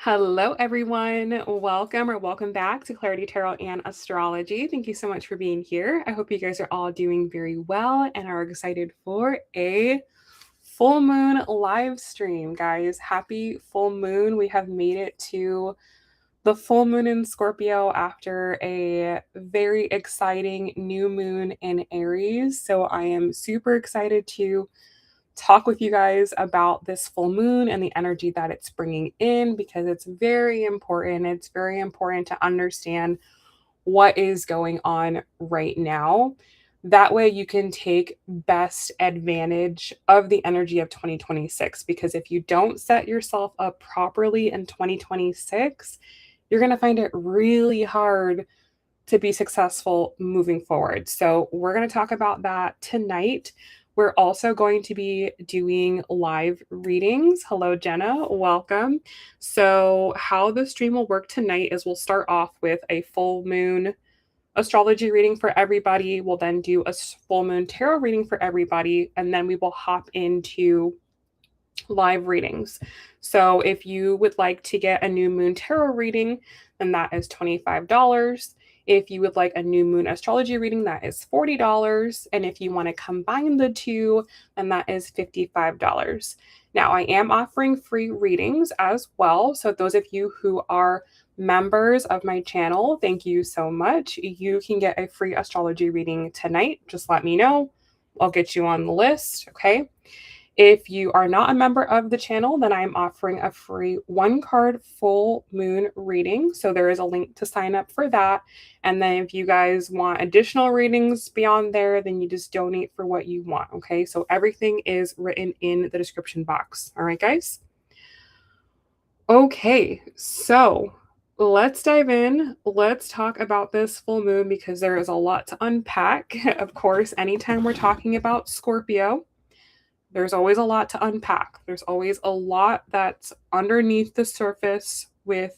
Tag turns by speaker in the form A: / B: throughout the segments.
A: Hello, everyone. Welcome back to Clarity Tarot and Astrology. Thank you so much for being here. I hope you guys are all doing very well and are excited for a full moon live stream, guys. Happy full moon. We have made it to the full moon in Scorpio after a very exciting new moon in Aries. So I am super excited to talk with you guys about this full moon and the energy that it's bringing in because it's very important. It's very important to understand what is going on right now. That way, you can take best advantage of the energy of 2026. Because if you don't set yourself up properly in 2026, you're going to find it really hard to be successful moving forward. So, we're going to talk about that tonight. We're also going to be doing live readings. Hello, Jenna. Welcome. So, how the stream will work tonight is we'll start off with a full moon astrology reading for everybody. We'll then do a full moon tarot reading for everybody. And then we will hop into live readings. So, if you would like to get a new moon tarot reading, then that is $25. If you would like a new moon astrology reading, that is $40. And if you want to combine the two, then that is $55. Now, I am offering free readings as well. So, those of you who are members of my channel, thank you so much. You can get a free astrology reading tonight. Just let me know. I'll get you on the list. Okay. If you are not a member of the channel, then I'm offering a free 1-card full moon reading. So there is a link to sign up for that. And then if you guys want additional readings beyond there, then you just donate for what you want. Okay. So everything is written in the description box. All right, guys. Okay. So let's dive in. Let's talk about this full moon because there is a lot to unpack. Of course, anytime we're talking about Scorpio, there's always a lot to unpack. There's always a lot that's underneath the surface with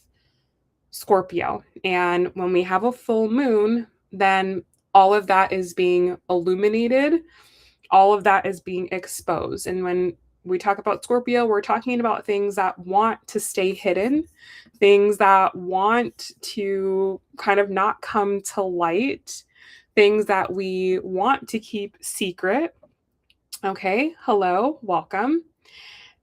A: Scorpio. And when we have a full moon, then all of that is being illuminated, all of that is being exposed. And when we talk about Scorpio, we're talking about things that want to stay hidden, things that want to kind of not come to light, things that we want to keep secret. Okay, hello, welcome.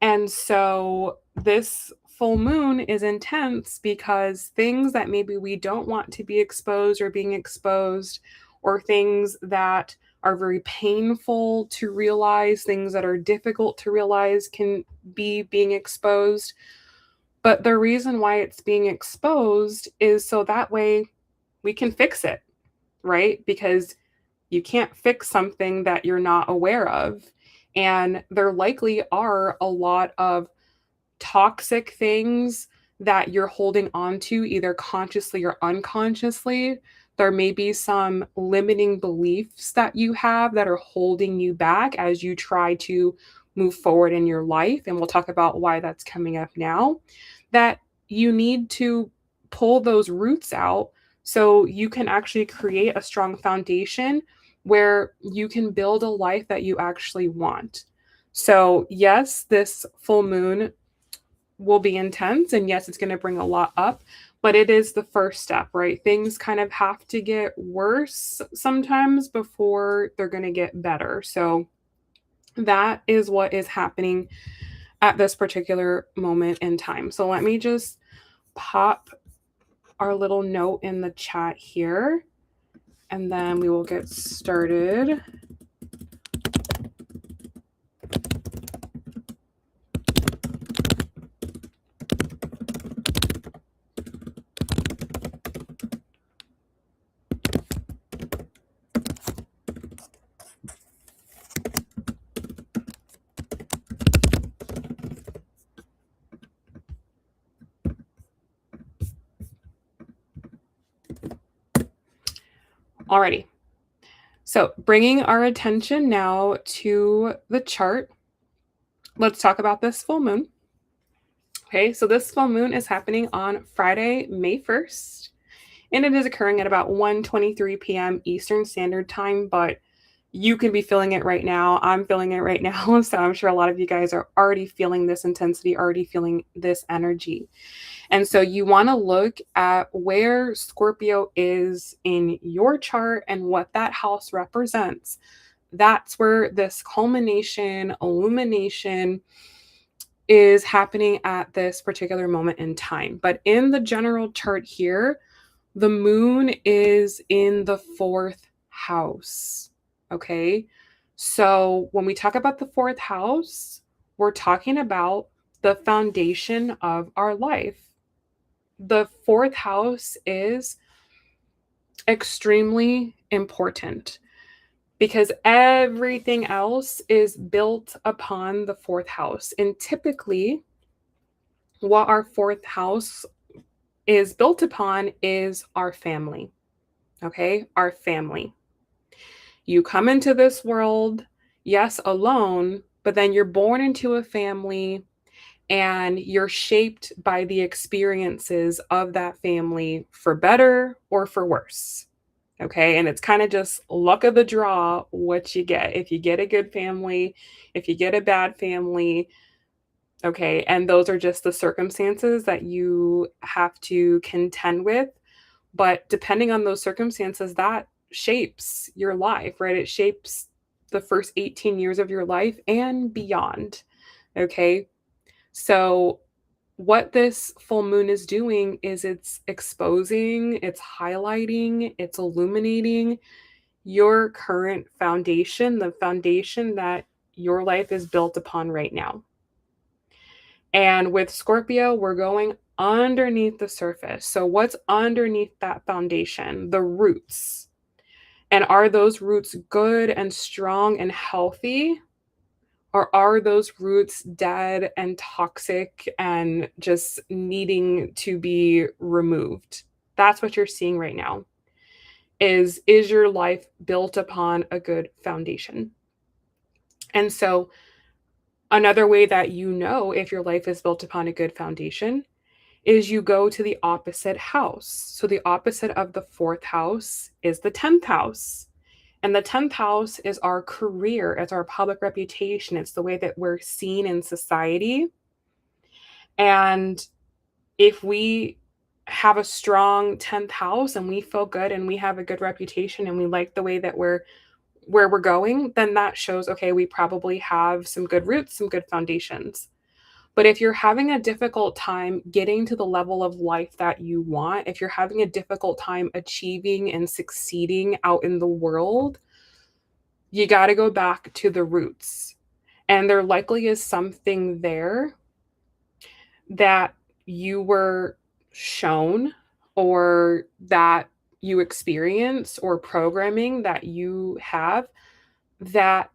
A: And so this full moon is intense because things that maybe we don't want to be exposed are being exposed, or things that are very painful to realize, things that are difficult to realize can be being exposed. But the reason why it's being exposed is so that way we can fix it, right? Because you can't fix something that you're not aware of. And there likely are a lot of toxic things that you're holding on to, either consciously or unconsciously. There may be some limiting beliefs that you have that are holding you back as you try to move forward in your life. And we'll talk about why that's coming up now. That you need to pull those roots out so you can actually create a strong foundation where you can build a life that you actually want. So, yes, this full moon will be intense, and yes, it's going to bring a lot up, but it is the first step, right? Things kind of have to get worse sometimes before they're going to get better. So, that is what is happening at this particular moment in time. So, let me just pop our little note in the chat here, and then we will get started. Alrighty. So bringing our attention now to the chart, let's talk about this full moon. Okay, so this full moon is happening on Friday, May 1st, and it is occurring at about 1:23 p.m. Eastern Standard Time, but You can be feeling it right now. I'm feeling it right now. So I'm sure a lot of you guys are already feeling this intensity, already feeling this energy. And so you want to look at where Scorpio is in your chart and what that house represents. That's where this culmination, illumination is happening at this particular moment in time. But in the general chart here, the moon is in the fourth house. Okay. So when we talk about the fourth house, we're talking about the foundation of our life. The fourth house is extremely important because everything else is built upon the fourth house. And typically, what our fourth house is built upon is our family. Okay, our family. You come into this world, yes, alone, but then you're born into a family and you're shaped by the experiences of that family for better or for worse. Okay. And it's kind of just luck of the draw what you get. If you get a good family, if you get a bad family, okay. And those are just the circumstances that you have to contend with. But depending on those circumstances, that shapes your life, right? It shapes the first 18 years of your life and beyond. Okay. So, what this full moon is doing is it's exposing, it's highlighting, it's illuminating your current foundation, the foundation that your life is built upon right now. And with Scorpio, we're going underneath the surface. So, what's underneath that foundation? The roots. And are those roots good and strong and healthy? Or are those roots dead and toxic and just needing to be removed? That's what you're seeing right now. Is your life built upon a good foundation? And so another way that you know if your life is built upon a good foundation is you go to the opposite house. So the opposite of the fourth house is the 10th house. And the 10th house is our career, it's our public reputation, it's the way that we're seen in society. And if we have a strong 10th house and we feel good and we have a good reputation and we like the way that we're where we're going, then that shows, okay, we probably have some good roots, some good foundations. But if you're having a difficult time getting to the level of life that you want, if you're having a difficult time achieving and succeeding out in the world, you got to go back to the roots. And there likely is something there that you were shown or that you experience or programming that you have that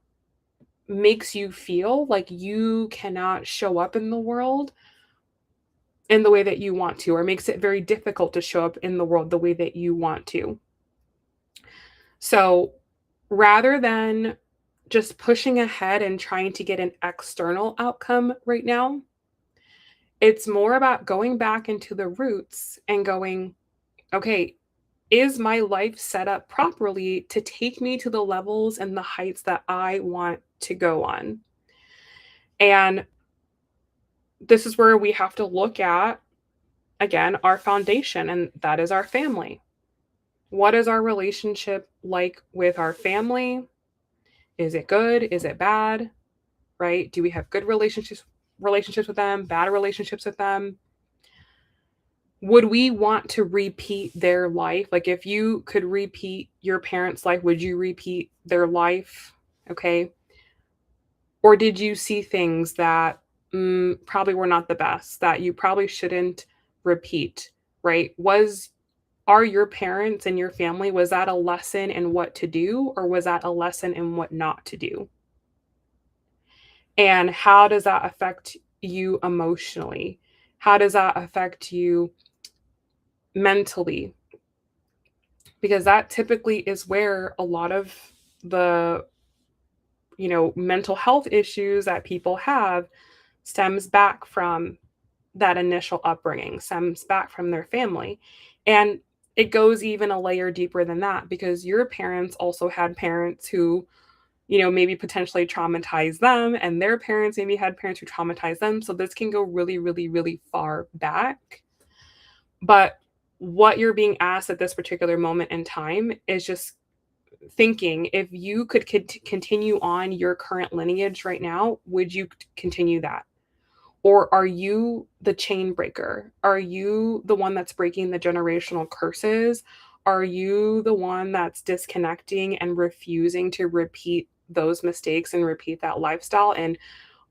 A: makes you feel like you cannot show up in the world in the way that you want to, or makes it very difficult to show up in the world the way that you want to. So rather than just pushing ahead and trying to get an external outcome right now, it's more about going back into the roots and going, okay, is my life set up properly to take me to the levels and the heights that I want to go on? And this is where we have to look at, again, our foundation, and that is our family. What is our relationship like with our family? Is it good? Is it bad? Right? Do we have good relationships with them, bad relationships with them? Would we want to repeat their life? Like if you could repeat your parents' life, would you repeat their life? Okay. Or did you see things that probably were not the best, that you probably shouldn't repeat, right? Are your parents and your family, was that a lesson in what to do, or was that a lesson in what not to do? And how does that affect you emotionally? How does that affect you mentally? Because that typically is where a lot of the, mental health issues that people have stems back from that initial upbringing, stems back from their family. And it goes even a layer deeper than that because your parents also had parents who maybe potentially traumatize them, and their parents maybe had parents who traumatized them. So this can go really, really, really far back. But what you're being asked at this particular moment in time is just thinking, if you could continue on your current lineage right now, would you continue that? Or are you the chain breaker? Are you the one that's breaking the generational curses? Are you the one that's disconnecting and refusing to repeat those mistakes and repeat that lifestyle? And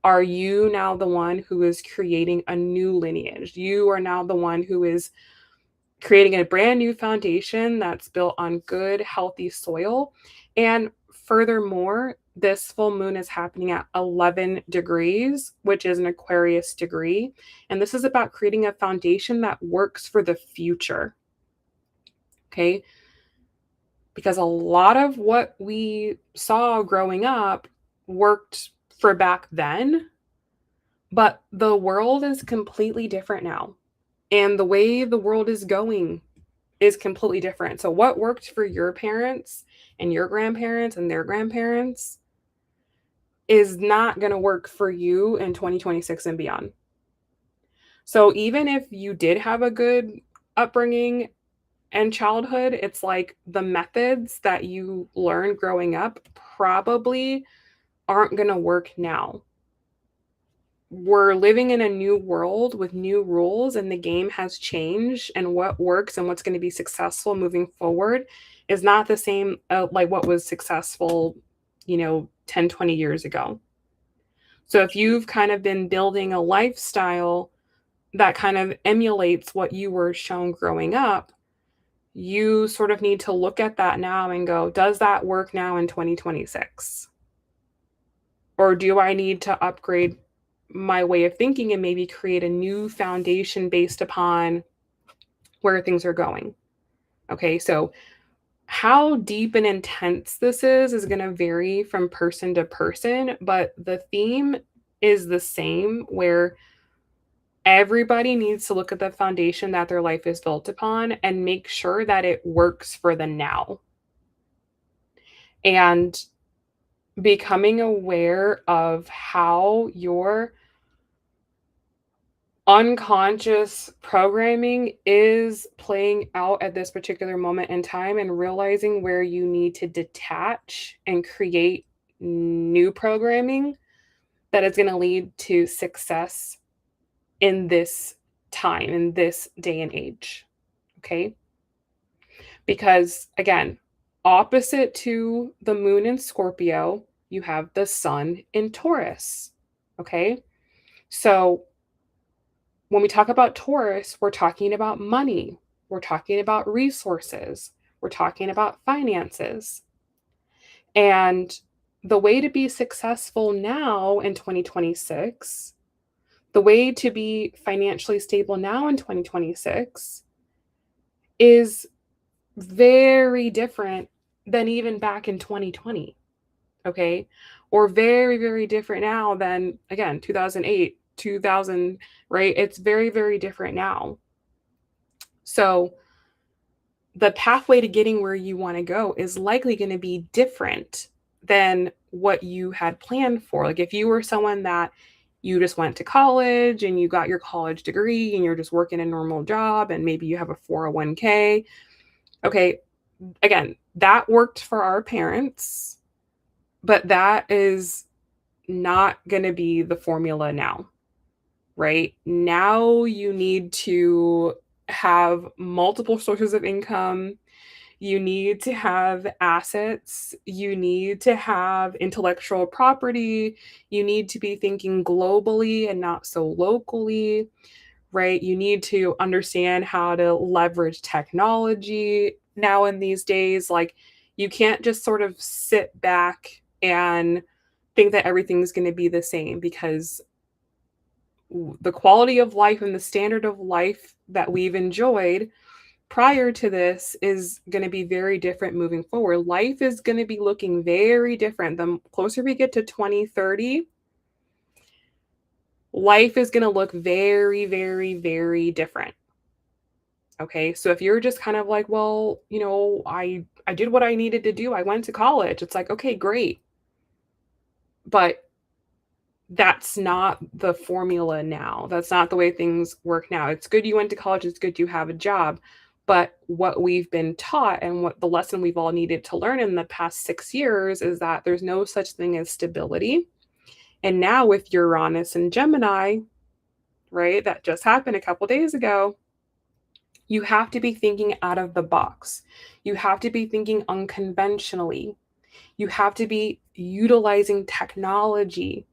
A: are you now the one who is creating a new lineage? You are now the one who is creating a brand new foundation that's built on good, healthy soil. And furthermore, this full moon is happening at 11 degrees, which is an Aquarius degree. And this is about creating a foundation that works for the future. Okay. Because a lot of what we saw growing up worked for back then, but the world is completely different now. And the way the world is going is completely different. So what worked for your parents and your grandparents and their grandparents is not going to work for you in 2026 and beyond. So even if you did have a good upbringing and childhood, it's like the methods that you learned growing up probably aren't going to work now. We're living in a new world with new rules, and the game has changed, and what works and what's going to be successful moving forward is not the same like what was successful 10, 20 years ago. So if you've kind of been building a lifestyle that kind of emulates what you were shown growing up, you sort of need to look at that now and go, does that work now in 2026? Or do I need to upgrade my way of thinking and maybe create a new foundation based upon where things are going? Okay, so how deep and intense this is going to vary from person to person, but the theme is the same, where everybody needs to look at the foundation that their life is built upon and make sure that it works for the now. And becoming aware of how your unconscious programming is playing out at this particular moment in time, and realizing where you need to detach and create new programming that is going to lead to success in this time, in this day and age. Okay. Because again, opposite to the moon in Scorpio, you have the sun in Taurus. Okay. So when we talk about Taurus, we're talking about money, we're talking about resources, we're talking about finances. And the way to be successful now in 2026, the way to be financially stable now in 2026 is very different than even back in 2020. Okay. Or very, very different now than, again, 2008, 2000, right? It's very, very different now. So the pathway to getting where you want to go is likely going to be different than what you had planned for. Like if you were someone that you just went to college and you got your college degree and you're just working a normal job and maybe you have a 401k. Okay, again, that worked for our parents, but that is not going to be the formula now, right? Now you need to have multiple sources of income. You need to have assets. You need to have intellectual property. You need to be thinking globally and not so locally, right? You need to understand how to leverage technology now in these days. Like, you can't just sort of sit back and think that everything's going to be the same, because the quality of life and the standard of life that we've enjoyed prior to this is going to be very different moving forward. Life is going to be looking very different. The closer we get to 2030, life is going to look very, very, very different. Okay. So if you're just kind of like, well, I did what I needed to do. I went to college. It's like, okay, great. But that's not the formula now. That's not the way things work now. It's good you went to college, it's good you have a job. But what we've been taught and what the lesson we've all needed to learn in the past 6 years is that there's no such thing as stability. And now with Uranus and Gemini, right, that just happened a couple days ago, you have to be thinking out of the box. You have to be thinking unconventionally. You have to be utilizing technology.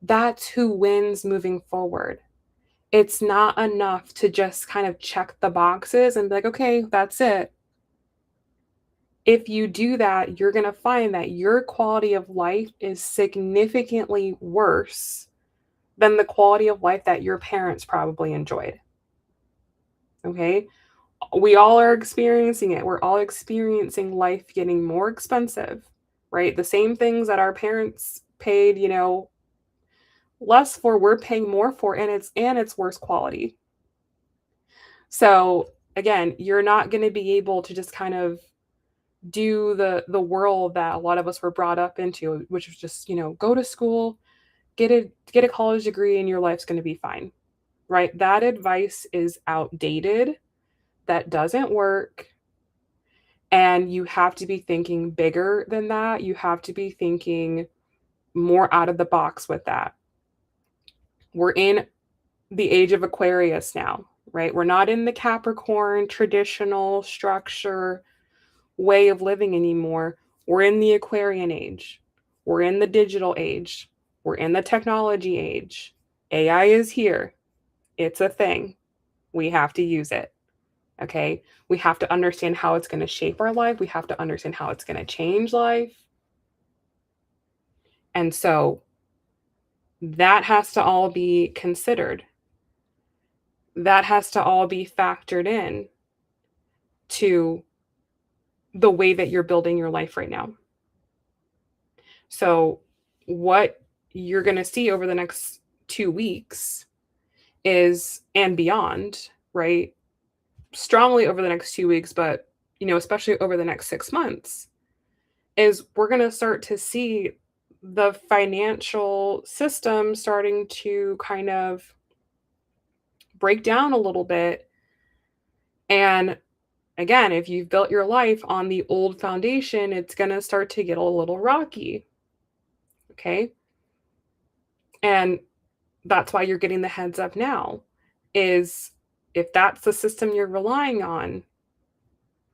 A: That's who wins moving forward. It's not enough to just kind of check the boxes and be like, okay, that's it. If you do that, you're going to find that your quality of life is significantly worse than the quality of life that your parents probably enjoyed. Okay? We all are experiencing it. We're all experiencing life getting more expensive, right? The same things that our parents paid, less for, we're paying more for, and it's worse quality. So again, you're not going to be able to just kind of do the world that a lot of us were brought up into, which was just, go to school, get a college degree and your life's going to be fine. Right? That advice is outdated. That doesn't work. And you have to be thinking bigger than that. You have to be thinking more out of the box with that. We're in the age of Aquarius now, right? We're not in the Capricorn traditional structure way of living anymore. We're in the Aquarian age. We're in the digital age. We're in the technology age. AI is here. It's a thing. We have to use it. Okay? We have to understand how it's going to shape our life. We have to understand how it's going to change life. And so that has to all be considered. That has to all be factored in to the way that you're building your life right now. So what you're going to see over the next 2 weeks is, and beyond, right? Strongly over the next 2 weeks, but especially over the next 6 months, is we're going to start to see the financial system starting to kind of break down a little bit. And again, if you've built your life on the old foundation, it's going to start to get a little rocky. Okay? And that's why you're getting the heads up now, is if that's the system you're relying on,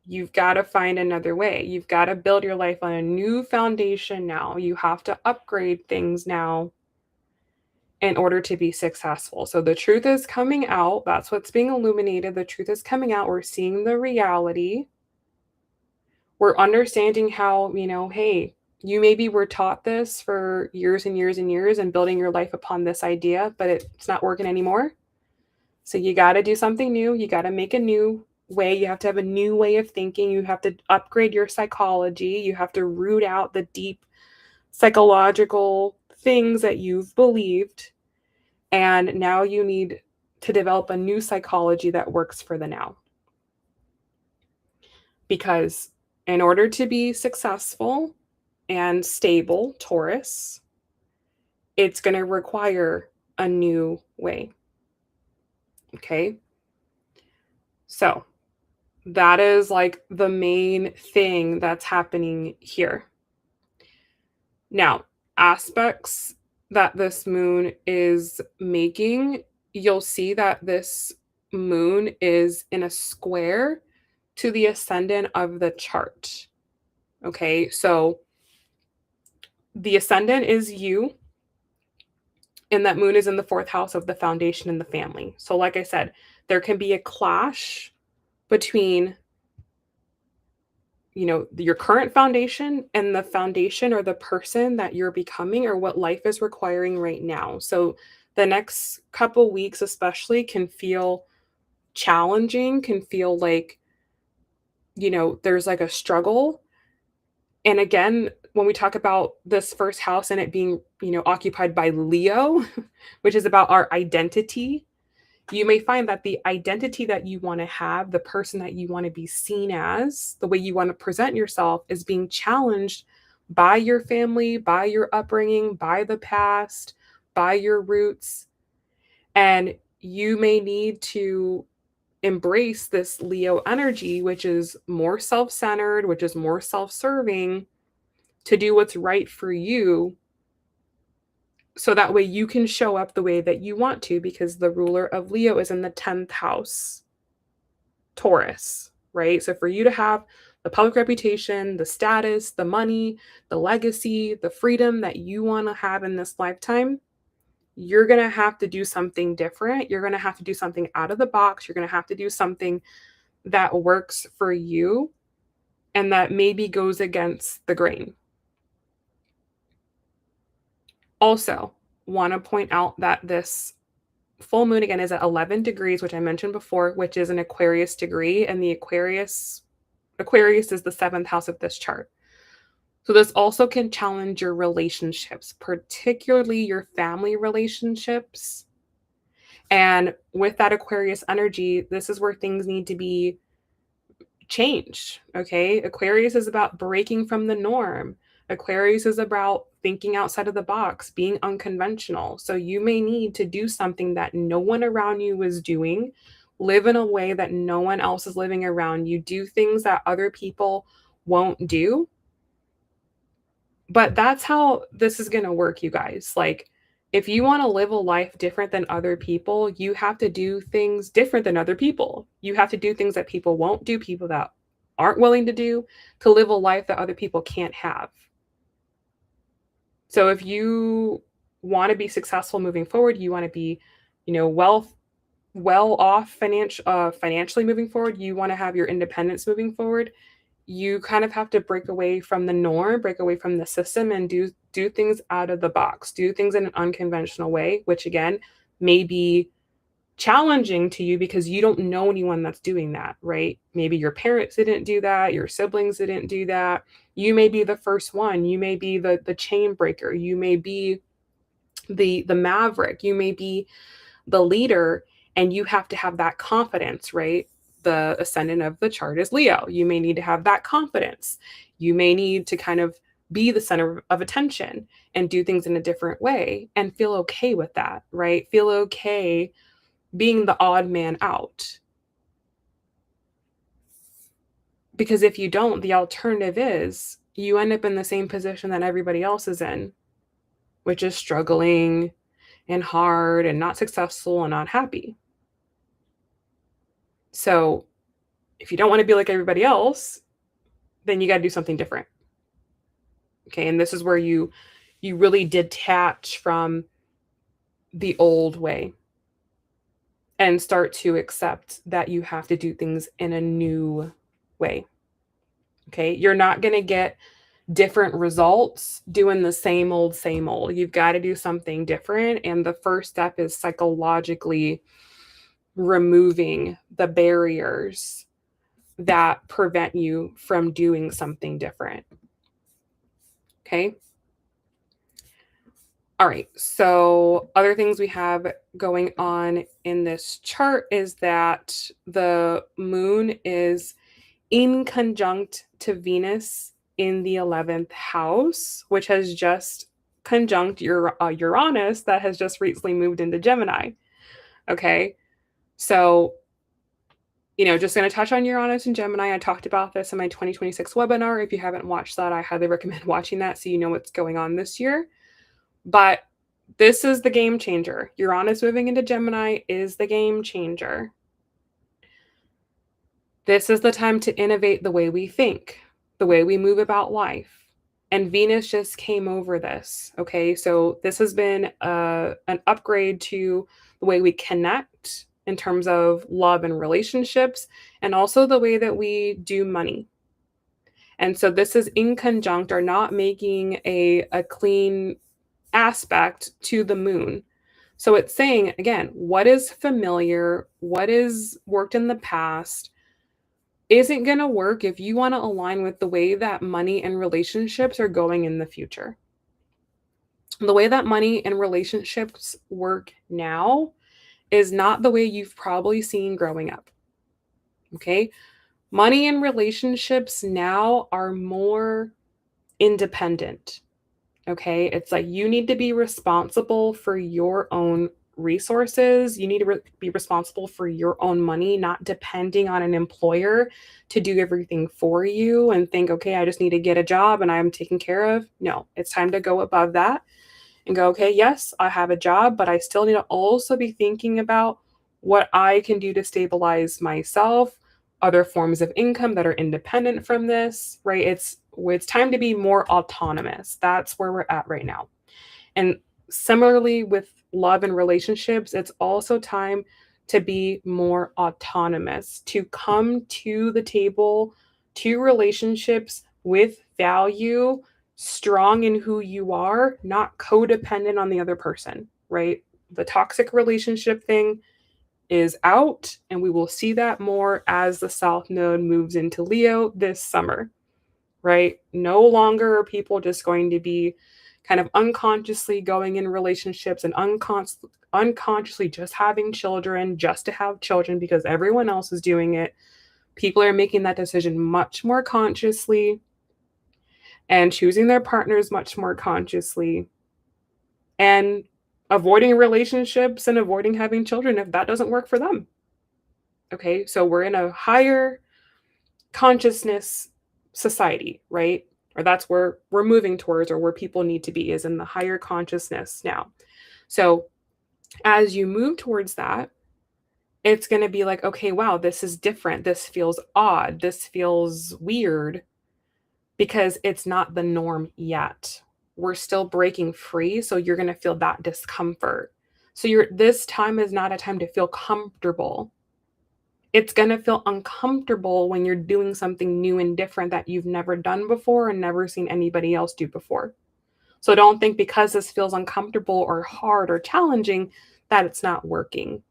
A: you've got to find another way. You've got to build your life on a new foundation now. You have to upgrade things now in order to be successful. So the truth is coming out. That's what's being illuminated. The truth is coming out. We're seeing the reality. We're understanding how, hey, you maybe were taught this for years and years and years and building your life upon this idea, but it's not working anymore. So you got to do something new. You got to make a new way. You have to have a new way of thinking. You have to upgrade your psychology. You have to root out the deep psychological things that you've believed. And now you need to develop a new psychology that works for the now. Because in order to be successful and stable, Taurus, it's going to require a new way. Okay? So that is like the main thing that's happening here. Now, aspects that this moon is making, you'll see that this moon is in a square to the ascendant of the chart. Okay, so the ascendant is you, and that moon is in the 4th house of the foundation and the family. So like I said, there can be a clash between your current foundation and the foundation or the person that you're becoming or what life is requiring right now. So the next couple weeks especially can feel challenging, can feel like there's like a struggle. And again, when we talk about this first house and it being occupied by Leo, which is about our identity, you may find that the identity that you want to have, the person that you want to be seen as, the way you want to present yourself is being challenged by your family, by your upbringing, by the past, by your roots. And you may need to embrace this Leo energy, which is more self centered, which is more self serving, to do what's right for you. So that way you can show up the way that you want to, because the ruler of Leo is in the 10th house, Taurus, right? So for you to have the public reputation, the status, the money, the legacy, the freedom that you want to have in this lifetime, you're going to have to do something different. You're going to have to do something out of the box. You're going to have to do something that works for you and that maybe goes against the grain. Also, want to point out that this full moon again is at 11 degrees, which I mentioned before, which is an Aquarius degree, and the Aquarius is the 7th house of this chart. So this also can challenge your relationships, particularly your family relationships. And with that Aquarius energy, this is where things need to be changed. Okay. Aquarius is about breaking from the norm. Aquarius is about thinking outside of the box, being unconventional. So you may need to do something that no one around you is doing, live in a way that no one else is living around you, do things that other people won't do. But that's how this is going to work, you guys. Like, if you want to live a life different than other people, you have to do things different than other people. You have to do things that people won't do, people that aren't willing to live a life that other people can't have. So if you want to be successful moving forward, you want to be, well off financially moving forward, you want to have your independence moving forward, you kind of have to break away from the norm, break away from the system, and do things out of the box, do things in an unconventional way, which again may be challenging to you because you don't know anyone that's doing that, right? Maybe your parents didn't do that, your siblings didn't do that. You may be the first one, you may be the chain breaker, you may be the maverick, you may be the leader, and you have to have that confidence, right? The ascendant of the chart is Leo. You may need to have that confidence. You may need to kind of be the center of attention and do things in a different way and feel okay with that, right? Feel okay being the odd man out. Because if you don't, the alternative is you end up in the same position that everybody else is in, which is struggling and hard and not successful and not happy. So if you don't want to be like everybody else, then you got to do something different. Okay. And this is where you really detach from the old way and start to accept that you have to do things in a new way. Okay. You're not going to get different results doing the same old, same old. You've got to do something different. And the first step is psychologically removing the barriers that prevent you from doing something different. Okay. All right. So other things we have going on in this chart is that the moon is in conjunct to Venus in the 11th house, which has just conjunct Uranus that has just recently moved into Gemini. Okay. So, just going to touch on Uranus and Gemini. I talked about this in my 2026 webinar. If you haven't watched that, I highly recommend watching that so you know what's going on this year. But this is the game changer. Uranus moving into Gemini is the game changer. This is the time to innovate the way we think, the way we move about life. And Venus just came over this. Okay. So this has been an upgrade to the way we connect in terms of love and relationships, and also the way that we do money. And so this is in conjunct or not making a clean aspect to the moon. So it's saying, again, what is familiar, what is worked in the past, isn't going to work if you want to align with the way that money and relationships are going in the future. The way that money and relationships work now is not the way you've probably seen growing up. Okay? Money and relationships now are more independent. Okay. It's like you need to be responsible for your own resources. You need to be responsible for your own money, not depending on an employer to do everything for you and think, okay, I just need to get a job and I'm taken care of. No, it's time to go above that and go, okay, yes, I have a job, but I still need to also be thinking about what I can do to stabilize myself, other forms of income that are independent from this, right? It's time to be more autonomous. That's where we're at right now. And similarly with love and relationships, it's also time to be more autonomous, to come to the table, to relationships with value, strong in who you are, not codependent on the other person, right? The toxic relationship thing is out, and we will see that more as the South Node moves into Leo this summer, right? No longer are people just going to be kind of unconsciously going in relationships and unconsciously just having children just to have children because everyone else is doing it. People are making that decision much more consciously and choosing their partners much more consciously and avoiding relationships and avoiding having children if that doesn't work for them. Okay, so we're in a higher consciousness society, right? Or that's where we're moving towards, or where people need to be, is in the higher consciousness now. So as you move towards that, it's going to be like, okay, wow, this is different. This feels odd. This feels weird because it's not the norm yet. We're still breaking free. So you're going to feel that discomfort. So this time is not a time to feel comfortable. It's going to feel uncomfortable when you're doing something new and different that you've never done before and never seen anybody else do before. So don't think because this feels uncomfortable or hard or challenging that it's not working.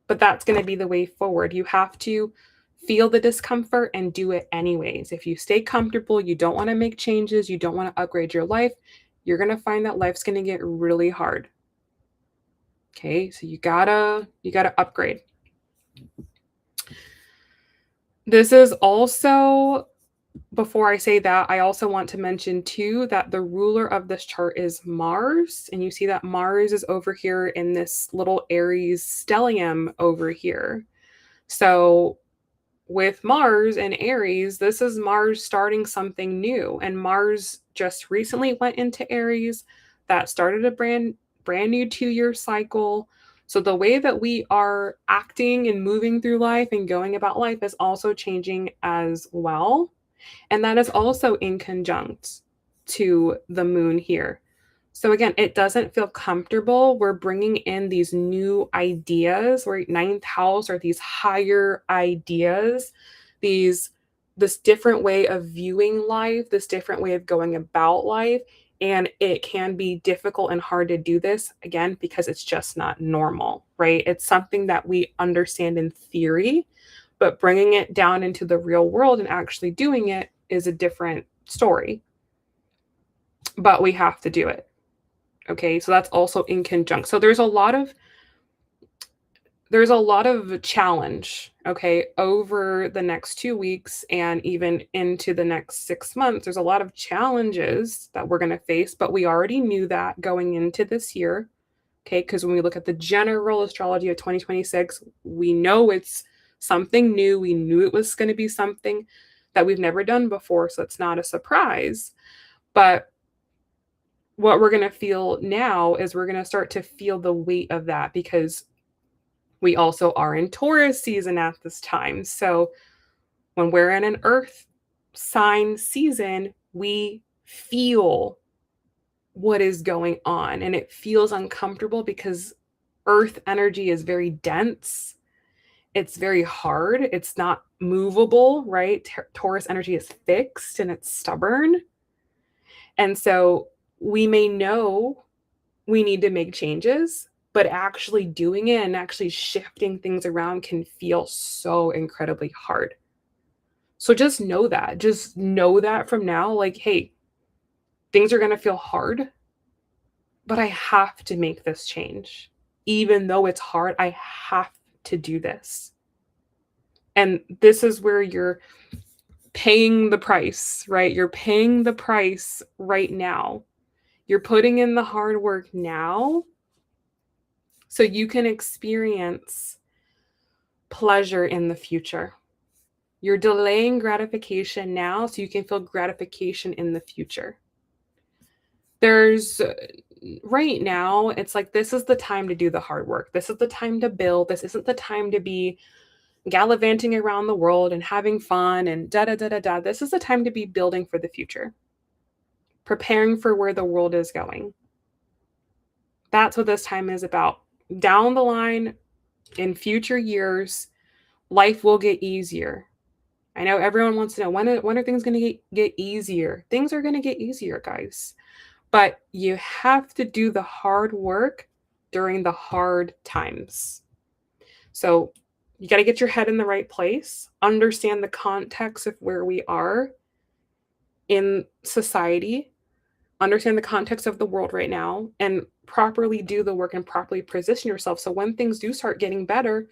A: But that's going to be the way forward. You have to feel the discomfort and do it anyways. If you stay comfortable, you don't want to make changes, you don't want to upgrade your life, you're going to find that life's going to get really hard. Okay? So you got to upgrade. This is also, before I say that, I also want to mention too that the ruler of this chart is Mars. And you see that Mars is over here in this little Aries stellium over here. So with Mars and Aries, this is Mars starting something new. And Mars just recently went into Aries. That started a brand new 2-year cycle. So the way that we are acting and moving through life and going about life is also changing as well. And that is also in conjunct to the moon here. So again, it doesn't feel comfortable. We're bringing in these new ideas, right? Ninth house, or these higher ideas, this different way of viewing life, this different way of going about life. And it can be difficult and hard to do this, again, because it's just not normal, right? It's something that we understand in theory, but bringing it down into the real world and actually doing it is a different story. But we have to do it. Okay, so that's also in conjunct. So there's a lot of challenge, okay, over the next 2 weeks and even into the next 6 months. There's a lot of challenges that we're going to face, but we already knew that going into this year. Okay, because when we look at the general astrology of 2026, we know it's something new. We knew it was going to be something that we've never done before, so it's not a surprise. But what we're going to feel now is we're going to start to feel the weight of that, because we also are in Taurus season at this time. So when we're in an earth sign season, we feel what is going on, and it feels uncomfortable because earth energy is very dense. It's very hard. It's not movable, right? Taurus energy is fixed and it's stubborn. And so we may know we need to make changes, but actually doing it and actually shifting things around can feel so incredibly hard. So just know that. Just know that from now, like, hey, things are going to feel hard, but I have to make this change. Even though it's hard, I have to do this. And this is where paying the price, right? You're paying the price right now. You're putting in the hard work now so you can experience pleasure in the future. You're delaying gratification now so you can feel gratification in the future. There's right now, it's like this is the time to do the hard work. This is the time to build. This isn't the time to be gallivanting around the world and having fun and da da da da da. This is the time to be building for the future, preparing for where the world is going. That's what this time is about. Down the line, in future years, life will get easier. I know everyone wants to know when are things going to get easier? Things are going to get easier, guys. But you have to do the hard work during the hard times. So you got to get your head in the right place, understand the context of where we are in society, understand the context of the world right now, and properly do the work and properly position yourself. So when things do start getting better,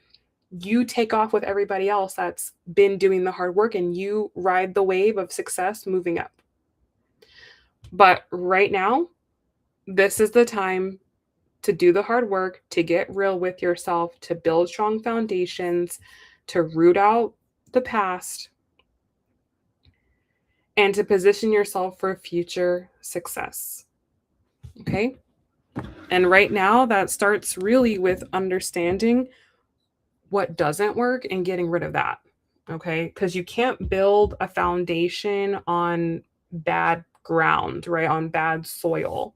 A: you take off with everybody else that's been doing the hard work and you ride the wave of success moving up. But right now, this is the time to do the hard work, to get real with yourself, to build strong foundations, to root out the past, and to position yourself for future success. Okay? And right now, that starts really with understanding what doesn't work and getting rid of that. Okay? Because you can't build a foundation on bad ground, right? On bad soil.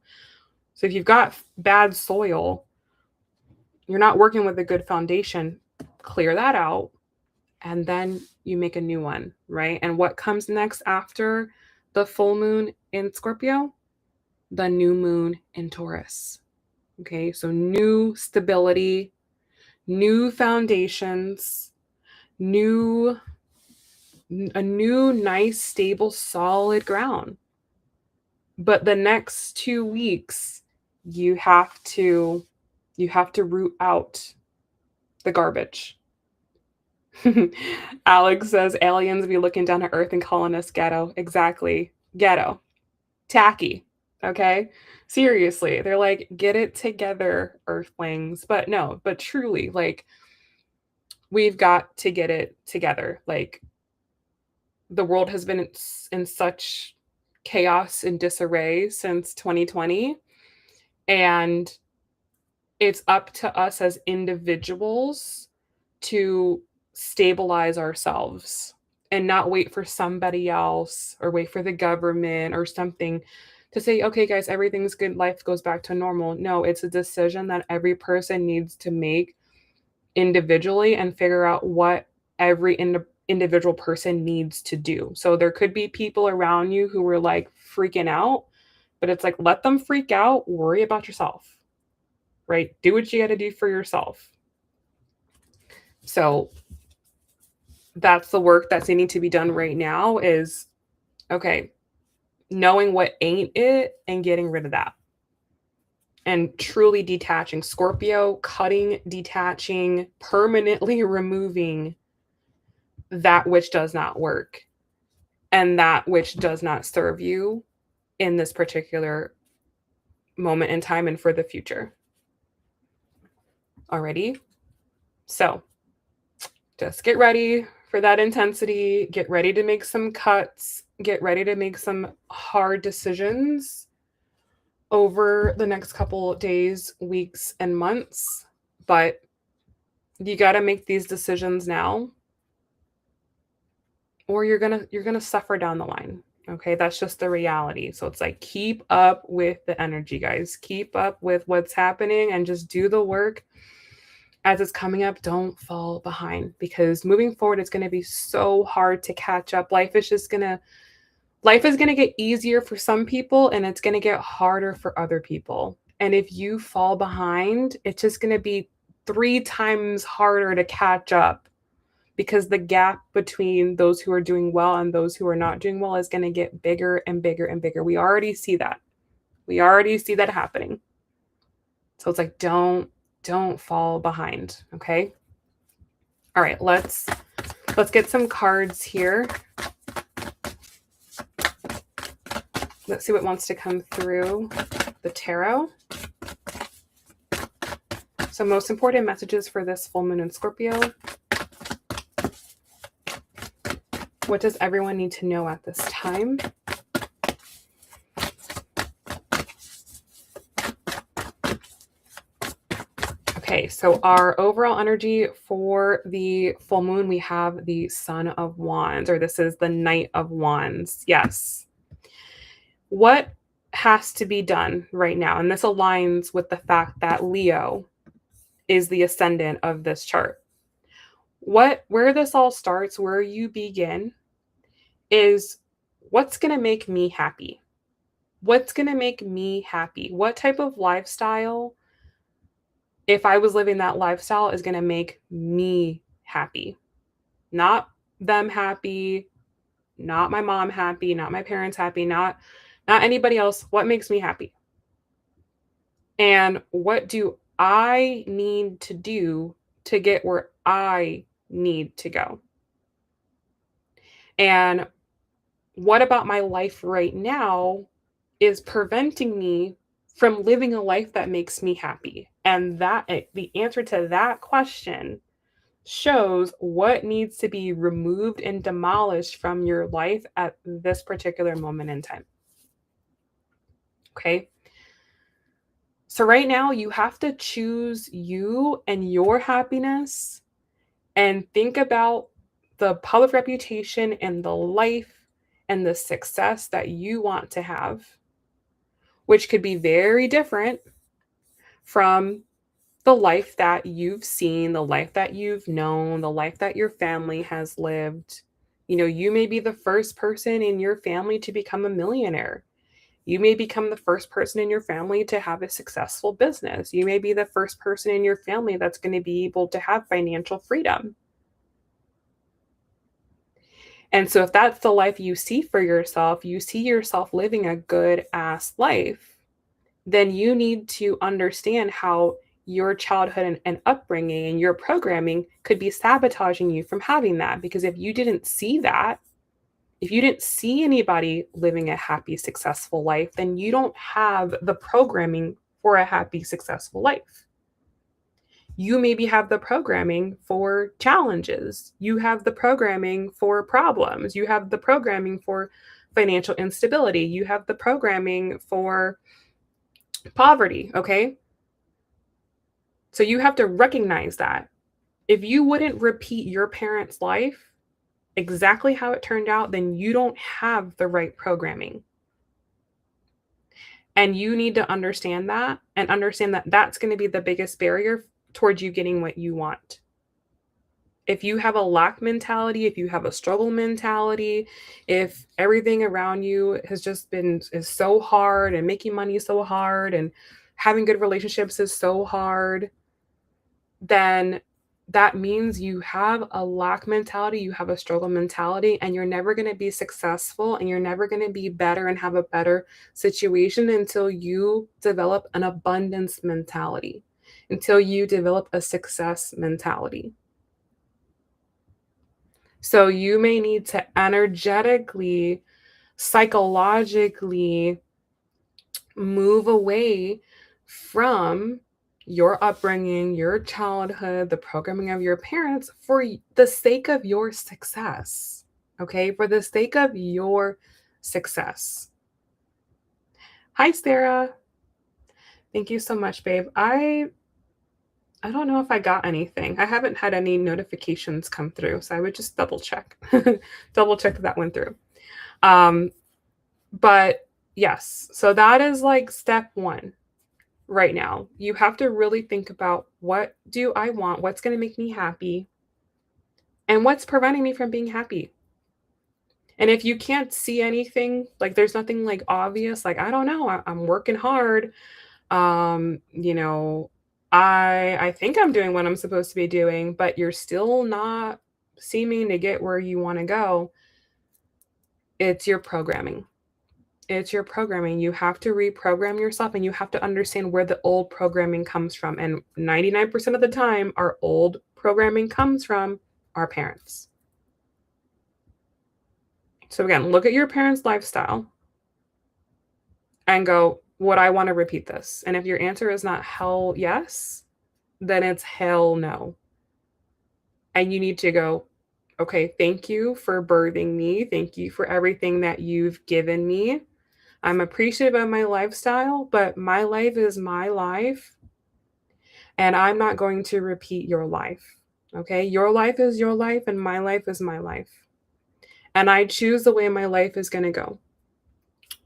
A: So if you've got bad soil, you're not working with a good foundation, clear that out, and then you make a new one, right? And what comes next after the full moon in Scorpio? The new moon in Taurus. Okay, so new stability, new foundations, a new, nice, stable, solid ground. But the next 2 weeks, you have to root out the garbage. Alex says aliens be looking down at Earth and calling us ghetto. Exactly. Ghetto. Tacky. Okay? Seriously. They're like, get it together, Earthlings. But no, but truly, like, we've got to get it together. Like, the world has been in such chaos and disarray since 2020. And it's up to us as individuals to stabilize ourselves and not wait for somebody else or wait for the government or something to say, okay, guys, everything's good. Life goes back to normal. No, it's a decision that every person needs to make individually and figure out what every individual person needs to do. So there could be people around you who were like freaking out, but it's like, let them freak out, worry about yourself, right? Do what you got to do for yourself. So that's the work that's needing to be done right now is, okay, knowing what ain't it and getting rid of that. And truly detaching. Scorpio, cutting, detaching, permanently removing that which does not work and that which does not serve you in this particular moment in time and for the future. Alrighty? So just get ready for that intensity. Get ready to make some cuts. Get ready to make some hard decisions over the next couple of days, weeks, and months. But you got to make these decisions now, or you're gonna suffer down the line. Okay, that's just the reality. So it's like, keep up with the energy, guys. Keep up with what's happening and just do the work as it's coming up. Don't fall behind, because moving forward, it's going to be so hard to catch up. Life is going to get easier for some people and it's going to get harder for other people. And if you fall behind, it's just going to be 3 times harder to catch up, because the gap between those who are doing well and those who are not doing well is going to get bigger and bigger and bigger. We already see that. We already see that happening. So it's like, don't fall behind. Okay. All right. Let's get some cards here Let's see what wants to come through the tarot. So most important messages for this full moon in Scorpio. What does everyone need to know at this time? Okay, so our overall energy for the full moon, we have the Son of Wands, or this is the Knight of Wands. Yes. What has to be done right now? And this aligns with the fact that Leo is the ascendant of this chart. Where this all starts, where you begin, is what's going to make me happy? What's going to make me happy? What type of lifestyle, if I was living that lifestyle, is going to make me happy? Not them happy, not my mom happy, not my parents happy, not anybody else. What makes me happy? And what do I need to do to get where I need to go? And what about my life right now is preventing me from living a life that makes me happy? And the answer to that question shows what needs to be removed and demolished from your life at this particular moment in time. Okay. So right now you have to choose you and your happiness and think about the public reputation and the life and the success that you want to have, which could be very different from the life that you've seen, the life that you've known, the life that your family has lived. You know, you may be the first person in your family to become a millionaire. You may become the first person in your family to have a successful business. You may be the first person in your family that's going to be able to have financial freedom. And so if that's the life you see for yourself, you see yourself living a good ass life, then you need to understand how your childhood and upbringing and your programming could be sabotaging you from having that. Because if you didn't see that, if you didn't see anybody living a happy, successful life, then you don't have the programming for a happy, successful life. You maybe have the programming for challenges. You have the programming for problems. You have the programming for financial instability. You have the programming for poverty, okay? So you have to recognize that. If you wouldn't repeat your parents' life exactly how it turned out, then you don't have the right programming. And you need to understand that and understand that that's going to be the biggest barrier towards you getting what you want. If you have a lack mentality, if you have a struggle mentality, if everything around you has just been is so hard and making money is so hard and having good relationships is so hard, then that means you have a lack mentality, you have a struggle mentality, and you're never going to be successful and you're never going to be better and have a better situation until you develop an abundance mentality, until you develop a success mentality. So you may need to energetically, psychologically move away from your upbringing, your childhood, the programming of your parents for the sake of your success. Okay? For the sake of your success. Hi, Sarah. Thank you so much, babe. I don't know if I got anything. I haven't had any notifications come through, so I would just double check. Double check that went through. But yes, so that is like step one right now. You have to really think about, what do I want? What's going to make me happy? And what's preventing me from being happy? And if you can't see anything, like there's nothing like obvious, like, I don't know, I'm working hard. You know, I think I'm doing what I'm supposed to be doing, but you're still not seeming to get where you want to go. It's your programming. It's your programming. You have to reprogram yourself and you have to understand where the old programming comes from. And 99% of the time, our old programming comes from our parents. So again, look at your parents' lifestyle. and go, would I want to repeat this? And if your answer is not hell yes, then it's hell no. And you need to go, okay, thank you for birthing me. Thank you for everything that you've given me. I'm appreciative of my lifestyle, but my life is my life, and I'm not going to repeat your life. Okay? Your life is your life, and my life is my life. And I choose the way my life is going to go.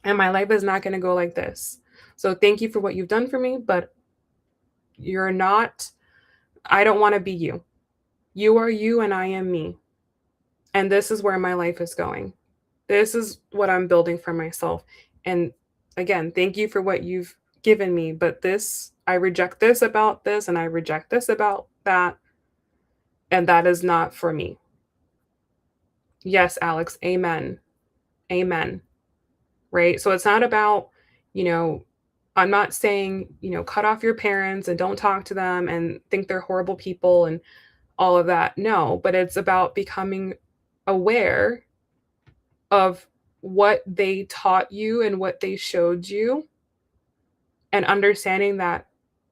A: And my life is not going to go like this. So thank you for what you've done for me, but you're not, I don't want to be you. You are you, and I am me. And this is where my life is going. This is what I'm building for myself. And again, thank you for what you've given me, but this, I reject this about this, and I reject this about that. And that is not for me. Yes, Alex. Amen. Amen. Right. So it's not about, you know, I'm not saying, cut off your parents and don't talk to them and think they're horrible people and all of that. No, but it's about becoming aware of what they taught you and what they showed you, and understanding that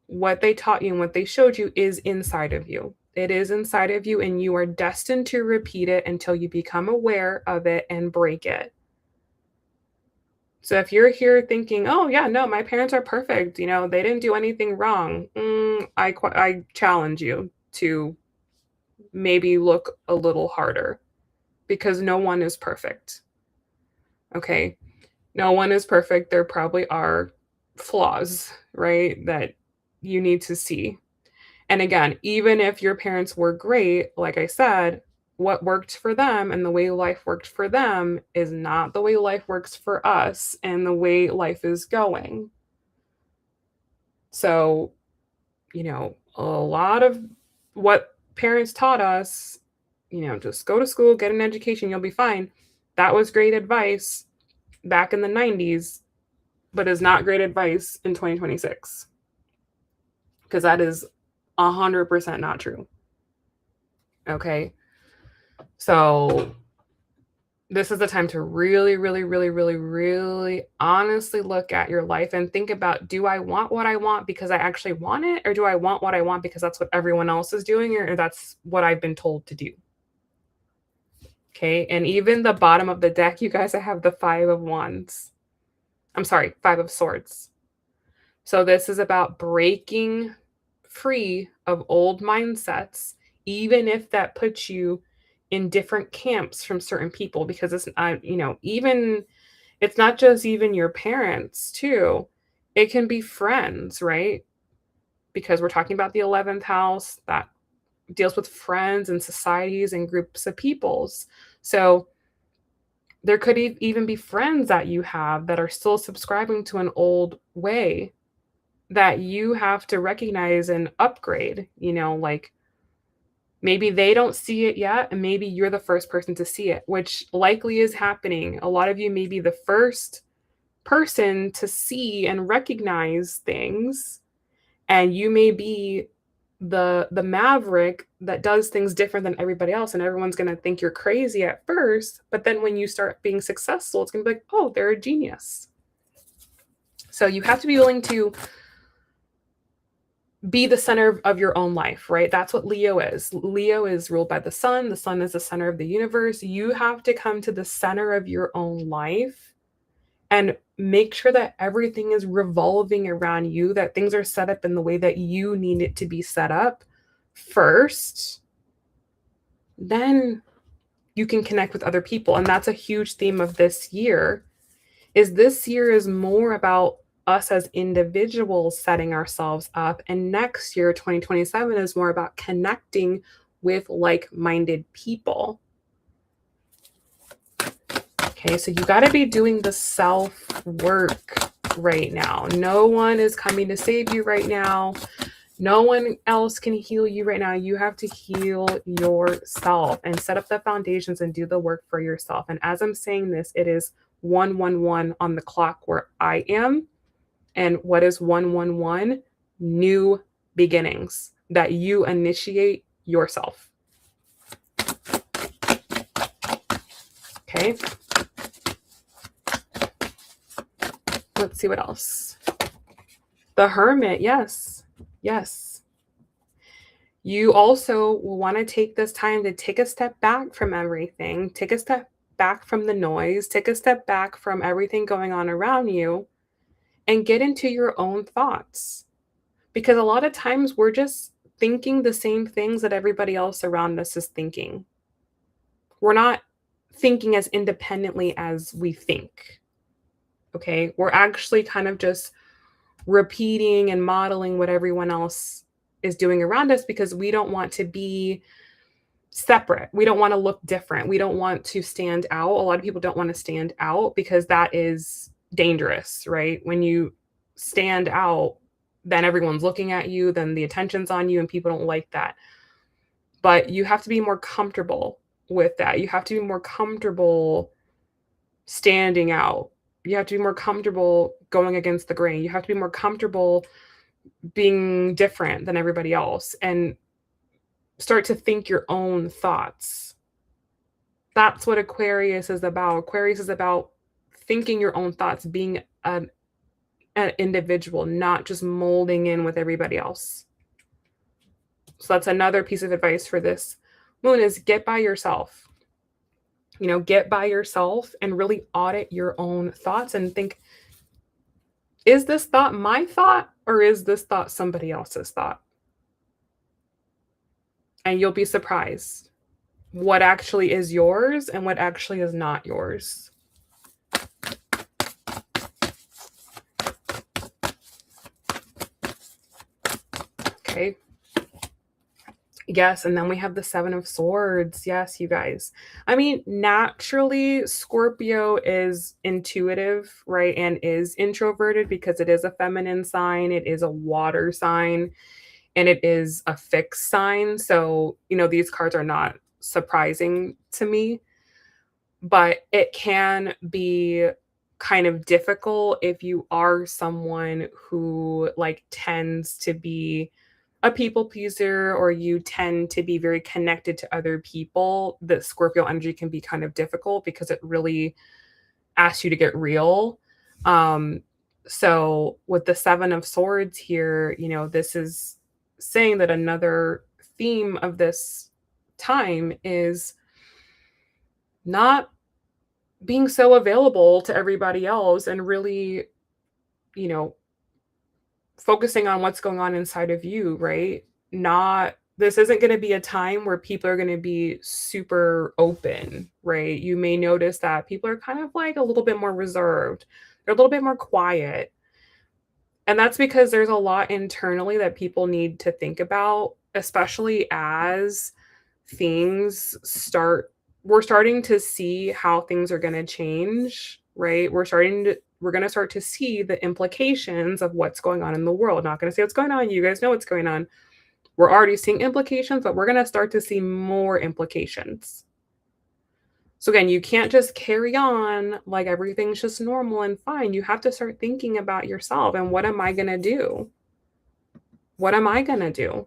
A: what they taught you and what they showed you is inside of you. It is inside of you, and you are destined to repeat it until you become aware of it and break it. So if you're here thinking, oh, yeah, no, my parents are perfect, they didn't do anything wrong, I challenge you to maybe look a little harder, because no one is perfect. Okay? No one is perfect. There probably are flaws, right, that you need to see. And again, even if your parents were great, like I said, what worked for them and the way life worked for them is not the way life works for us and the way life is going. So, a lot of what parents taught us, just go to school, get an education, you'll be fine. That was great advice back in the 90s, but is not great advice in 2026. Because that is 100% not true. Okay. So this is the time to really, really, really, really, really honestly look at your life and think about, do I want what I want because I actually want it? Or do I want what I want because that's what everyone else is doing, or that's what I've been told to do? Okay. And even the bottom of the deck, you guys, I have the 5 of Wands. I'm sorry, 5 of Swords. So this is about breaking free of old mindsets, even if that puts you in different camps from certain people, because it's even, it's not just even your parents too. It can be friends, right? Because we're talking about the 11th house that deals with friends and societies and groups of peoples. So there could even be friends that you have that are still subscribing to an old way that you have to recognize and upgrade, like maybe they don't see it yet, and maybe you're the first person to see it, which likely is happening. A lot of you may be the first person to see and recognize things, and you may be the maverick that does things different than everybody else, and everyone's going to think you're crazy at first, but then when you start being successful, it's going to be like, oh, they're a genius. So you have to be willing to be the center of your own life, right? That's what Leo is. Leo is ruled by the sun. The sun is the center of the universe. You have to come to the center of your own life and make sure that everything is revolving around you, that things are set up in the way that you need it to be set up first. Then you can connect with other people. And that's a huge theme of this year. This year is more about us as individuals setting ourselves up. And next year, 2027, is more about connecting with like-minded people. Okay, so you got to be doing the self-work right now. No one is coming to save you right now. No one else can heal you right now. You have to heal yourself and set up the foundations and do the work for yourself. And as I'm saying this, it is 111 on the clock where I am. And what is 111? New beginnings that you initiate yourself. Okay. Let's see what else. The Hermit, yes. Yes. You also will want to take this time to take a step back from everything, take a step back from the noise, take a step back from everything going on around you, and get into your own thoughts. Because a lot of times we're just thinking the same things that everybody else around us is thinking. We're not thinking as independently as we think. Okay. We're actually kind of just repeating and modeling what everyone else is doing around us because we don't want to be separate. We don't want to look different. We don't want to stand out. A lot of people don't want to stand out because that is dangerous, right? When you stand out, then everyone's looking at you, then the attention's on you, and people don't like that. But you have to be more comfortable with that. You have to be more comfortable standing out. You have to be more comfortable going against the grain. You have to be more comfortable being different than everybody else and start to think your own thoughts. That's what Aquarius is about. Aquarius is about thinking your own thoughts, being an individual, not just molding in with everybody else. So that's another piece of advice for this moon is get by yourself. You know, get by yourself and really audit your own thoughts and think, is this thought my thought or is this thought somebody else's thought? And you'll be surprised what actually is yours and what actually is not yours. Okay. Yes, and then we have the Seven of Swords. Yes, you guys. I mean, naturally, Scorpio is intuitive, right? And is introverted because it is a feminine sign, it is a water sign, and it is a fixed sign. So, you know, these cards are not surprising to me, but it can be kind of difficult if you are someone who like tends to be a people pleaser or you tend to be very connected to other people. The Scorpio energy can be kind of difficult because it really asks you to get real. Um, so with the Seven of Swords here, you know, this is saying that another theme of this time is not being so available to everybody else and really, you know, focusing on what's going on inside of you, right? Not this isn't going to be a time where people are going to be super open, right? You may notice that people are kind of like a little bit more reserved. They're a little bit more quiet. And that's because there's a lot internally that people need to think about, especially as things start we're starting to see how things are going to change, right? We're going to start to see the implications of what's going on in the world. Not going to say what's going on. You guys know what's going on. We're already seeing implications, but we're going to start to see more implications. So again, you can't just carry on like everything's just normal and fine. You have to start thinking about yourself and what am I going to do? What am I going to do?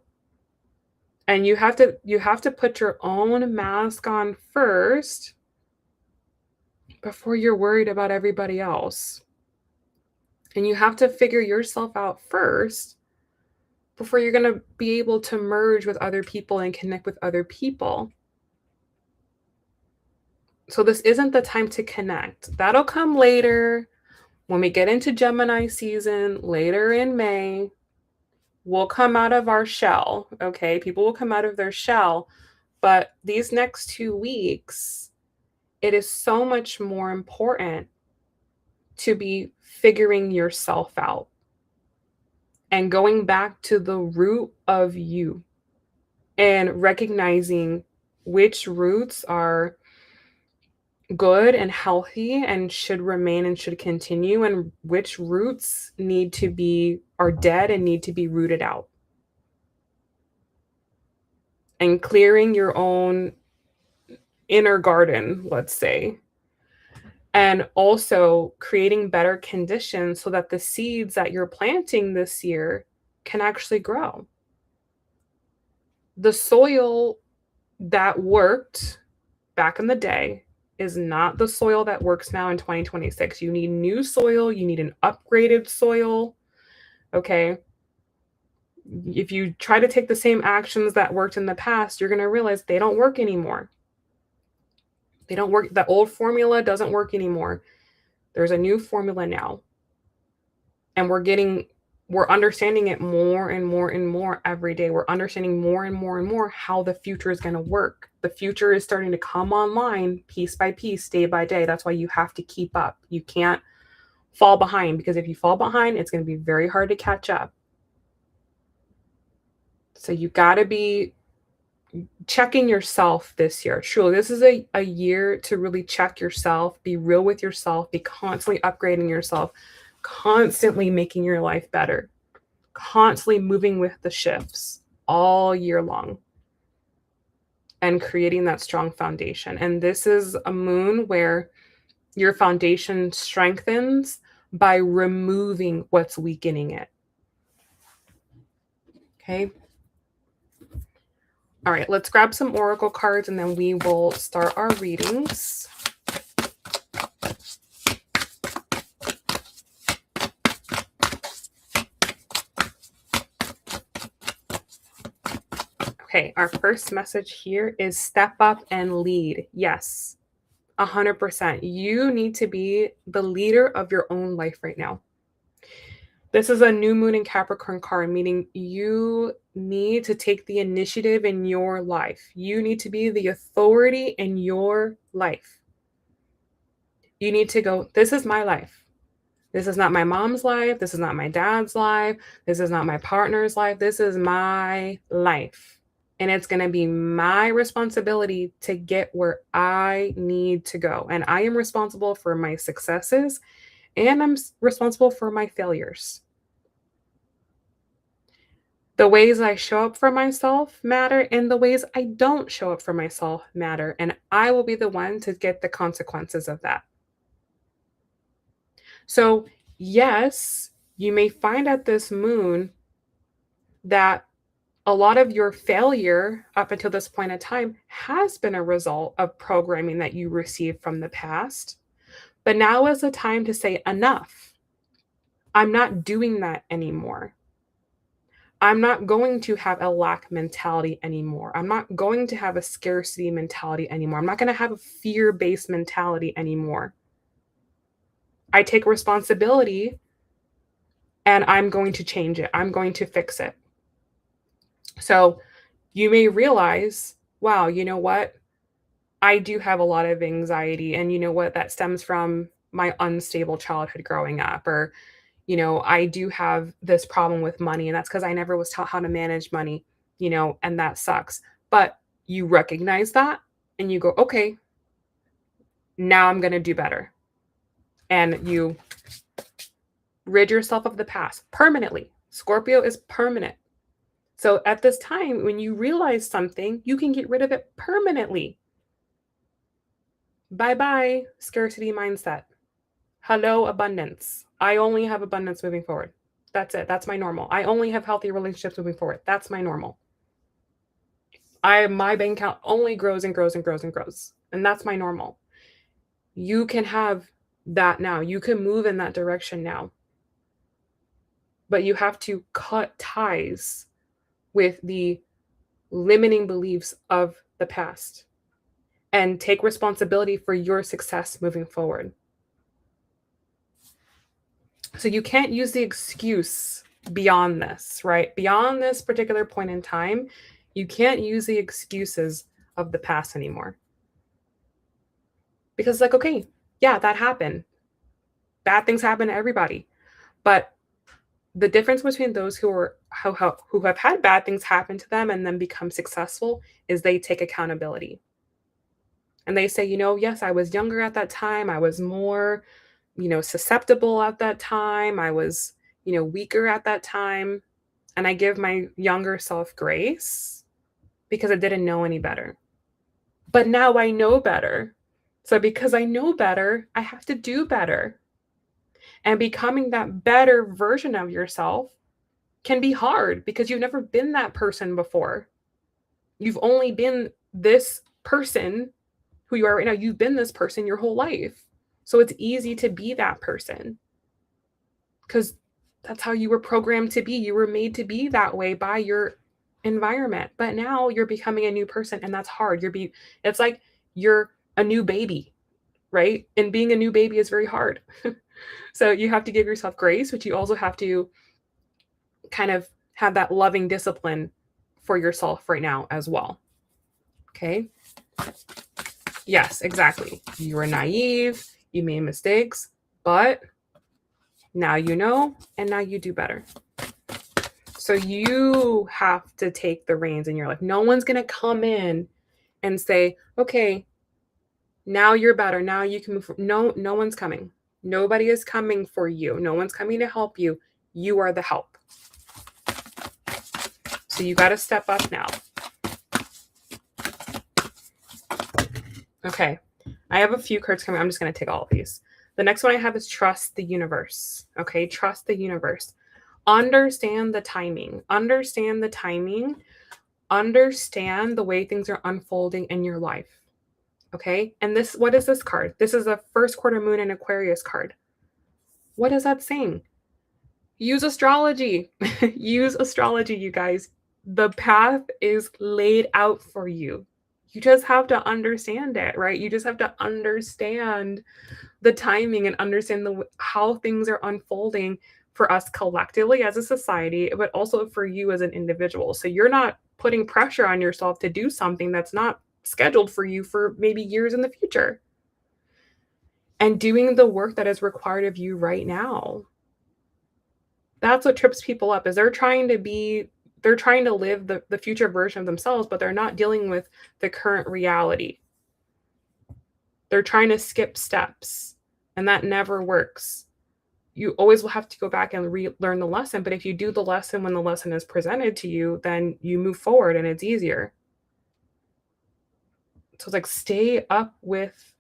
A: And you have to put your own mask on first before you're worried about everybody else. And you have to figure yourself out first before you're going to be able to merge with other people and connect with other people. So this isn't the time to connect. That'll come later when we get into Gemini season, later in May. We'll come out of our shell, okay? People will come out of their shell. But these next 2 weeks, it is so much more important to be figuring yourself out and going back to the root of you and recognizing which roots are good and healthy and should remain and should continue and which roots are dead and need to be rooted out. And clearing your own inner garden, let's say, and also creating better conditions so that the seeds that you're planting this year can actually grow. The soil that worked back in the day is not the soil that works now in 2026. You need new soil. You need an upgraded soil. Okay. If you try to take the same actions that worked in the past, you're going to realize they don't work anymore. They don't work. The old formula doesn't work anymore. There's a new formula now. And we're understanding it more and more and more every day. We're understanding more and more and more how the future is going to work. The future is starting to come online piece by piece, day by day. That's why you have to keep up. You can't fall behind, because if you fall behind, it's going to be very hard to catch up. So you got to be checking yourself this year. Truly, this is a year to really check yourself, be real with yourself, be constantly upgrading yourself, constantly making your life better, constantly moving with the shifts all year long and creating that strong foundation. And this is a moon where your foundation strengthens by removing what's weakening it. Okay. All right, let's grab some oracle cards and then we will start our readings. Okay, our first message here is step up and lead. Yes, 100%. You need to be the leader of your own life right now. This is a new moon in Capricorn card, meaning you need to take the initiative in your life. You need to be the authority in your life. You need to go, this is my life. This is not my mom's life. This is not my dad's life. This is not my partner's life. This is my life. And it's going to be my responsibility to get where I need to go. And I am responsible for my successes and I'm responsible for my failures. The ways I show up for myself matter, and the ways I don't show up for myself matter. And I will be the one to get the consequences of that. So, yes, you may find at this moon that a lot of your failure up until this point in time has been a result of programming that you received from the past. But now is the time to say, enough. I'm not doing that anymore. I'm not going to have a lack mentality anymore. I'm not going to have a scarcity mentality anymore. I'm not going to have a fear-based mentality anymore. I take responsibility and I'm going to change it. I'm going to fix it. So you may realize, wow, you know what? I do have a lot of anxiety, and you know what? That stems from my unstable childhood growing up, or, you know, I do have this problem with money, and that's because I never was taught how to manage money, you know, and that sucks. But you recognize that and you go, okay, now I'm going to do better. And you rid yourself of the past permanently. Scorpio is permanent. So at this time, when you realize something, you can get rid of it permanently. Bye-bye, scarcity mindset. Hello, abundance. I only have abundance moving forward. That's it. That's my normal. I only have healthy relationships moving forward. That's my normal. My bank account only grows and grows and grows and grows. And that's my normal. You can have that now. You can move in that direction now. But you have to cut ties with the limiting beliefs of the past and take responsibility for your success moving forward. So you can't use the excuse beyond this, right? Beyond this particular point in time, you can't use the excuses of the past anymore. Because like, okay, yeah, that happened. Bad things happen to everybody. But the difference between those who have had bad things happen to them and then become successful is they take accountability. And they say, you know, yes, I was younger at that time. I was more, you know, susceptible at that time. I was, you know, weaker at that time. And I give my younger self grace because I didn't know any better. But now I know better. So because I know better, I have to do better. And becoming that better version of yourself can be hard because you've never been that person before. You've only been this person who you are right now. You've been this person your whole life. So it's easy to be that person because that's how you were programmed to be. You were made to be that way by your environment. But now you're becoming a new person, and that's hard. It's like you're a new baby, right? And being a new baby is very hard. So you have to give yourself grace, but you also have to kind of have that loving discipline for yourself right now as well. Okay? Yes, exactly. You were naive, you made mistakes, but now you know, and now you do better. So you have to take the reins in your life. No one's going to come in and say, okay, now you're better. Now you can move forward. No one's coming. Nobody is coming for you. No one's coming to help you. You are the help. So you got to step up now. Okay. I have a few cards coming. I'm just going to take all of these. The next one I have is trust the universe. Okay. Trust the universe. Understand the timing. Understand the timing. Understand the way things are unfolding in your life. Okay. And what is this card? This is a first quarter moon in Aquarius card. What is that saying? Use astrology. Use astrology, you guys. The path is laid out for you. You just have to understand it, right? You just have to understand the timing and understand how things are unfolding for us collectively as a society, but also for you as an individual. So you're not putting pressure on yourself to do something that's not scheduled for you for maybe years in the future. And doing the work that is required of you right now. That's what trips people up, is they're trying to live the future version of themselves, but they're not dealing with the current reality. They're trying to skip steps, and that never works. You always will have to go back and relearn the lesson, but if you do the lesson when the lesson is presented to you, then you move forward and it's easier. So it's like, stay up with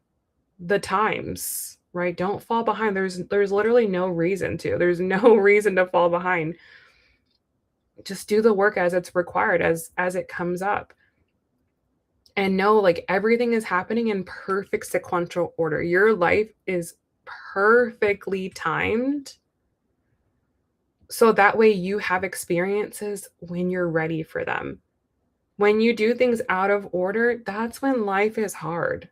A: the times, right? Don't fall behind. There's literally no reason to. There's no reason to fall behind. Just do the work as it's required, as it comes up. And know, like, everything is happening in perfect sequential order. Your life is perfectly timed. So that way you have experiences when you're ready for them. When you do things out of order, that's when life is hard.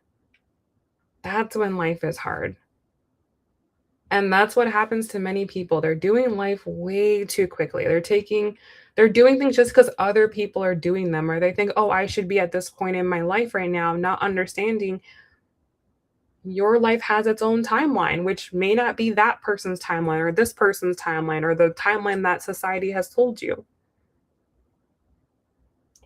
A: That's when life is hard. And that's what happens to many people. They're doing life way too quickly. They're doing things just because other people are doing them, or they think, oh, I should be at this point in my life right now, not understanding your life has its own timeline, which may not be that person's timeline or this person's timeline or the timeline that society has told you.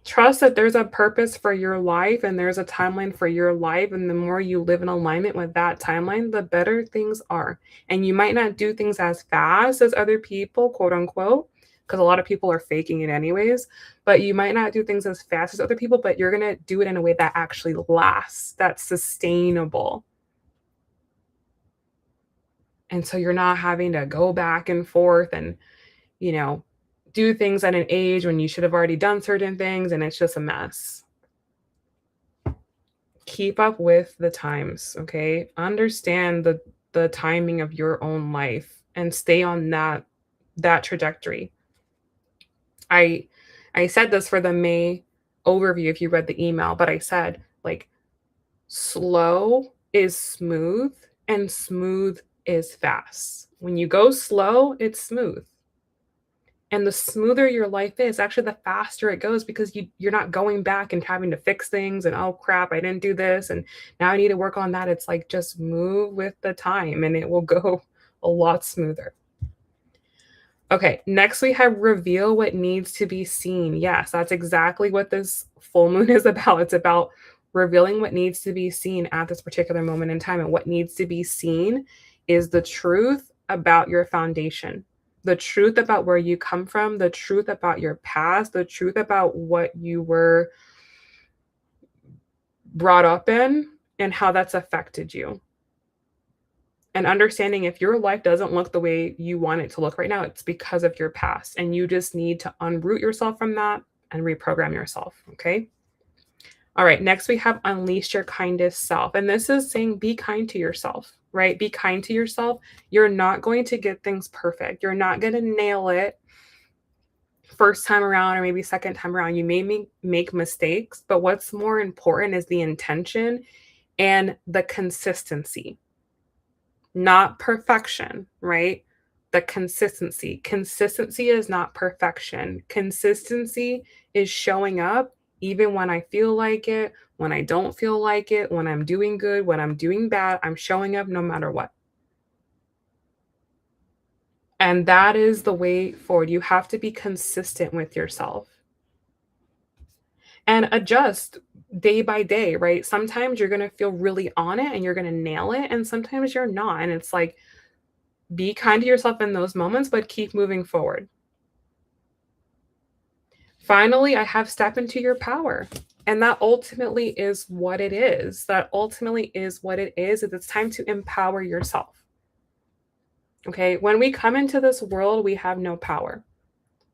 A: Trust that there's a purpose for your life and there's a timeline for your life. And the more you live in alignment with that timeline, the better things are. And you might not do things as fast as other people, quote unquote, because a lot of people are faking it anyways. But you might not do things as fast as other people, but you're going to do it in a way that actually lasts, that's sustainable. And so you're not having to go back and forth and, do things at an age when you should have already done certain things, and it's just a mess. Keep up with the times, okay? Understand the timing of your own life and stay on that trajectory. I said this for the May overview if you read the email, but I said, like, slow is smooth and smooth is fast. When you go slow, it's smooth. And the smoother your life is, actually the faster it goes, because you're not going back and having to fix things and, oh crap, I didn't do this and now I need to work on that. It's like, just move with the time and it will go a lot smoother. Okay, next we have reveal what needs to be seen. Yes, that's exactly what this full moon is about. It's about revealing what needs to be seen at this particular moment in time. And what needs to be seen is the truth about your foundation. The truth about where you come from, the truth about your past, the truth about what you were brought up in and how that's affected you. And understanding if your life doesn't look the way you want it to look right now, it's because of your past. And you just need to unroot yourself from that and reprogram yourself, okay? All right, next we have unleash your kindest self. And this is saying be kind to yourself, right? Be kind to yourself. You're not going to get things perfect. You're not going to nail it first time around or maybe second time around. You may make mistakes, but what's more important is the intention and the consistency, not perfection, right? The consistency. Consistency is not perfection. Consistency is showing up even when I feel like it, when I don't feel like it, when I'm doing good, when I'm doing bad. I'm showing up no matter what. And that is the way forward. You have to be consistent with yourself and adjust day by day, right? Sometimes you're going to feel really on it and you're going to nail it. And sometimes you're not. And it's like, be kind to yourself in those moments, but keep moving forward. Finally, I have step into your power. And that ultimately is what it is. That ultimately is what it is. It's time to empower yourself. Okay. When we come into this world, we have no power.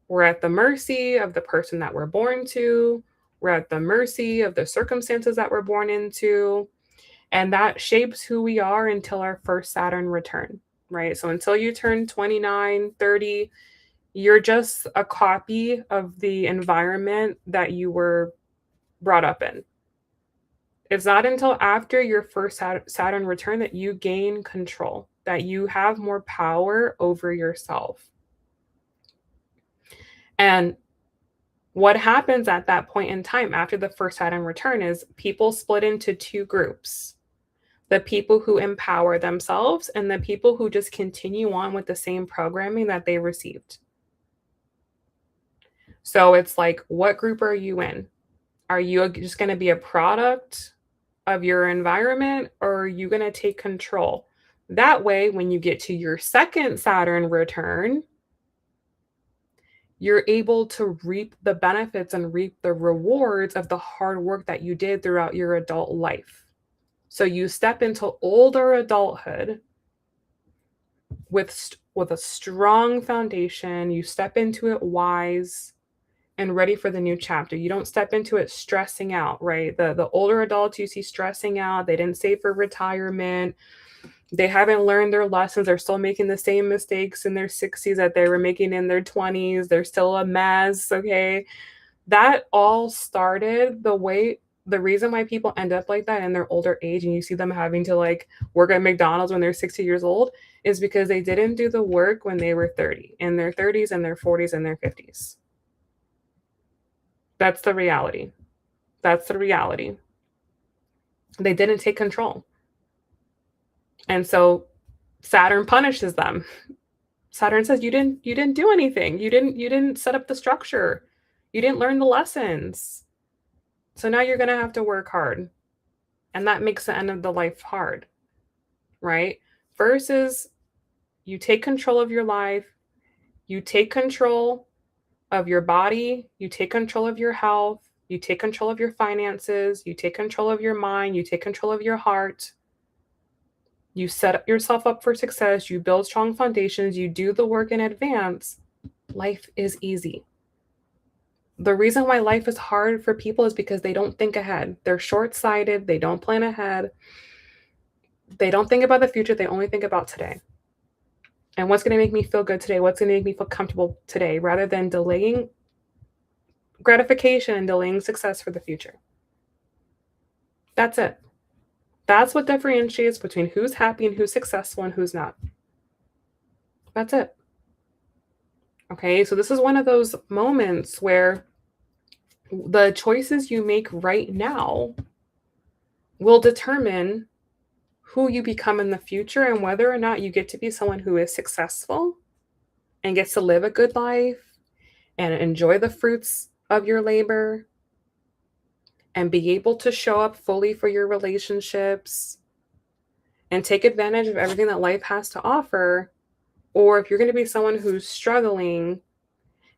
A: We're at the mercy of the person that we're born to. We're at the mercy of the circumstances that we're born into. And that shapes who we are until our first Saturn return, right? So until you turn 29, 30, you're just a copy of the environment that you were brought up in. It's not until after your first Saturn return that you gain control, that you have more power over yourself. And what happens at that point in time after the first Saturn return is people split into two groups: the people who empower themselves and the people who just continue on with the same programming that they received. So it's like, what group are you in? Are you just going to be a product of your environment, or are you going to take control? That way, when you get to your second Saturn return, you're able to reap the benefits and reap the rewards of the hard work that you did throughout your adult life. So you step into older adulthood with a strong foundation. You step into it wise and ready for the new chapter. You don't step into it stressing out, right? The older adults you see stressing out, they didn't save for retirement. They haven't learned their lessons. They're still making the same mistakes in their 60s that they were making in their 20s. They're still a mess, okay? That all started the reason why people end up like that in their older age and you see them having to like work at McDonald's when they're 60 years old is because they didn't do the work when they were 30, in their 30s and their 40s and their 50s. That's the reality. That's the reality. They didn't take control. And so Saturn punishes them. Saturn says you didn't do anything. You didn't set up the structure. You didn't learn the lessons. So now you're going to have to work hard. And that makes the end of the life hard, right? Versus you take control of your life, you take control of your body, you take control of your health, you take control of your finances, you take control of your mind, you take control of your heart. You set yourself up for success, you build strong foundations, you do the work in advance. Life is easy. The reason why life is hard for people is because they don't think ahead. They're short-sighted, they don't plan ahead. They don't think about the future, they only think about today. And what's going to make me feel good today? What's going to make me feel comfortable today, rather than delaying gratification and delaying success for the future. That's it. That's what differentiates between who's happy and who's successful and who's not. That's it. Okay, so this is one of those moments where the choices you make right now will determine who you become in the future and whether or not you get to be someone who is successful and gets to live a good life and enjoy the fruits of your labor and be able to show up fully for your relationships and take advantage of everything that life has to offer. Or if you're going to be someone who's struggling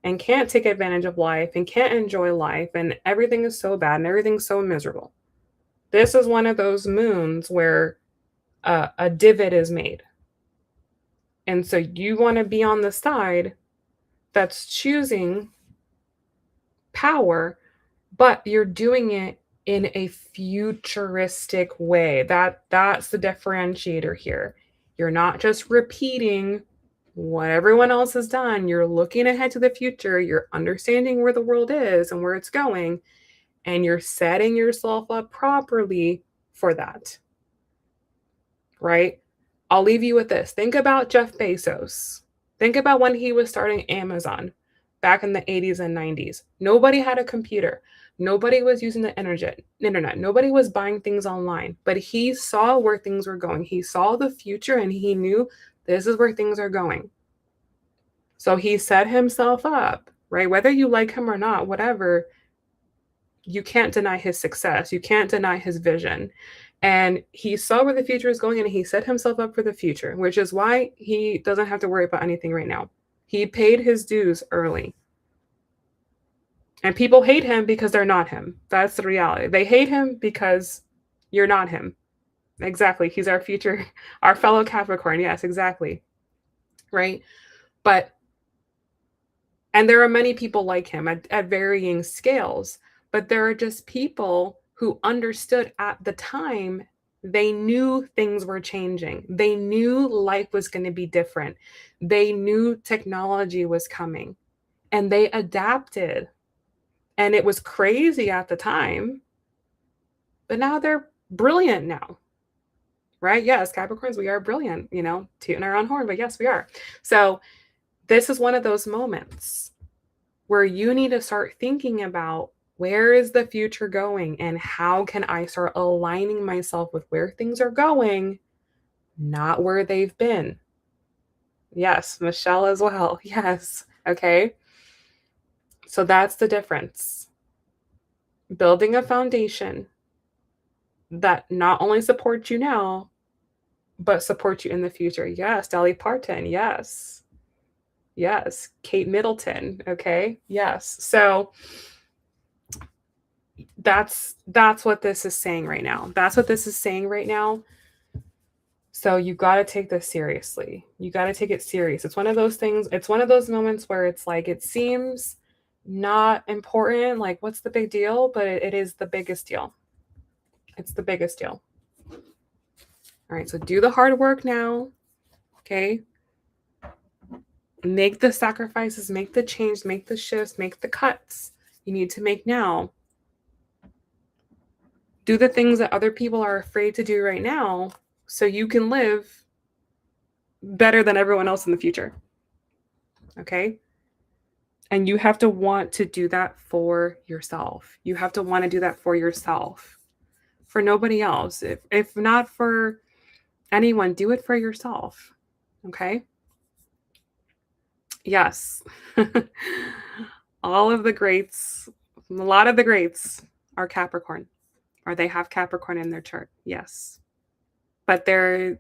A: and can't take advantage of life and can't enjoy life and everything is so bad and everything's so miserable. This is one of those moons where a divot is made. And so you want to be on the side that's choosing power, but you're doing it in a futuristic way. That's the differentiator here. You're not just repeating what everyone else has done. You're looking ahead to the future. You're understanding where the world is and where it's going, and you're setting yourself up properly for that. Right? I'll leave you with this. Think about Jeff Bezos. Think about when he was starting Amazon back in the 80s and 90s. Nobody had a computer. Nobody was using the internet. Nobody was buying things online. But he saw where things were going. He saw the future and he knew this is where things are going. So he set himself up, right? Whether you like him or not, whatever, you can't deny his success. You can't deny his vision. And he saw where the future is going and he set himself up for the future, which is why he doesn't have to worry about anything right now. He paid his dues early. And people hate him because they're not him. That's the reality. They hate him because you're not him. Exactly. He's our future, our fellow Capricorn. Yes, exactly. Right. But, and there are many people like him at varying scales, but there are just people who understood at the time. They knew things were changing. They knew life was going to be different. They knew technology was coming and they adapted. And it was crazy at the time, but now they're brilliant now, right? Yes, Capricorns, we are brilliant, tooting our own horn, but yes, we are. So this is one of those moments where you need to start thinking about, where is the future going and how can I start aligning myself with where things are going, not where they've been. Yes, Michelle as well. Yes. Okay. So that's the difference. Building a foundation that not only supports you now, but supports you in the future. Yes, Dolly Parton. Yes. Yes. Kate Middleton. Okay. Yes. So that's what this is saying right now. That's what this is saying right now. So you got to take this seriously. You got to take it serious. It's one of those things. It's one of those moments where it's like, it seems not important. Like, what's the big deal? But it is the biggest deal. It's the biggest deal. All right. So do the hard work now. Okay. Make the sacrifices, make the change, make the shifts, make the cuts you need to make now. Do the things that other people are afraid to do right now so you can live better than everyone else in the future. Okay? And you have to want to do that for yourself. You have to want to do that for yourself, for nobody else. If not for anyone, do it for yourself. Okay? Yes. All of the greats, a lot of the greats are Capricorn, or they have Capricorn in their chart. Yes. But their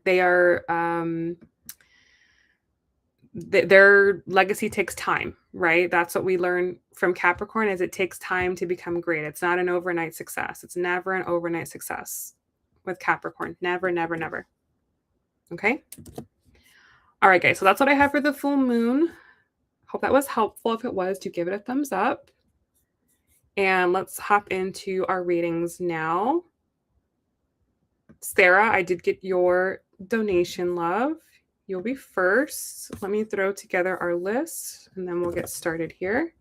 A: legacy takes time, right? That's what we learn from Capricorn, is it takes time to become great. It's not an overnight success. It's never an overnight success with Capricorn. Never, never, never. Okay? All right, guys. So that's what I have for the full moon. Hope that was helpful. If it was, do give it a thumbs up. And let's hop into our readings now. Sarah, I did get your donation, love. You'll be first. Let me throw together our list and then we'll get started here.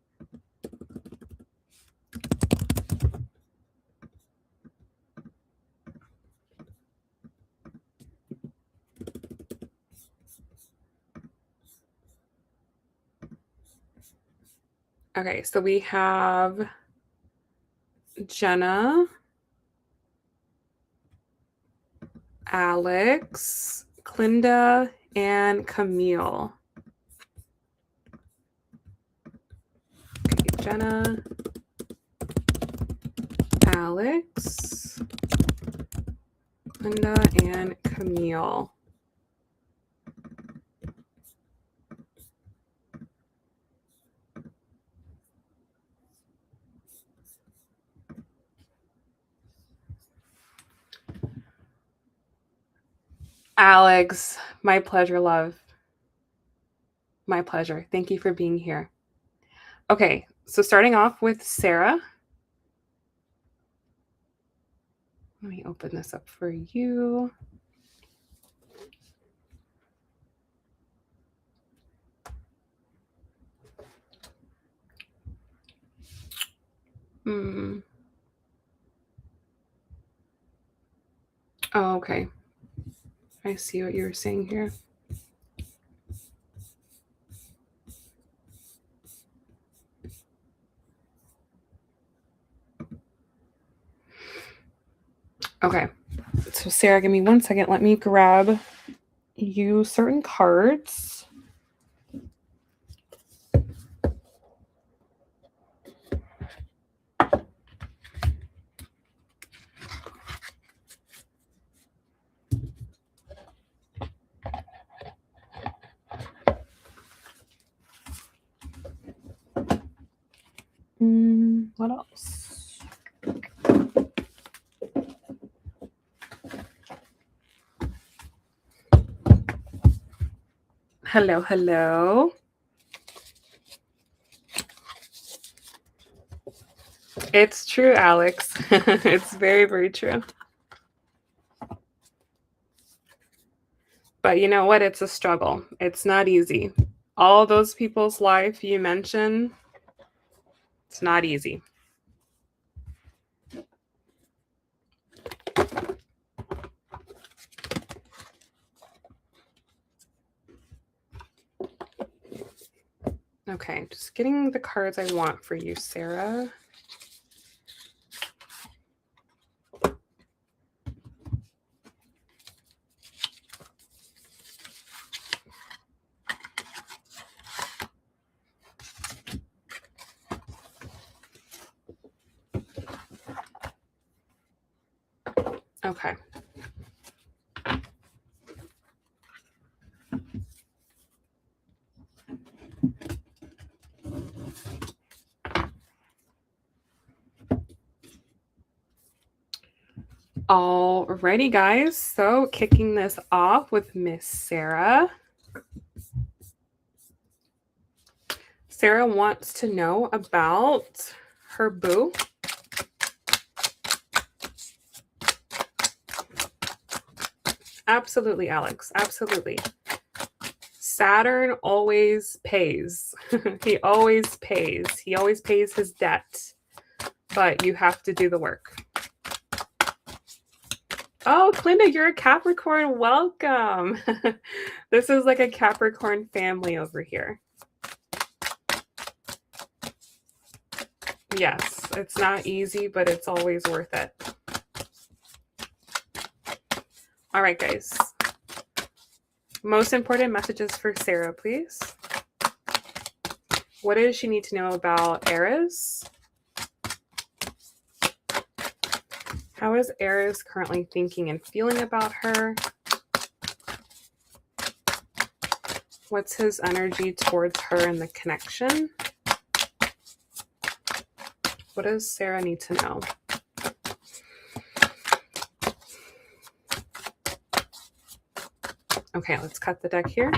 A: Okay, so we have Jenna, Alex, Clinda, and Camille. Okay, Jenna, Alex, Clinda, and Camille. Alex, my pleasure, love. My pleasure. Thank you for being here. Okay, so starting off with Sarah. open this up for you. Oh, okay. I see what you were saying here. Okay. So Sarah, give me 1 second. Let me grab you certain cards. What else? Hello, hello. It's true, Alex. It's very, very true. But you know what? It's a struggle. It's not easy. All those people's life you mentioned, it's not easy. Okay, just getting the cards I want for you, Sarah. Okay. Alrighty, guys. So kicking this off with Miss Sarah. Sarah wants to know about her boo. Absolutely, Alex. Absolutely. Saturn always pays. He always pays. He always pays his debt. But you have to do the work. Oh, Clinda, you're a Capricorn. Welcome. This is like a Capricorn family over here. Yes, it's not easy, but it's always worth it. All right, guys. Most important messages for Sarah, please. What does she need to know about Aries? How is Aries currently thinking and feeling about her? What's his energy towards her and the connection? What does Sarah need to know? Okay, let's cut the deck here.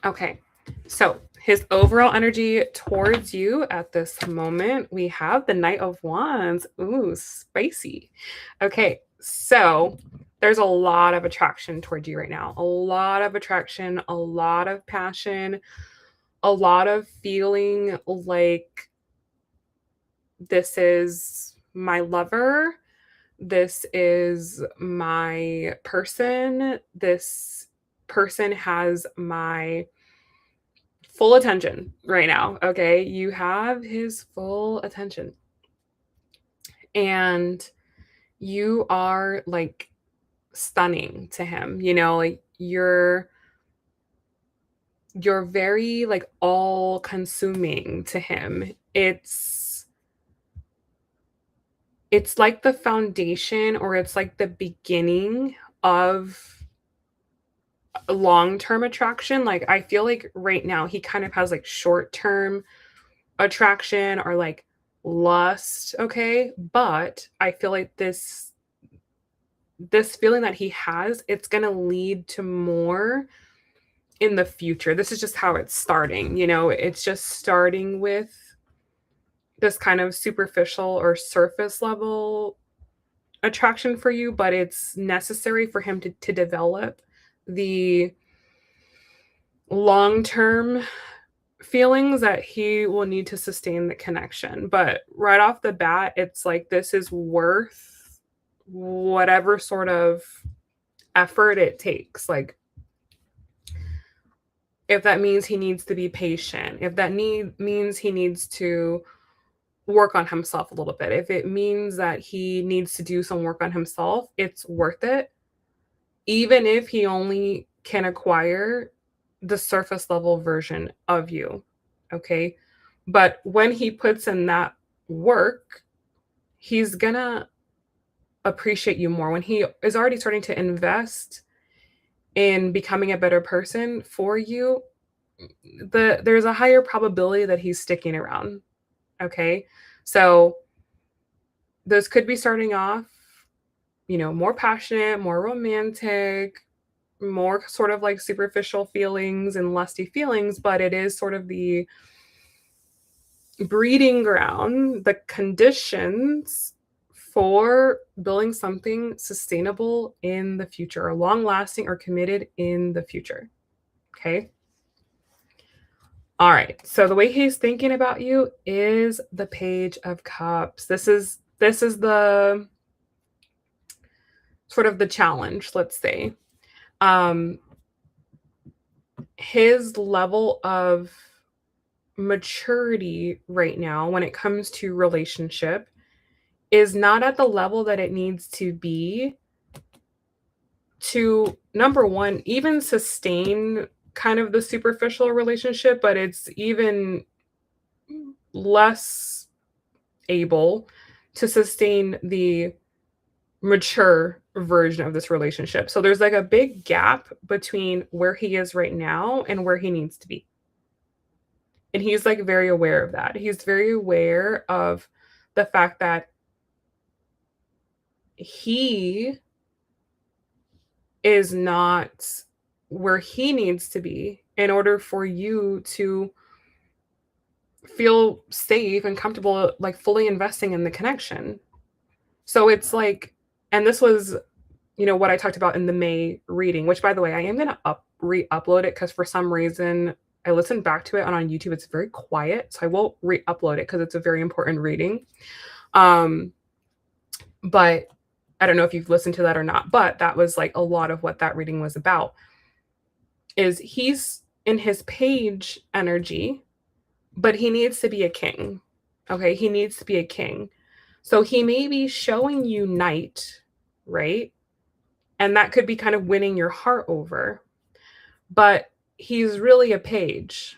A: Okay, so his overall energy towards you at this moment, we have the Knight of Wands. Ooh, spicy. Okay, so there's a lot of attraction towards you right now. A lot of attraction, a lot of passion, a lot of feeling like this is my lover. This is my person. This person has my full attention right now. Okay. You have his full attention. And you are like stunning to him. You know, like you're very like all consuming to him. It's like the foundation, or it's like the beginning of long-term attraction. Like I feel like right now he kind of has like short-term attraction or like lust, okay? But I feel like this feeling that he has, it's going to lead to more in the future. This is just how it's starting. It's just starting with this kind of superficial or surface level attraction for you, but it's necessary for him to develop the long term feelings that he will need to sustain the connection. But right off the bat, it's like this is worth whatever sort of effort it takes. Like, if that means he needs to be patient, if that means he needs to work on himself a little bit, if it means that he needs to do some work on himself, it's worth it. Even if he only can acquire the surface level version of you. Okay. But when he puts in that work, he's gonna appreciate you more. When he is already starting to invest in becoming a better person for you, there's a higher probability that he's sticking around. Okay. So this could be starting off, more passionate, more romantic, more sort of like superficial feelings and lusty feelings, but it is sort of the breeding ground, the conditions for building something sustainable in the future, or long lasting or committed in the future. Okay. All right. So the way he's thinking about you is the Page of Cups. This is the sort of the challenge, let's say. His level of maturity right now when it comes to relationship is not at the level that it needs to be to, number one, even sustain kind of the superficial relationship, but it's even less able to sustain the mature version of this relationship. So there's like a big gap between where he is right now and where he needs to be. And he's like very aware of that. He's very aware of the fact that he is not where he needs to be in order for you to feel safe and comfortable, like fully investing in the connection. So it's like, and this was, what I talked about in the May reading, which by the way, I am going to re-upload it because for some reason I listened back to it and on YouTube. It's very quiet. So I will re-upload it because it's a very important reading. But I don't know if you've listened to that or not, but that was like a lot of what that reading was about. Is he's in his page energy, but he needs to be a king. Okay, he needs to be a king. So he may be showing you knight, right? And that could be kind of winning your heart over. But he's really a page.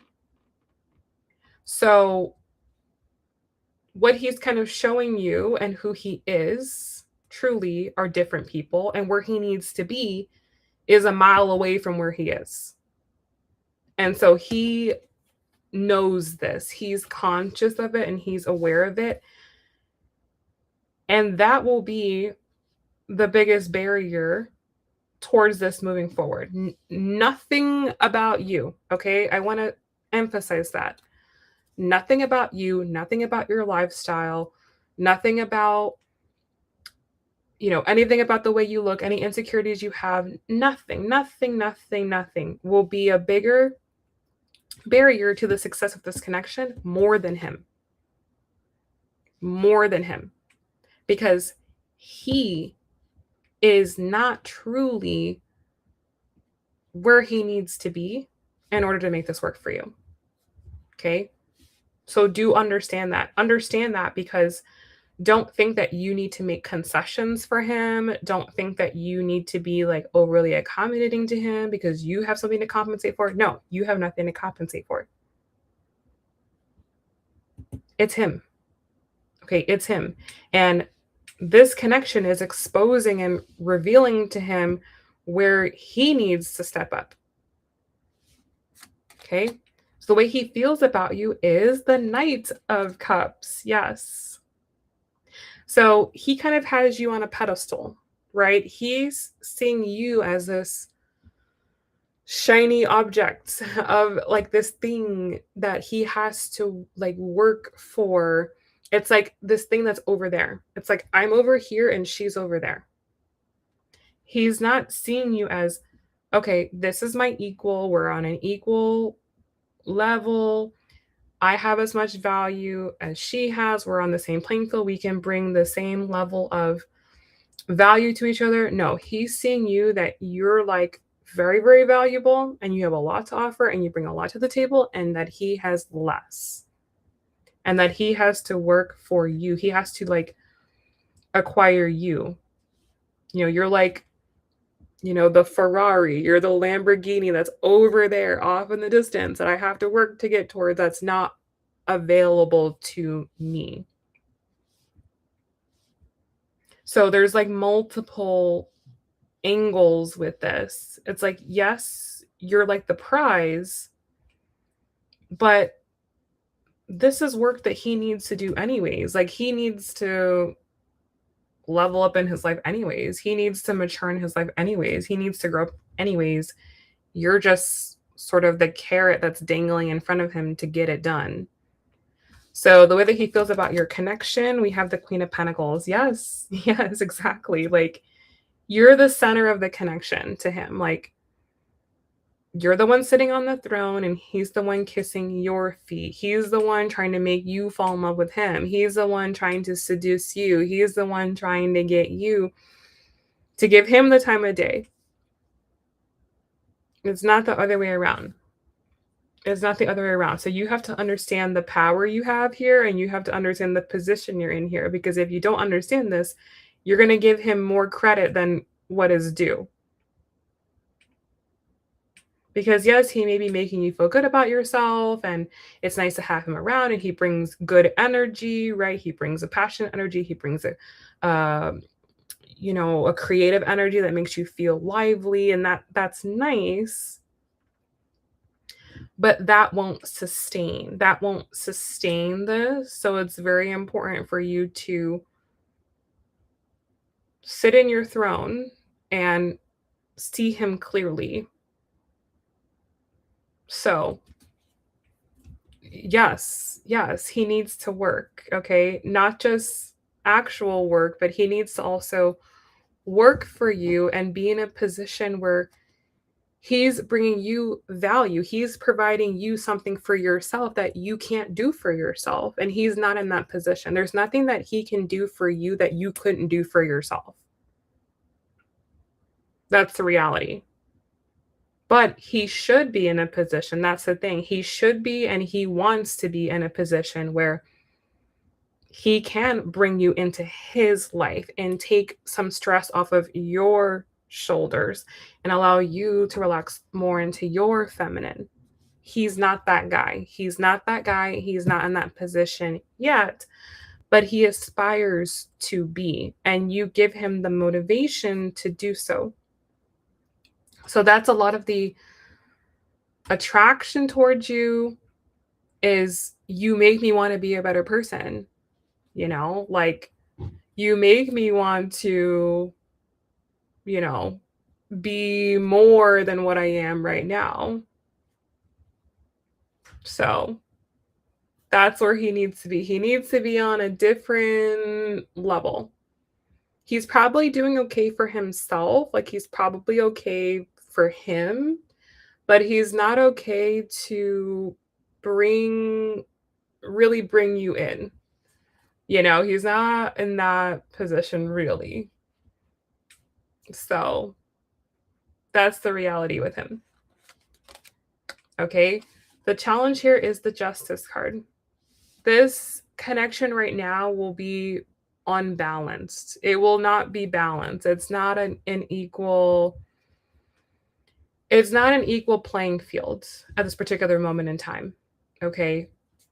A: So what he's kind of showing you and who he is truly are different people. And where he needs to be is a mile away from where he is. And so he knows this. He's conscious of it and he's aware of it. And that will be the biggest barrier towards this moving forward. Nothing about you, okay? I want to emphasize that. Nothing about you, nothing about your lifestyle, nothing about, anything about the way you look, any insecurities you have, nothing will be a bigger barrier to the success of this connection more than him. More than him. Because he is not truly where he needs to be in order to make this work for you. Okay? So do understand that. Understand that because don't think that you need to make concessions for him. Don't think that you need to be like overly accommodating to him because you have something to compensate for. No, you have nothing to compensate for. It's him. Okay, it's him. And this connection is exposing and revealing to him where he needs to step up. Okay. So the way he feels about you is the Knight of Cups. Yes. So he kind of has you on a pedestal, right? He's seeing you as this shiny objects of like this thing that he has to like work for. It's like this thing that's over there. It's like I'm over here and she's over there. He's not seeing you as, okay, this is my equal. We're on an equal level. I have as much value as she has. We're on the same playing field. We can bring the same level of value to each other. No, he's seeing you that you're like very, very valuable and you have a lot to offer and you bring a lot to the table, and that he has less. And that he has to work for you. He has to like acquire you. You know, you're like, the Ferrari, you're the Lamborghini that's over there off in the distance that I have to work to get towards, that's not available to me. So there's like multiple angles with this. It's like, yes, you're like the prize, but this is work that he needs to do anyways. Like he needs to level up in his life anyways. He needs to mature in his life anyways. He needs to grow up anyways. You're just sort of the carrot that's dangling in front of him to get it done. So the way that he feels about your connection, we have the Queen of Pentacles. Yes, yes, exactly. Like you're the center of the connection to him. Like you're the one sitting on the throne and he's the one kissing your feet. He's the one trying to make you fall in love with him. He's the one trying to seduce you. He's the one trying to get you to give him the time of day. It's not the other way around. It's not the other way around. So you have to understand the power you have here, and you have to understand the position you're in here, because if you don't understand this, you're going to give him more credit than what is due. Because yes, he may be making you feel good about yourself and it's nice to have him around, and he brings good energy, right? He brings a passionate energy. He brings a creative energy that makes you feel lively, and that's nice. But that won't sustain. That won't sustain this. So it's very important for you to sit in your throne and see him clearly. So yes, he needs to work, okay? Not just actual work, but he needs to also work for you and be in a position where he's bringing you value. He's providing you something for yourself that you can't do for yourself. And he's not in that position. There's nothing that he can do for you that you couldn't do for yourself. That's the reality. But he should be in a position. That's the thing. He should be, and he wants to be in a position where he can bring you into his life and take some stress off of your shoulders and allow you to relax more into your feminine. He's not that guy. He's not that guy. He's not in that position yet, but he aspires to be, and you give him the motivation to do so. So that's a lot of the attraction towards you, is you make me want to be a better person, like you make me want to, be more than what I am right now. So that's where he needs to be. He needs to be on a different level. He's probably doing okay for himself. Like he's probably okay for him, but he's not okay to really bring you in. He's not in that position really. So that's the reality with him. Okay. The challenge here is the Justice card. This connection right now will be unbalanced. It will not be balanced. It's not an equal playing field at this particular moment in time. Okay.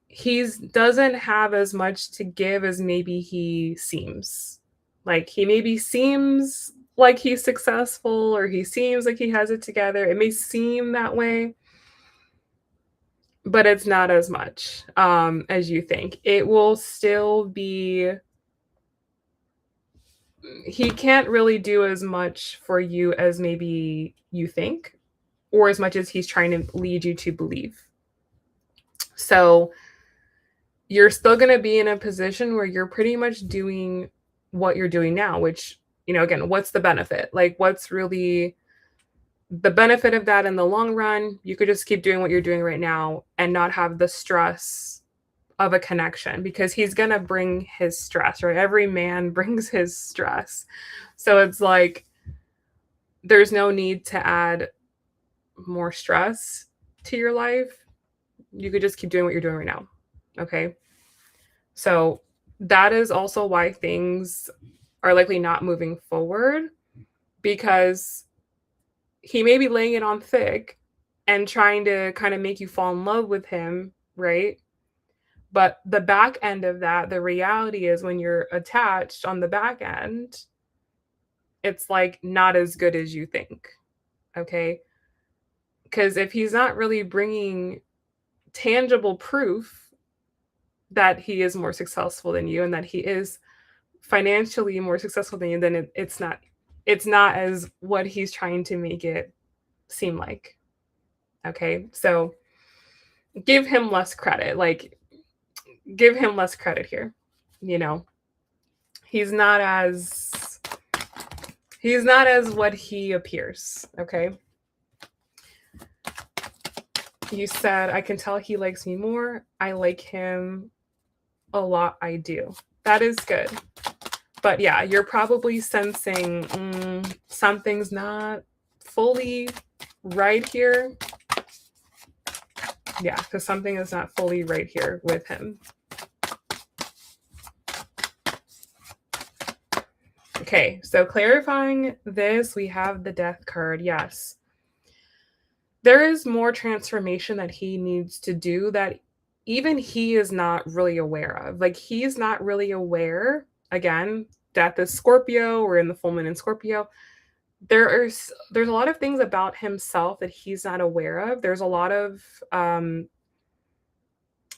A: He doesn't have as much to give as maybe he seems. Like he maybe seems like he's successful, or he seems like he has it together. It may seem that way, but it's not as much as you think. It will still be, he can't really do as much for you as maybe you think. or as much as he's trying to lead you to believe. So you're still going to be in a position where you're pretty much doing what you're doing now, which, again, what's the benefit? Like, what's really the benefit of that in the long run? You could just keep doing what you're doing right now and not have the stress of a connection, because he's going to bring his stress, right? Every man brings his stress. So it's like, there's no need to add more stress to your life. You could just keep doing what you're doing right now. Okay. So that is also why things are likely not moving forward, because he may be laying it on thick and trying to kind of make you fall in love with him, right? But the back end of that, the reality is when you're attached on the back end, it's like not as good as you think. Okay. Because if he's not really bringing tangible proof that he is more successful than you and that he is financially more successful than you, then it's not as what he's trying to make it seem like. Okay. So give him less credit. Like, give him less credit here. You know, he's not as what he appears. Okay. You said, I can tell he likes me more. I like him a lot. I do. That is good. But yeah, you're probably sensing something's not fully right here. Yeah, because something is not fully right here with him. Okay, so clarifying this, we have the Death card. Yes. There is more transformation that he needs to do that even he is not really aware of. Like, he's not really aware. Again, Death is Scorpio. We're in the full moon in Scorpio. There's a lot of things about himself that he's not aware of. There's a lot of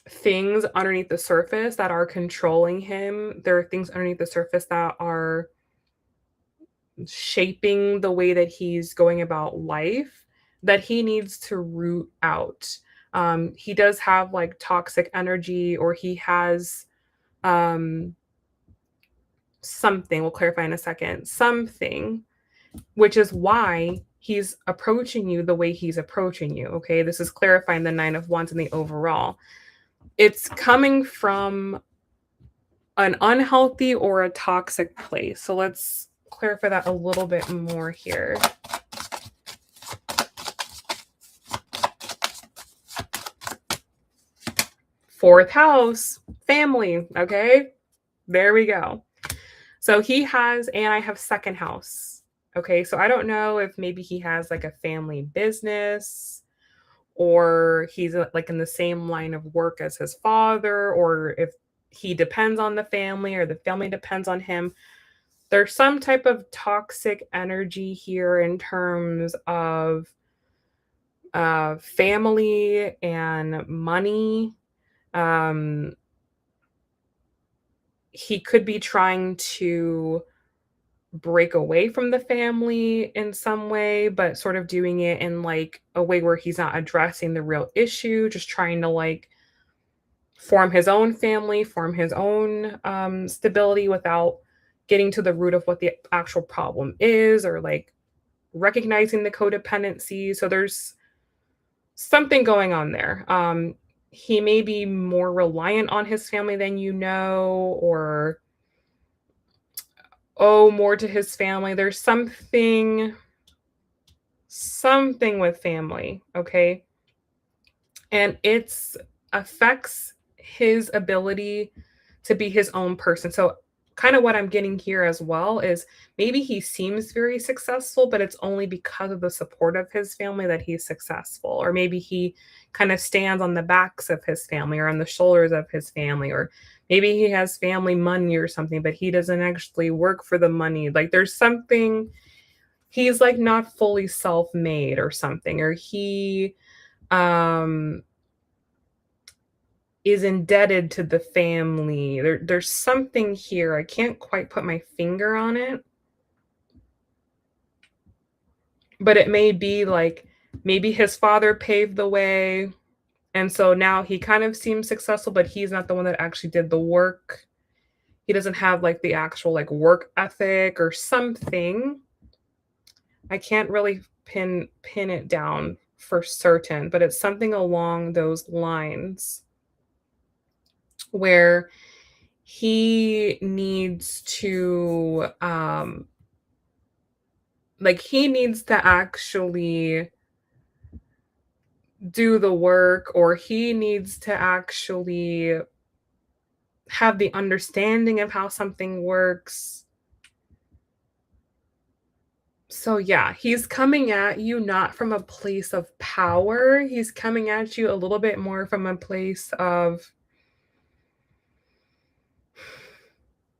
A: things underneath the surface that are controlling him. There are things underneath the surface that are shaping the way that he's going about life that he needs to root out. He does have like toxic energy, or he has something, we'll clarify in a second, something, which is why he's approaching you the way he's approaching you. Okay, this is clarifying the 9 of Wands in the overall. It's coming from an unhealthy or a toxic place. So let's clarify that a little bit more here. Fourth house, family. Okay, there we go. So he has, and I have second house. Okay, so I don't know if maybe he has like a family business, or he's like in the same line of work as his father, or if he depends on the family or the family depends on him. There's some type of toxic energy here in terms of family and money. He could be trying to break away from the family in some way, but sort of doing it in like a way where he's not addressing the real issue, just trying to like form his own family, form his own stability without getting to the root of what the actual problem is, or like recognizing the codependency. So there's something going on there. He may be more reliant on his family than you know, or owe more to his family. There's something with family, okay? And it's affects his ability to be his own person. So kind of what I'm getting here as well is maybe he seems very successful, but it's only because of the support of his family that he's successful. Or maybe he kind of stands on the backs of his family or on the shoulders of his family, or maybe he has family money or something, but he doesn't actually work for the money. Like, there's something, he's like not fully self-made or something, or he is indebted to the family. There's something here. I can't quite put my finger on it, but it may be like Maybe his father paved the way, and so now he kind of seems successful, but he's not the one that actually did the work. He doesn't have like the actual like work ethic or something. I can't really pin it down for certain, but it's something along those lines where he needs to he needs to actually do the work, or he needs to actually have the understanding of how something works. So yeah, he's coming at you not from a place of power. He's coming at you a little bit more from a place of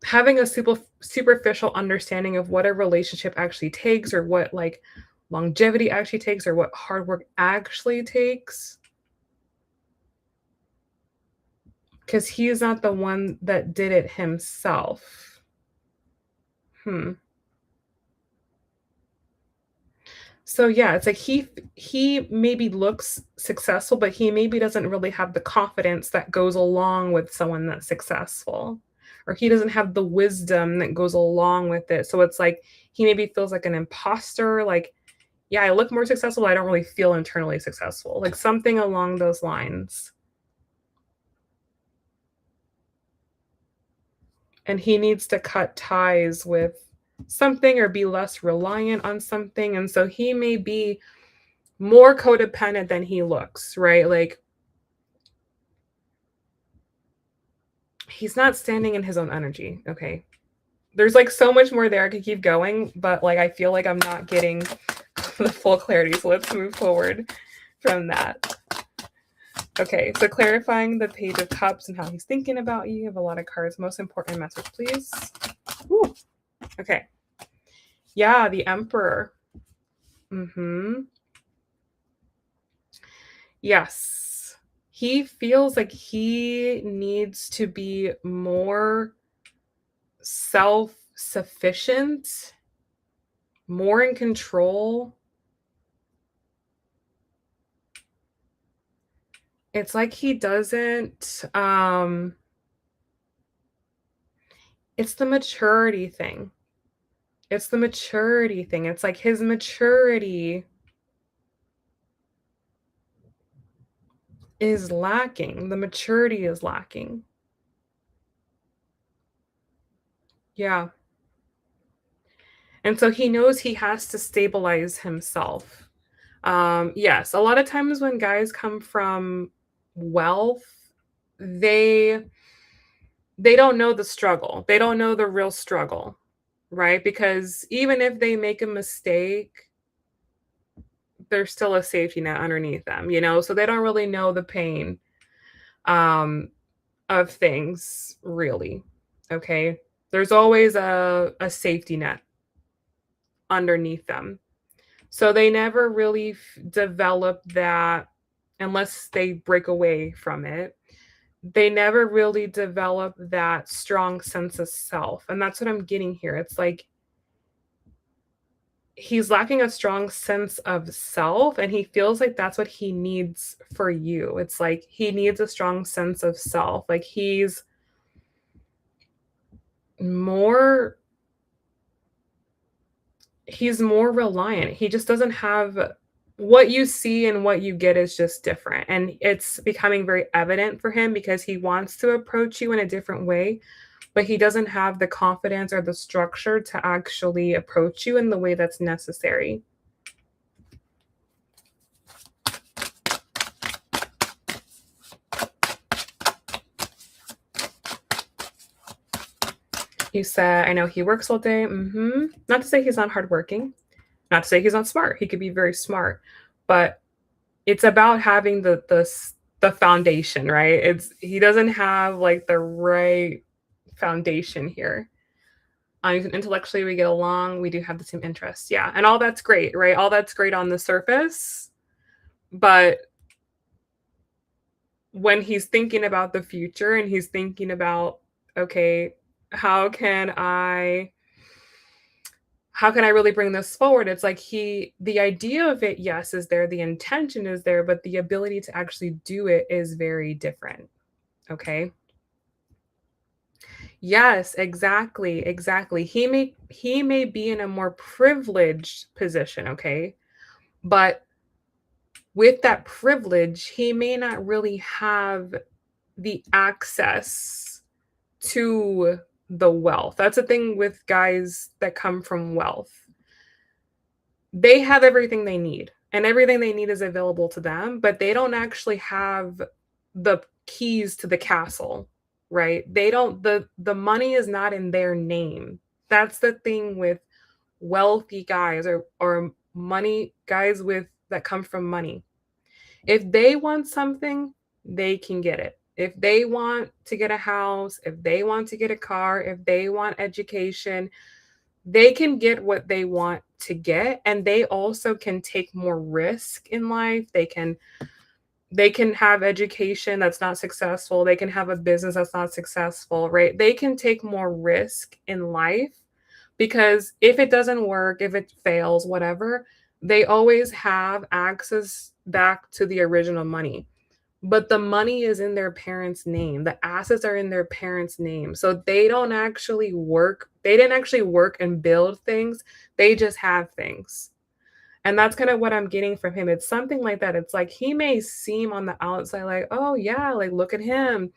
A: having a superficial understanding of what a relationship actually takes, or what like longevity actually takes, or what hard work actually takes. Because he's not the one that did it himself. Hmm. So yeah, it's like he maybe looks successful, but he maybe doesn't really have the confidence that goes along with someone that's successful. Or he doesn't have the wisdom that goes along with it. So it's like he maybe feels like an imposter, like, yeah, I look more successful, but I don't really feel internally successful. Like something along those lines. And he needs to cut ties with something or be less reliant on something. And so he may be more codependent than he looks, right? Like he's not standing in his own energy. Okay. There's like so much more there. I could keep going, but like I feel like I'm not getting the full clarity. So let's move forward from that. Okay, so clarifying the Page of Cups and how he's thinking about you. You have a lot of cards. Most important message, please. Woo. Okay. Yeah, the Emperor. Mm-hmm. Yes. He feels like he needs to be more self-sufficient, more in control. It's like he doesn't it's the maturity thing. It's the maturity thing. It's like his maturity is lacking. The maturity is lacking. Yeah. And so he knows he has to stabilize himself. Yes, a lot of times when guys come from wealth, they they don't know the struggle. They don't know the real struggle, right? Because even if they make a mistake, there's still a safety net underneath them, you know? So they don't really know the pain um of things really. Okay? There's always a safety net underneath them. So they never really develop that unless they break away from it. They never really develop that strong sense of self. And that's what I'm getting here. It's like he's lacking a strong sense of self, and he feels like that's what he needs for you. It's like he needs a strong sense of self. Like more he's more reliant. He just doesn't have what you see and what you get is just different. And it's becoming very evident for him because he wants to approach you in a different way, but he doesn't have the confidence or the structure to actually approach you in the way that's necessary. You said, I know he works all day. Not to say he's not hardworking, not to say he's not smart. He could be very smart, but it's about having the foundation, right? It's he doesn't have like the right foundation here. Intellectually, we get along. We do have the same interests, yeah, and all that's great, right? All that's great on the surface, but when he's thinking about the future and he's thinking about, okay, how can I how can I really bring this forward? It's like the idea of it, yes, is there, the intention is there, but the ability to actually do it is very different. Okay. Yes, exactly, exactly. He may be in a more privileged position, okay? But with that privilege, he may not really have the access to the wealth. That's the thing with guys that come from wealth. They have everything they need, and everything they need is available to them, but they don't actually have the keys to the castle, right? They don't the money is not in their name. That's the thing with wealthy guys or money guys with that come from money. If they want something, they can get it. If they want to get a house, if they want to get a car, if they want education, they can get what they want to get, and they also can take more risk in life. They can have education that's not successful. They can have a business that's not successful, right? They can take more risk in life because if it doesn't work, if it fails, whatever, they always have access back to the original money. But the money is in their parents' name. The assets are in their parents' name. So they don't actually work. They didn't actually work and build things. They just have things. And that's kind of what I'm getting from him. It's something like that. It's like he may seem on the outside like, oh, yeah, like look at him.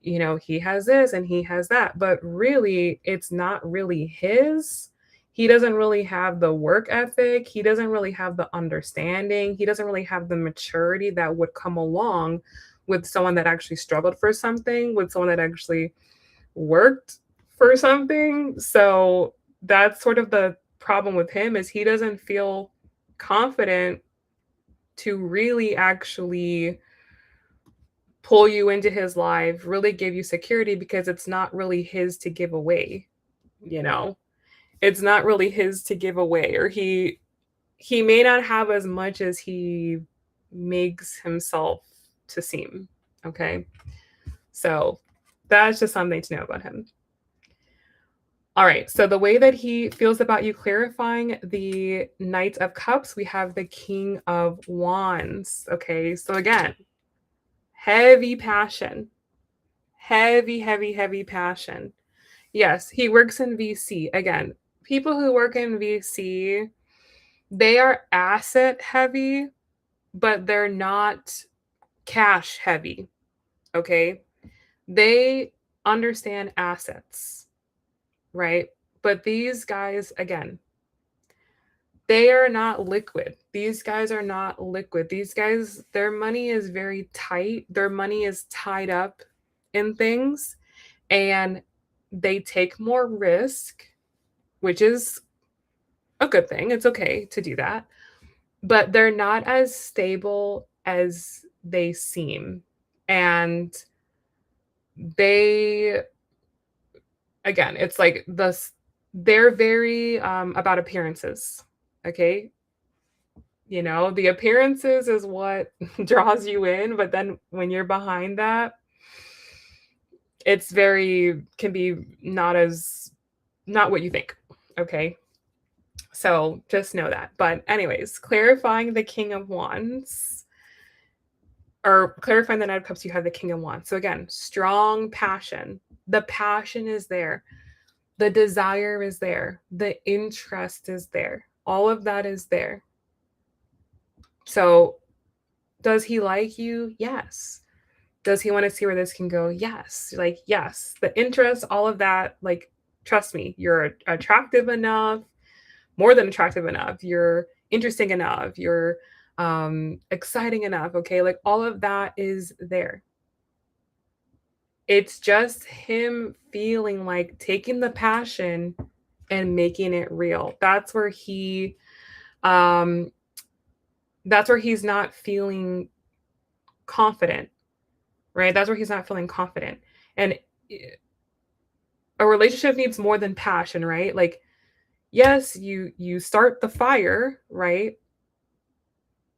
A: He has this and he has that. But really, it's not really his. He doesn't really have the work ethic. He doesn't really have the understanding. He doesn't really have the maturity that would come along with someone that actually struggled for something, with someone that actually worked for something. So that's sort of the problem with him is he doesn't feel confident to really actually pull you into his life, really give you security because it's not really his to give away, you know? It's not really his to give away or he may not have as much as he makes himself to seem, okay? So, that's just something to know about him. All right, so the way that he feels about you clarifying the Knight of Cups, we have the King of Wands. Okay, so again, heavy passion, heavy, heavy, heavy passion. Yes, he works in VC. Again, people who work in VC, they are asset heavy, but they're not cash heavy. Okay, they understand assets, right? But these guys, again, they are not liquid. These guys are not liquid. These guys, their money is very tight. Their money is tied up in things and they take more risk, which is a good thing. It's okay to do that. But they're not as stable as they seem. And they, again, it's like they're very about appearances. Okay, the appearances is what draws you in, but then when you're behind that, it's very can be not what you think. Okay. So just know that. But anyways, clarifying the King of Wands or clarifying the Knight of Cups, you have the King of Wands. So again, strong passion. The passion is there. The desire is there. The interest is there. All of that is there. So does he like you? Yes. Does he want to see where this can go? Yes. Like, yes. The interest, all of that, like, trust me, you're attractive enough, more than attractive enough. You're interesting enough. You're exciting enough. Okay. Like, all of that is there. It's just him feeling like taking the passion and making it real. Um, that's where he's not feeling confident, right? That's where he's not feeling confident. And a relationship needs more than passion, right? Like, yes, you start the fire, right?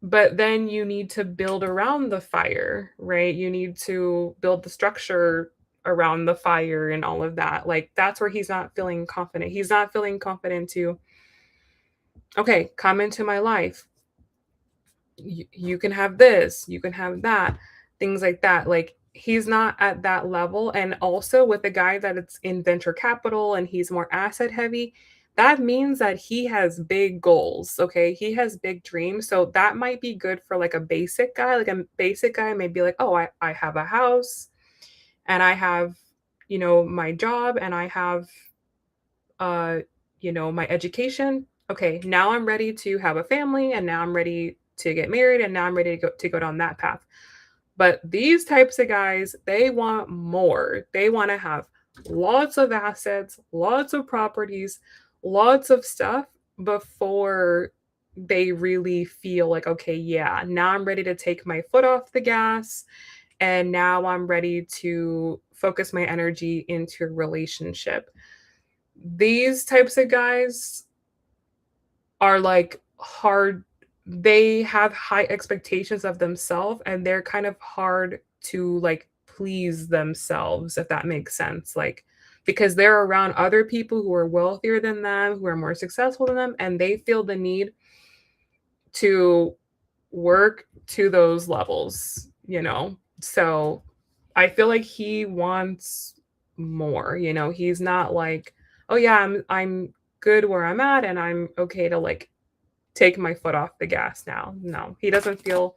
A: But then you need to build around the fire, right? You need to build the structure around the fire and all of that. Like that's where he's not feeling confident. He's not feeling confident to Okay, come into my life. You can have this, you can have that, things like that. Like he's not at that level. And also with a guy that it's in venture capital and he's more asset heavy, that means that he has big goals. Okay. He has big dreams. So that might be good for like a basic guy. Like a basic guy may be like, oh, I have a house and I have, my job and I have uh, my education. Okay, now I'm ready to have a family and now I'm ready to get married and now I'm ready to go down that path. But these types of guys, they want more. They want to have lots of assets, lots of properties, lots of stuff before they really feel like, okay, yeah, now I'm ready to take my foot off the gas and now I'm ready to focus my energy into a relationship. These types of guys are like hard, they have high expectations of themselves and they're kind of hard to like please themselves, if that makes sense. Like because they're around other people who are wealthier than them, who are more successful than them, and they feel the need to work to those levels. So I feel like he wants more. He's not like, "Oh yeah, I'm good where I'm at and I'm okay to like take my foot off the gas now." No, he doesn't feel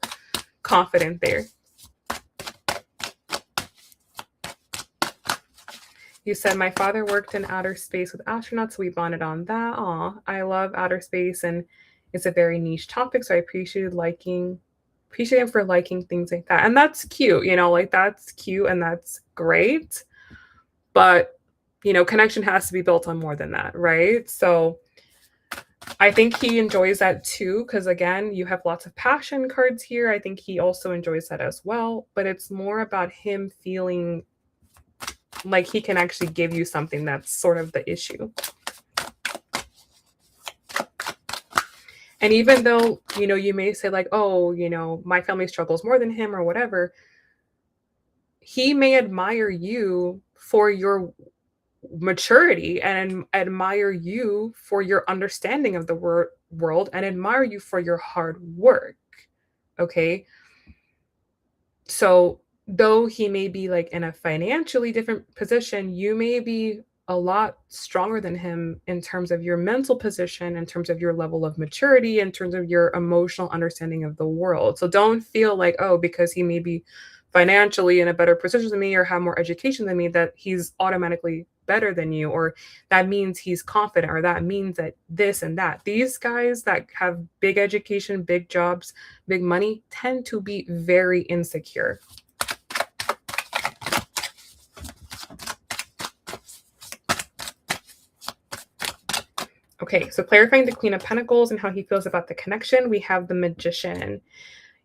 A: confident there. You said my father worked in outer space with astronauts, so we bonded on that. Aw, I love outer space and it's a very niche topic, so I appreciate him for liking things like that. And that's cute, like that's cute and that's great. But connection has to be built on more than that, right? So I think he enjoys that too, because again, you have lots of passion cards here. I think he also enjoys that as well, but it's more about him feeling like he can actually give you something. That's sort of the issue. And even though, you may say like, oh, my family struggles more than him or whatever, he may admire you for your maturity and admire you for your understanding of the world and admire you for your hard work. Okay. So, though he may be like in a financially different position, you may be a lot stronger than him in terms of your mental position, in terms of your level of maturity, in terms of your emotional understanding of the world. So, don't feel like, oh, because he may be financially in a better position than me or have more education than me, that he's automatically better than you, or that means he's confident, or that means that this and that. These guys that have big education, big jobs, big money tend to be very insecure. Okay, so clarifying the Queen of Pentacles and how he feels about the connection, we have the Magician.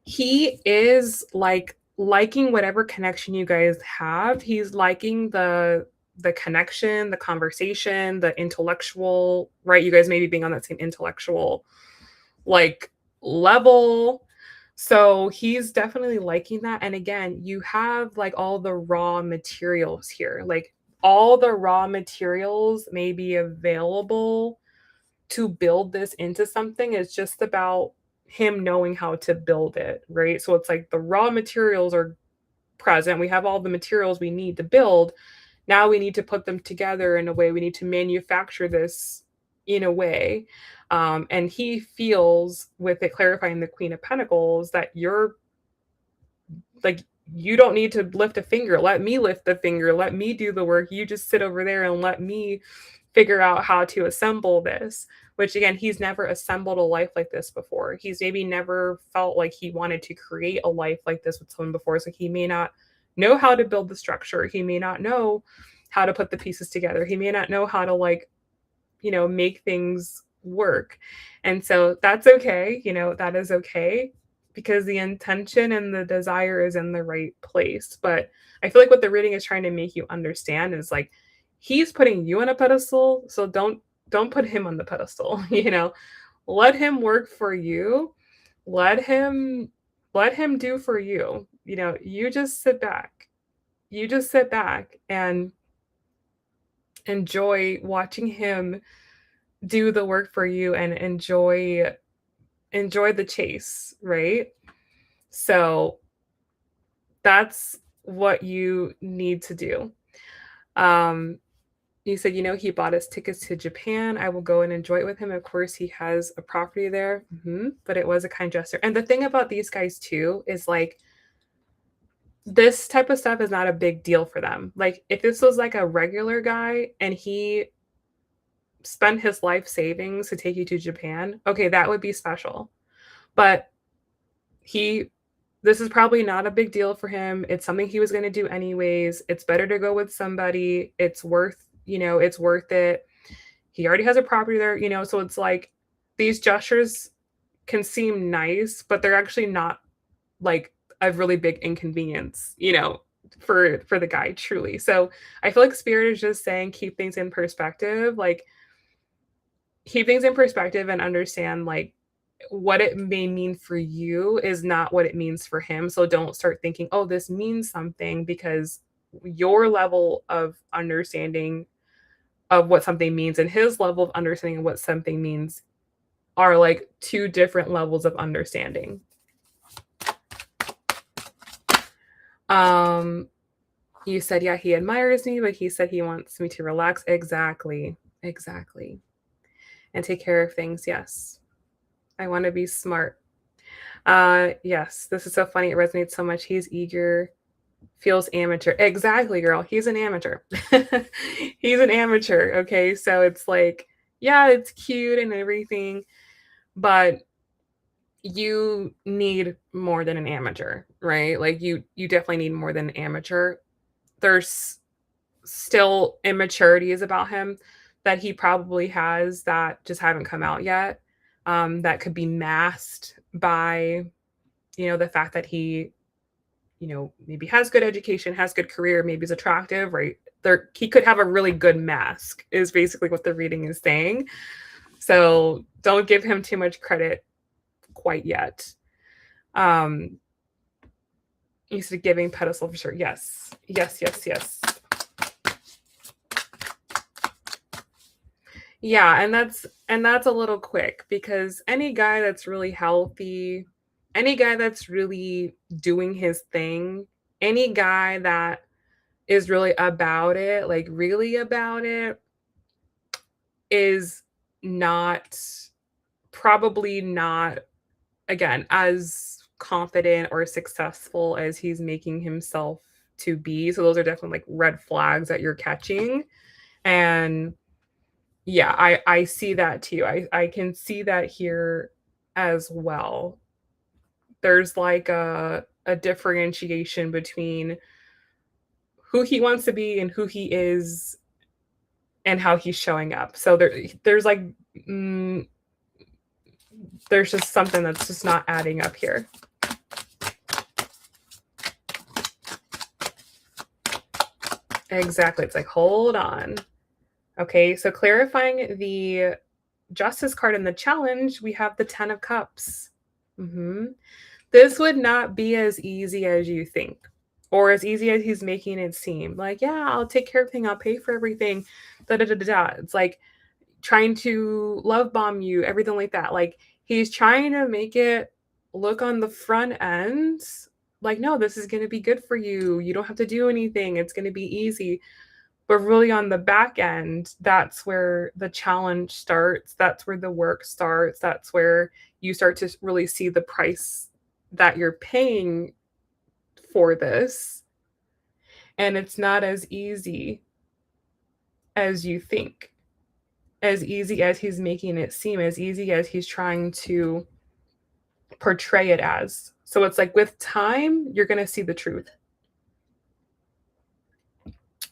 A: He is like liking whatever connection you guys have. He's liking the connection, the conversation, the intellectual, right? You guys maybe being on that same intellectual like level. So he's definitely liking that. And again, you have like all the raw materials here. Like all the raw materials may be available to build this into something. It's just about him knowing how to build it, right? So it's like the raw materials are present. We have all the materials we need to build. Now we need to put them together in a way. We need to manufacture this in a way. And he feels, with it clarifying the Queen of Pentacles, that you're like, you don't need to lift a finger. Let me lift the finger. Let me do the work. You just sit over there and let me figure out how to assemble this. Which again, he's never assembled a life like this before. He's maybe never felt like he wanted to create a life like this with someone before. So he may not know how to build the structure. He may not know how to put the pieces together. He may not know how to like, make things work. And so that's okay. That is okay, because the intention and the desire is in the right place. But I feel like what the reading is trying to make you understand is like he's putting you on a pedestal, so don't put him on the pedestal. Let him work for you. Let him do for you. You just sit back. You just sit back and enjoy watching him do the work for you and enjoy the chase, right? So that's what you need to do. Um, you said, he bought us tickets to Japan. I will go and enjoy it with him. Of course, he has a property there, but it was a kind gesture. And the thing about these guys, too, is like this type of stuff is not a big deal for them. Like, if this was like a regular guy and he spent his life savings to take you to Japan, okay, that would be special. But he this is probably not a big deal for him. It's something he was going to do anyways. It's better to go with somebody. It's worth it. He already has a property there, so it's like these gestures can seem nice, but they're actually not like a really big inconvenience, for the guy truly. So I feel like spirit is just saying keep things in perspective, like keep things in perspective and understand like what it may mean for you is not what it means for him. So don't start thinking, oh, this means something, because your level of understanding of what something means and his level of understanding of what something means are like two different levels of understanding. Um, you said, yeah, he admires me, but he said he wants me to relax. Exactly. Exactly. And take care of things. Yes. I want to be smart. Yes, this is so funny. It resonates so much. He's eager, feels amateur. Exactly, girl. He's an amateur. He's an amateur. Okay. So it's like, yeah, it's cute and everything, but you need more than an amateur, right? Like you definitely need more than an amateur. There's still immaturities about him that he probably has that just haven't come out yet. That could be masked by, the fact that he, maybe has good education, has good career, maybe is attractive, right? He could have a really good mask, is basically what the reading is saying. So don't give him too much credit quite yet. You said giving pedestal for sure. Yes. Yes, yes, yes. Yeah, and that's a little quick, because any guy that's really healthy, any guy that's really doing his thing, any guy that is really about it, like really about it, is not probably not, again, as confident or successful as he's making himself to be. So those are definitely like red flags that you're catching. And yeah, I see that too. I can see that here as well. There's like a differentiation between who he wants to be and who he is and how he's showing up. So there's like mm, there's just something that's just not adding up here. Exactly. It's like, hold on. Okay, so clarifying the Justice card in the challenge, we have the 10 of Cups. This would not be as easy as you think, or as easy as he's making it seem. Like, yeah, I'll take care of everything, I'll pay for everything. Da da da da da. It's like trying to love bomb you, everything like that. Like, he's trying to make it look on the front end like, no, this is going to be good for you. You don't have to do anything. It's going to be easy. But really, on the back end, that's where the challenge starts. That's where the work starts. That's where you start to really see the price that you're paying for this. And it's not as easy as you think, as easy as he's making it seem, as easy as he's trying to portray it as. So it's like, with time, you're going to see the truth.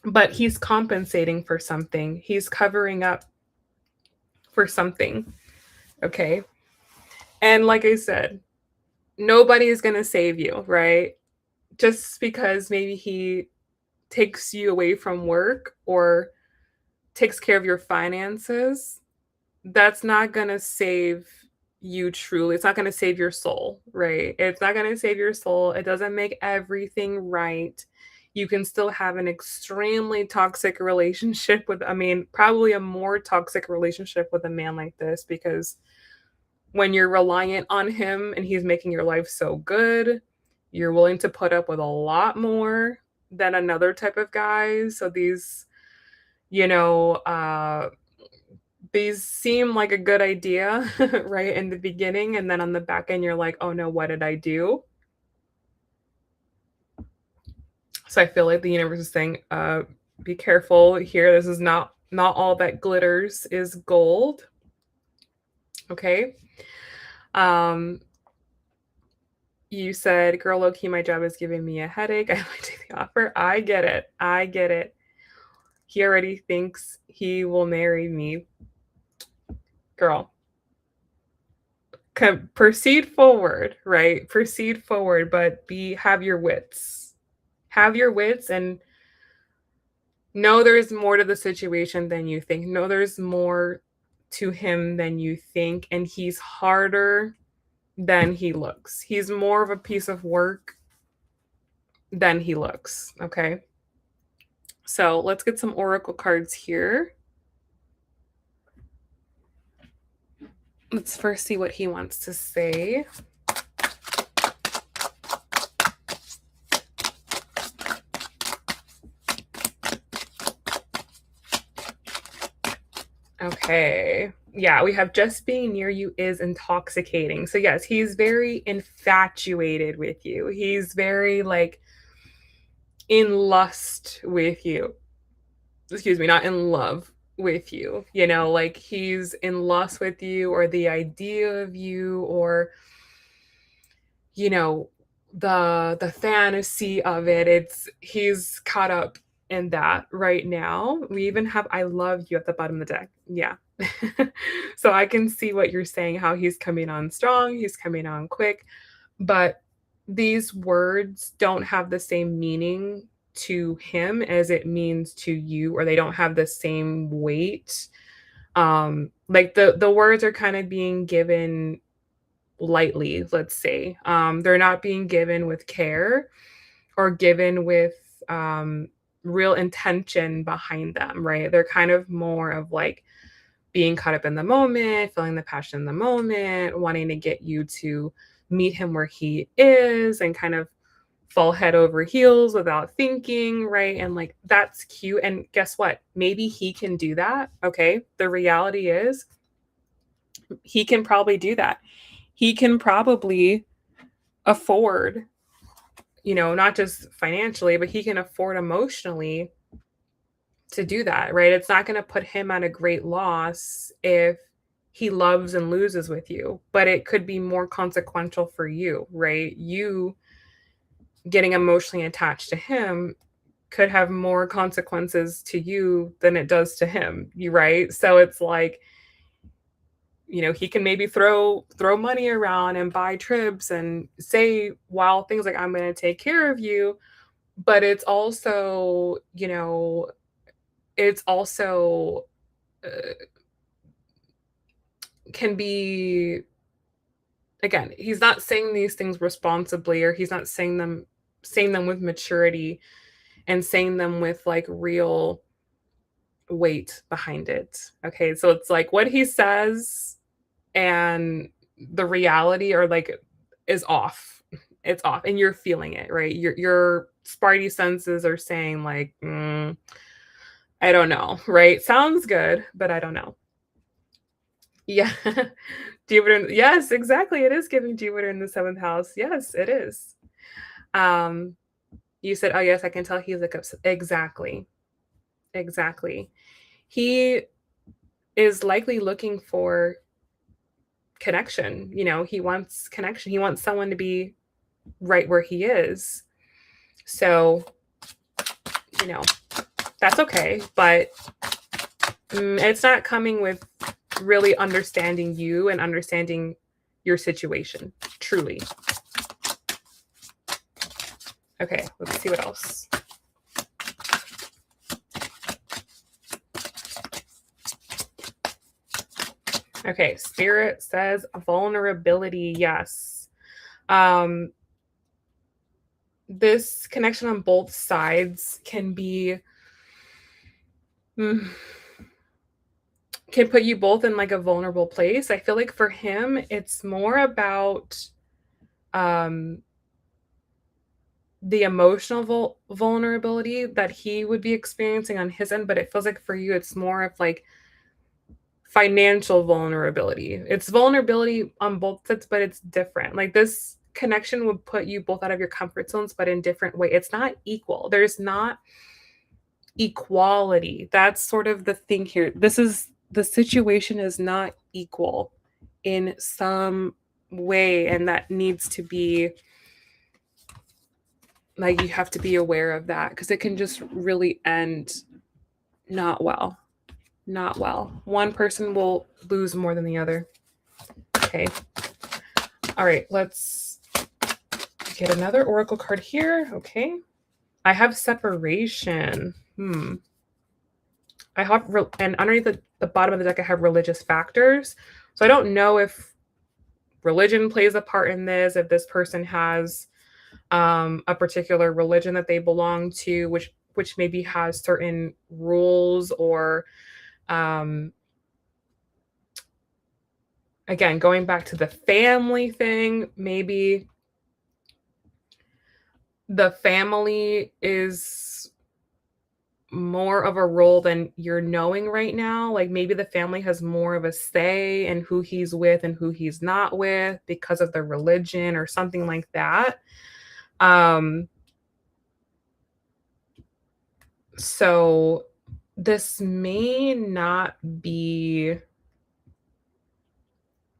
A: But he's compensating for something. He's covering up for something. Okay. And like I said, nobody is going to save you, right? Just because maybe he takes you away from work or takes care of your finances, that's not going to save you truly. It's not going to save your soul, right? It's not going to save your soul. It doesn't make everything right. You can still have an extremely toxic relationship with, probably a more toxic relationship with a man like this, because when you're reliant on him and he's making your life so good, you're willing to put up with a lot more than another type of guys. So you know, uh, these seem like a good idea, right, in the beginning. And then on the back end, you're like, oh no, what did I do? So I feel like the universe is saying, be careful here. This is not all that glitters is gold. Okay. Um, you said, girl, low key, my job is giving me a headache. I might take the offer. I get it. I get it. He already thinks he will marry me. Girl, proceed forward, right? Proceed forward, but have your wits. Have your wits and know there's more to the situation than you think. Know there's more to him than you think, and he's harder than he looks. He's more of a piece of work than he looks, okay? So let's get some oracle cards here. Let's first see what he wants to say. Okay. Yeah, we have just being near you is intoxicating. So yes, he's very infatuated with you. He's very like in lust with you. Excuse me, not in love with you. You know, like he's in lust with you, or the idea of you, or you know, the fantasy of it. He's caught up in that right now. We even have I love you at the bottom of the deck. Yeah. So I can see what you're saying, how he's coming on strong, he's coming on quick, but these words don't have the same meaning to him as it means to you, or they don't have the same weight. Like the words are kind of being given lightly, let's say. They're not being given with care or given with real intention behind them, right? They're kind of more of like being caught up in the moment, feeling the passion in the moment, wanting to get you to meet him where he is and kind of fall head over heels without thinking, right? And like that's cute. And guess what? Maybe he can do that. Okay. The reality is he can probably do that. He can probably afford, not just financially, but he can afford emotionally to do that, right? It's not going to put him at a great loss if he loves and loses with you, but it could be more consequential for you, right? You getting emotionally attached to him could have more consequences to you than it does to him, you right? So it's like, he can maybe throw money around and buy trips and say wild things like I'm going to take care of you, but it's also, it's also can be, again, he's not saying these things responsibly, or he's not saying them with maturity and saying them with like real weight behind it. Okay, so it's like what he says and the reality are like is off. It's off, and you're feeling it, right? Your spidey senses are saying like, I don't know, right? Sounds good, but I don't know. Yeah. Jupiter, yes, exactly. It is giving Jupiter in the seventh house. Yes, it is. Um, you said, oh yes, I can tell he's like exactly. Exactly. He is likely looking for connection. He wants connection. He wants someone to be right where he is. So, that's okay, but it's not coming with really understanding you and understanding your situation, truly. Okay, let's see what else. Okay, Spirit says vulnerability, yes. this connection on both sides can be can put you both in like a vulnerable place. I feel like for him, it's more about um the emotional vulnerability that he would be experiencing on his end, but it feels like for you, it's more of like financial vulnerability. It's vulnerability on both sides, but it's different. Like this connection would put you both out of your comfort zones, but in different way. It's not equal. There's not equality. That's sort of the thing here. This is the situation is not equal in some way, and that needs to be like, you have to be aware of that because it can just really end not well. Not well. One person will lose more than the other. Okay. All right, let's get another oracle card here. Okay. I have separation. I have, and underneath the bottom of the deck, I have religious factors. So I don't know if religion plays a part in this, if this person has a particular religion that they belong to, which maybe has certain rules or again, going back to the family thing, maybe the family is more of a role than you're knowing right now. Like maybe the family has more of a say in who he's with and who he's not with because of their religion or something like that. So this may not be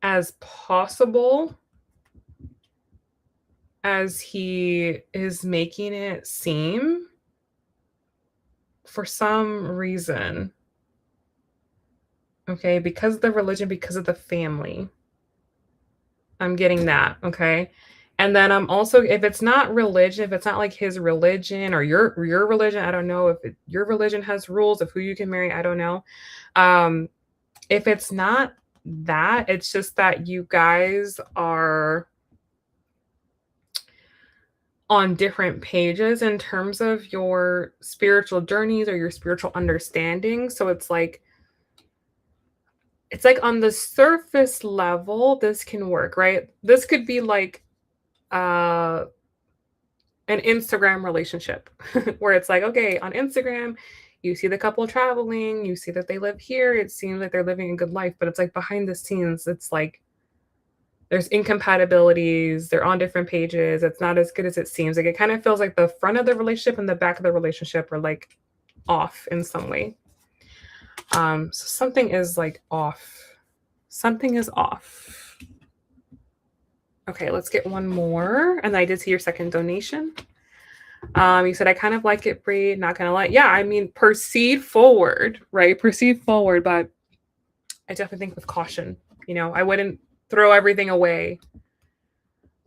A: as possible as he is making it seem for some reason. Okay, because of the religion, because of the family. I'm getting that, okay? And then I'm also, if it's not religion, if it's not like his religion or your religion, I don't know if your religion has rules of who you can marry, I don't know. If it's not that, it's just that you guys are on different pages in terms of your spiritual journeys or your spiritual understanding. So it's like on the surface level, this can work, right? This could be like an Instagram relationship where it's like, okay, on Instagram, you see the couple traveling, you see that they live here. It seems like they're living a good life, but it's like behind the scenes, it's like there's incompatibilities. They're on different pages. It's not as good as it seems. Like it kind of feels like the front of the relationship and the back of the relationship are like off in some way. So something is like off. Something is off. Okay, let's get one more. And I did see your second donation. You said, I kind of like it, Bree, not gonna lie. Yeah, I mean, proceed forward, right? Proceed forward, but I definitely think with caution. You know, I wouldn't throw everything away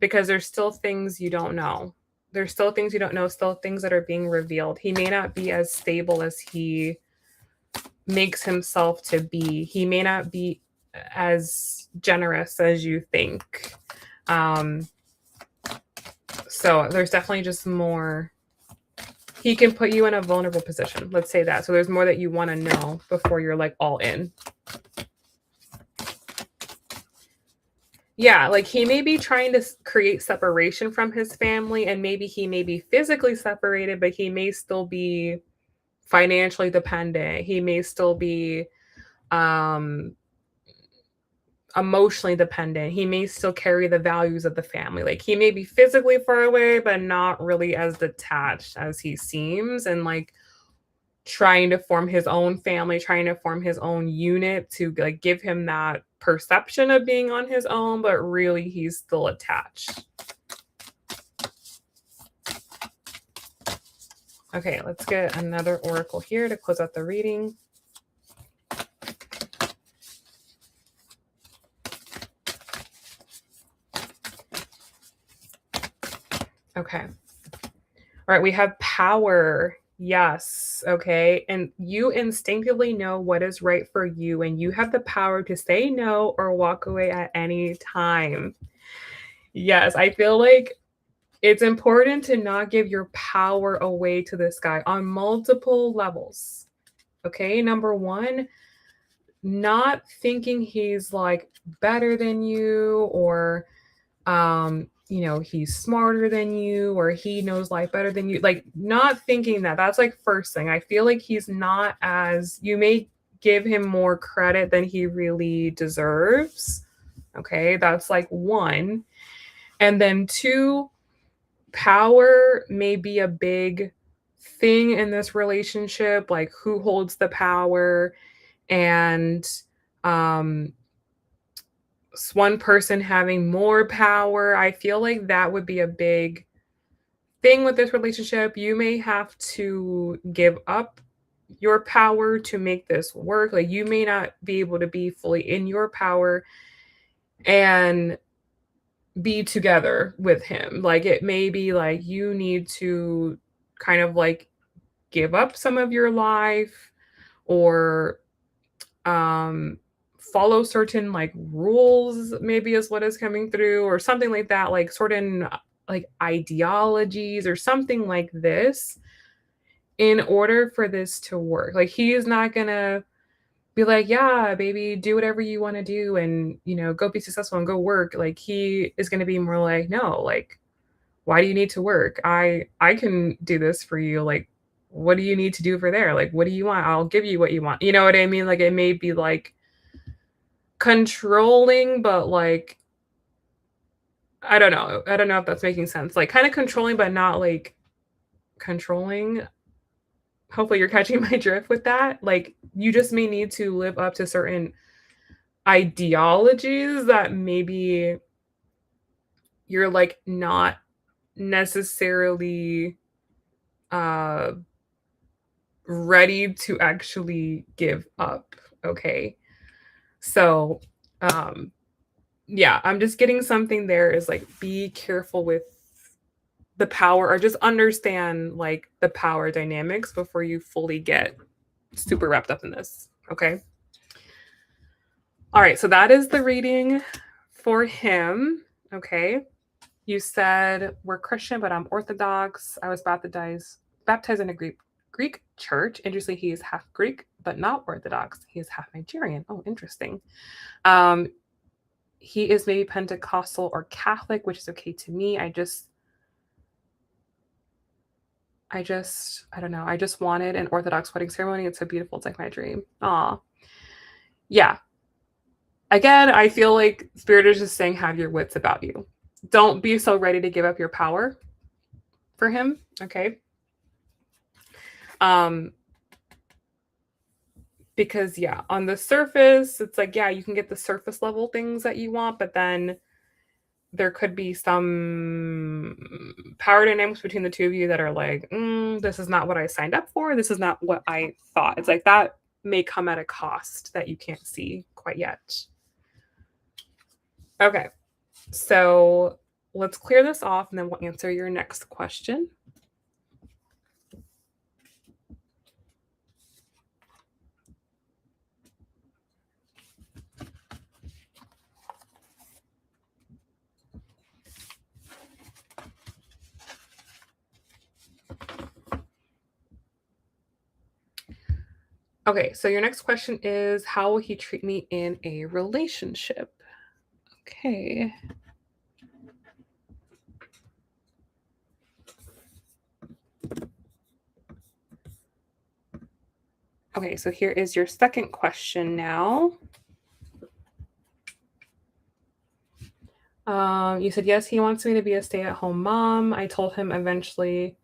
A: because there's still things you don't know. There's still things you don't know, still things that are being revealed. He may not be as stable as he makes himself to be. He may not be as generous as you think. So there's definitely just more. He can put you in a vulnerable position. Let's say that. So there's more that you want to know before you're like all in. Yeah, like he may be trying to create separation from his family, and maybe he may be physically separated, but he may still be financially dependent. He may still be emotionally dependent. He may still carry the values of the family. Like he may be physically far away, but not really as detached as he seems, and like trying to form his own family, trying to form his own unit to like give him that perception of being on his own, but really he's still attached. Okay, let's get another oracle here to close out the reading. Okay. All right, we have power. Yes. Okay. And you instinctively know what is right for you, and you have the power to say no or walk away at any time. Yes. I feel like It's important to not give your power away to this guy on multiple levels. Okay, number one, not thinking he's like better than you, or he's smarter than you, or he knows life better than you. Like, not thinking that. That's like first thing. I feel like he's not, as you may give him more credit than he really deserves. Okay, that's like one. And then two, power may be a big thing in this relationship, like who holds the power, and one person having more power. I feel like that would be a big thing with this relationship. You may have to give up your power to make this work. Like, you may not be able to be fully in your power and be together with him. Like, it may be like you need to kind of like give up some of your life, or follow certain like rules, maybe, is what is coming through, or something like that, like certain like ideologies or something like this, in order for this to work. Like, he is not gonna be like, yeah, baby, do whatever you want to do, and go be successful and go work. Like, he is gonna be more like, no, like, why do you need to work? I can do this for you. Like, what do you need to do for there? Like, what do you want? I'll give you what you want. You know what I mean? Like, it may be like controlling, but like, I don't know. I don't know if that's making sense. Like, kind of controlling, but not like controlling. Hopefully you're catching my drift with that. Like, you just may need to live up to certain ideologies that maybe you're like not necessarily ready to actually give up. Okay. So, yeah, I'm just getting something there is like, be careful with the power, or just understand like the power dynamics before you fully get super wrapped up in this. Okay. All right. So that is the reading for him. Okay. You said, we're Christian, but I'm Orthodox. I was baptized in a Greek church. Interestingly, he is half Greek, but not Orthodox. He is half Nigerian. Oh, interesting. He is maybe Pentecostal or Catholic, which is okay to me. I don't know. I just wanted an Orthodox wedding ceremony. It's so beautiful. It's like my dream. Aw. Yeah. Again, I feel like Spirit is just saying, have your wits about you. Don't be so ready to give up your power for him. Okay. Because yeah, on the surface, it's like, yeah, you can get the surface level things that you want, but then there could be some power dynamics between the two of you that are like, this is not what I signed up for. This is not what I thought. It's like, that may come at a cost that you can't see quite yet. Okay. So let's clear this off, and then we'll answer your next question. Okay, so your next question is, how will he treat me in a relationship? Okay. Okay, so here is your second question now. You said, yes, he wants me to be a stay-at-home mom. I told him I'd eventually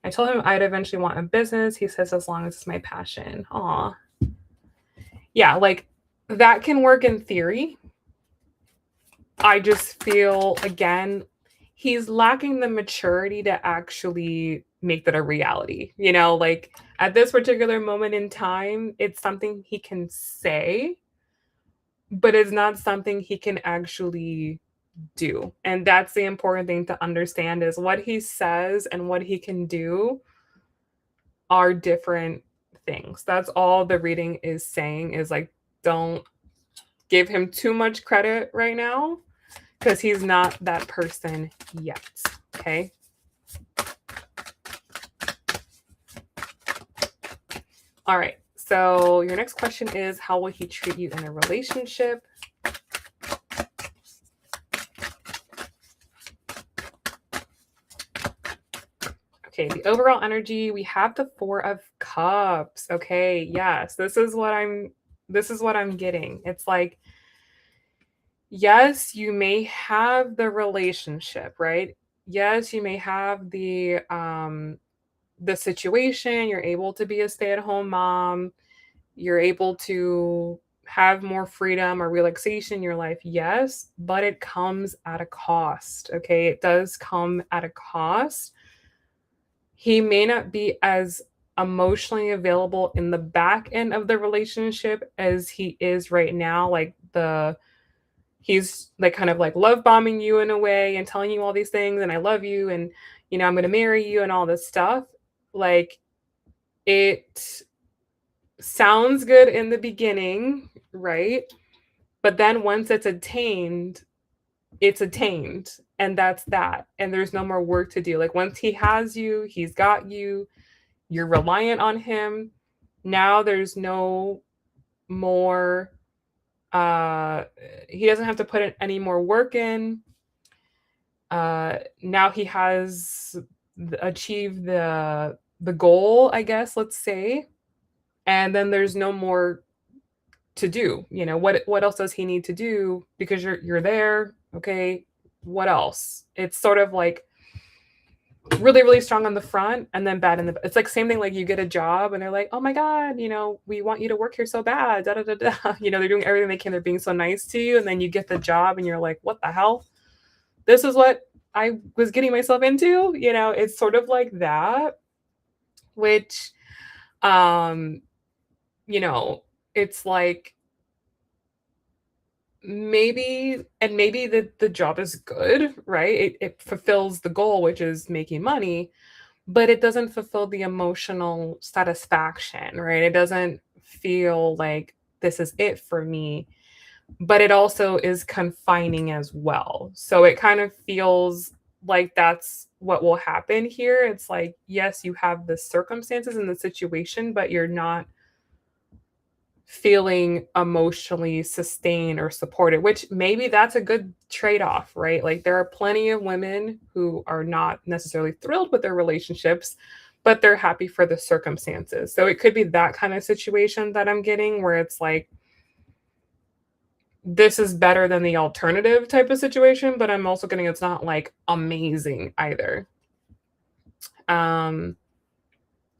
A: want a business. He says, as long as it's my passion. Aw. Yeah, like, that can work in theory. I just feel, again, he's lacking the maturity to actually make that a reality. Like, at this particular moment in time, it's something he can say, but it's not something he can actually do. And that's the important thing to understand, is what he says and what he can do are different things. That's all the reading is saying, is like, don't give him too much credit right now, because he's not that person yet. Okay. All right. So your next question is, how will he treat you in a relationship? Okay, the overall energy, we have the Four of Cups. Okay, yes, this is what I'm getting. It's like, yes, you may have the relationship, right? Yes, you may have the situation, you're able to be a stay-at-home mom, you're able to have more freedom or relaxation in your life. Yes, but it comes at a cost. Okay, it does come at a cost. He may not be as emotionally available in the back end of the relationship as he is right now. He's like kind of like love bombing you in a way and telling you all these things and I love you and I'm going to marry you and all this stuff. Like, it sounds good in the beginning, right? But then once it's attained and that's that. And there's no more work to do. Like, once he has you, he's got you, you're reliant on him. Now there's no more he doesn't have to put in any more work in. Now he has achieved the goal, I guess, let's say. And then there's no more to do. What else does he need to do? Because you're there, okay? What else? It's sort of like really, really strong on the front and then bad in the. It's like same thing. Like, you get a job and they're like, oh my god, we want you to work here so bad. Da da da da. They're doing everything they can. They're being so nice to you, and then you get the job and you're like, what the hell? This is what I was getting myself into. It's sort of like that, which, um, it's like, maybe the job is good, right? It fulfills the goal, which is making money, but it doesn't fulfill the emotional satisfaction, right? It doesn't feel like this is it for me, but it also is confining as well. So it kind of feels like that's what will happen here. It's like, yes, you have the circumstances and the situation, but you're not feeling emotionally sustained or supported, which maybe that's a good trade-off, right? Like, there are plenty of women who are not necessarily thrilled with their relationships, but they're happy for the circumstances. So it could be that kind of situation that I'm getting, where it's like, this is better than the alternative type of situation, but I'm also getting it's not like amazing either. Um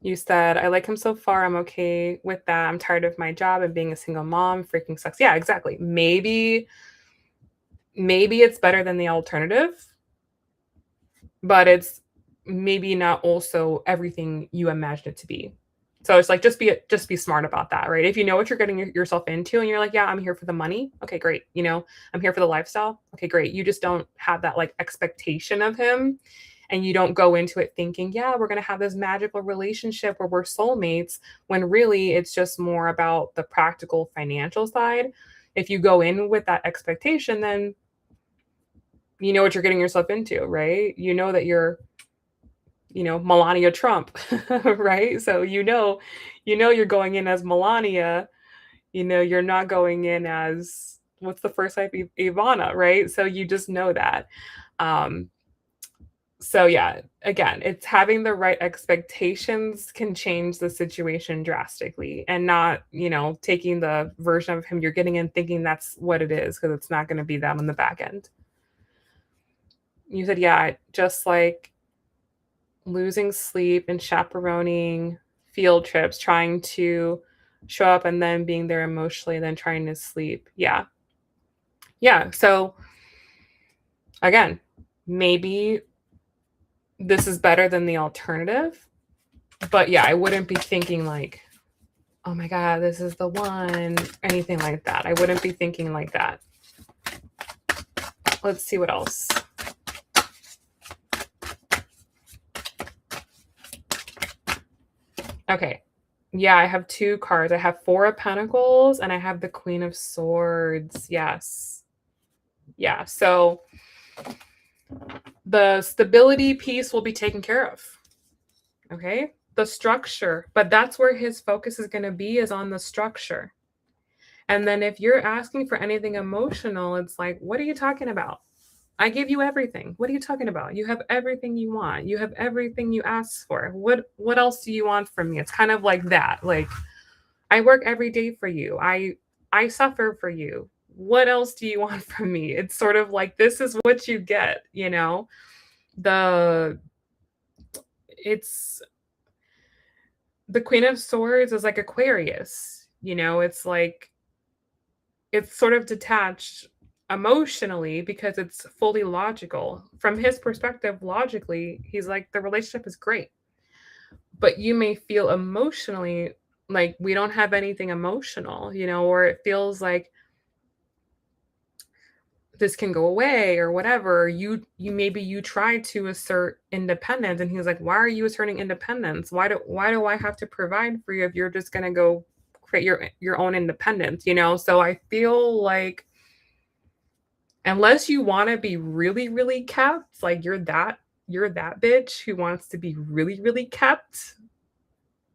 A: You said, I like him so far. I'm okay with that. I'm tired of my job and being a single mom. Freaking sucks. Yeah, exactly. Maybe it's better than the alternative, but it's maybe not also everything you imagine it to be. So it's like, just be smart about that, right? If you know what you're getting yourself into and you're like, yeah, I'm here for the money. Okay, great. I'm here for the lifestyle. Okay, great. You just don't have that like expectation of him, and you don't go into it thinking, yeah, we're going to have this magical relationship where we're soulmates, when really it's just more about the practical financial side. If you go in with that expectation, then you know what you're getting yourself into, right? You know that you're, Melania Trump, right? So you're going in as Melania, you're not going in as, what's the first type? Ivana, right? So you just know that. Um, so yeah, again, it's having the right expectations can change the situation drastically, and not, taking the version of him you're getting and thinking that's what it is, because it's not going to be that on the back end. You said, yeah, just like losing sleep and chaperoning field trips, trying to show up and then being there emotionally, then trying to sleep. Yeah. Yeah. So again, maybe this is better than the alternative. But yeah, I wouldn't be thinking like, oh my God, this is the one, anything like that. I wouldn't be thinking like that. Let's see what else. Okay. Yeah, I have two cards. I have Four of Pentacles and I have the Queen of Swords. Yes. Yeah. So The stability piece will be taken care of. Okay? The structure, but that's where his focus is going to be, is on the structure. And then if you're asking for anything emotional, it's like, what are you talking about? I give you everything. What are you talking about? You have everything you want. You have everything you ask for. What else do you want from me? It's kind of like that. Like, I work every day for you. I suffer for you. What else do you want from me? It's sort of like, this is what you get, you know? The it's the Queen of Swords is like Aquarius, you know? It's like, it's sort of detached emotionally because it's fully logical. From his perspective, logically, he's like, the relationship is great. But you may feel emotionally like we don't have anything emotional, you know, or it feels like this can go away or whatever. You maybe you try to assert independence and he's like, why are you asserting independence? Why do I have to provide for you if you're just gonna go create your own independence, you know? So I feel like unless you want to be really, really kept, like you're that bitch who wants to be really, really kept,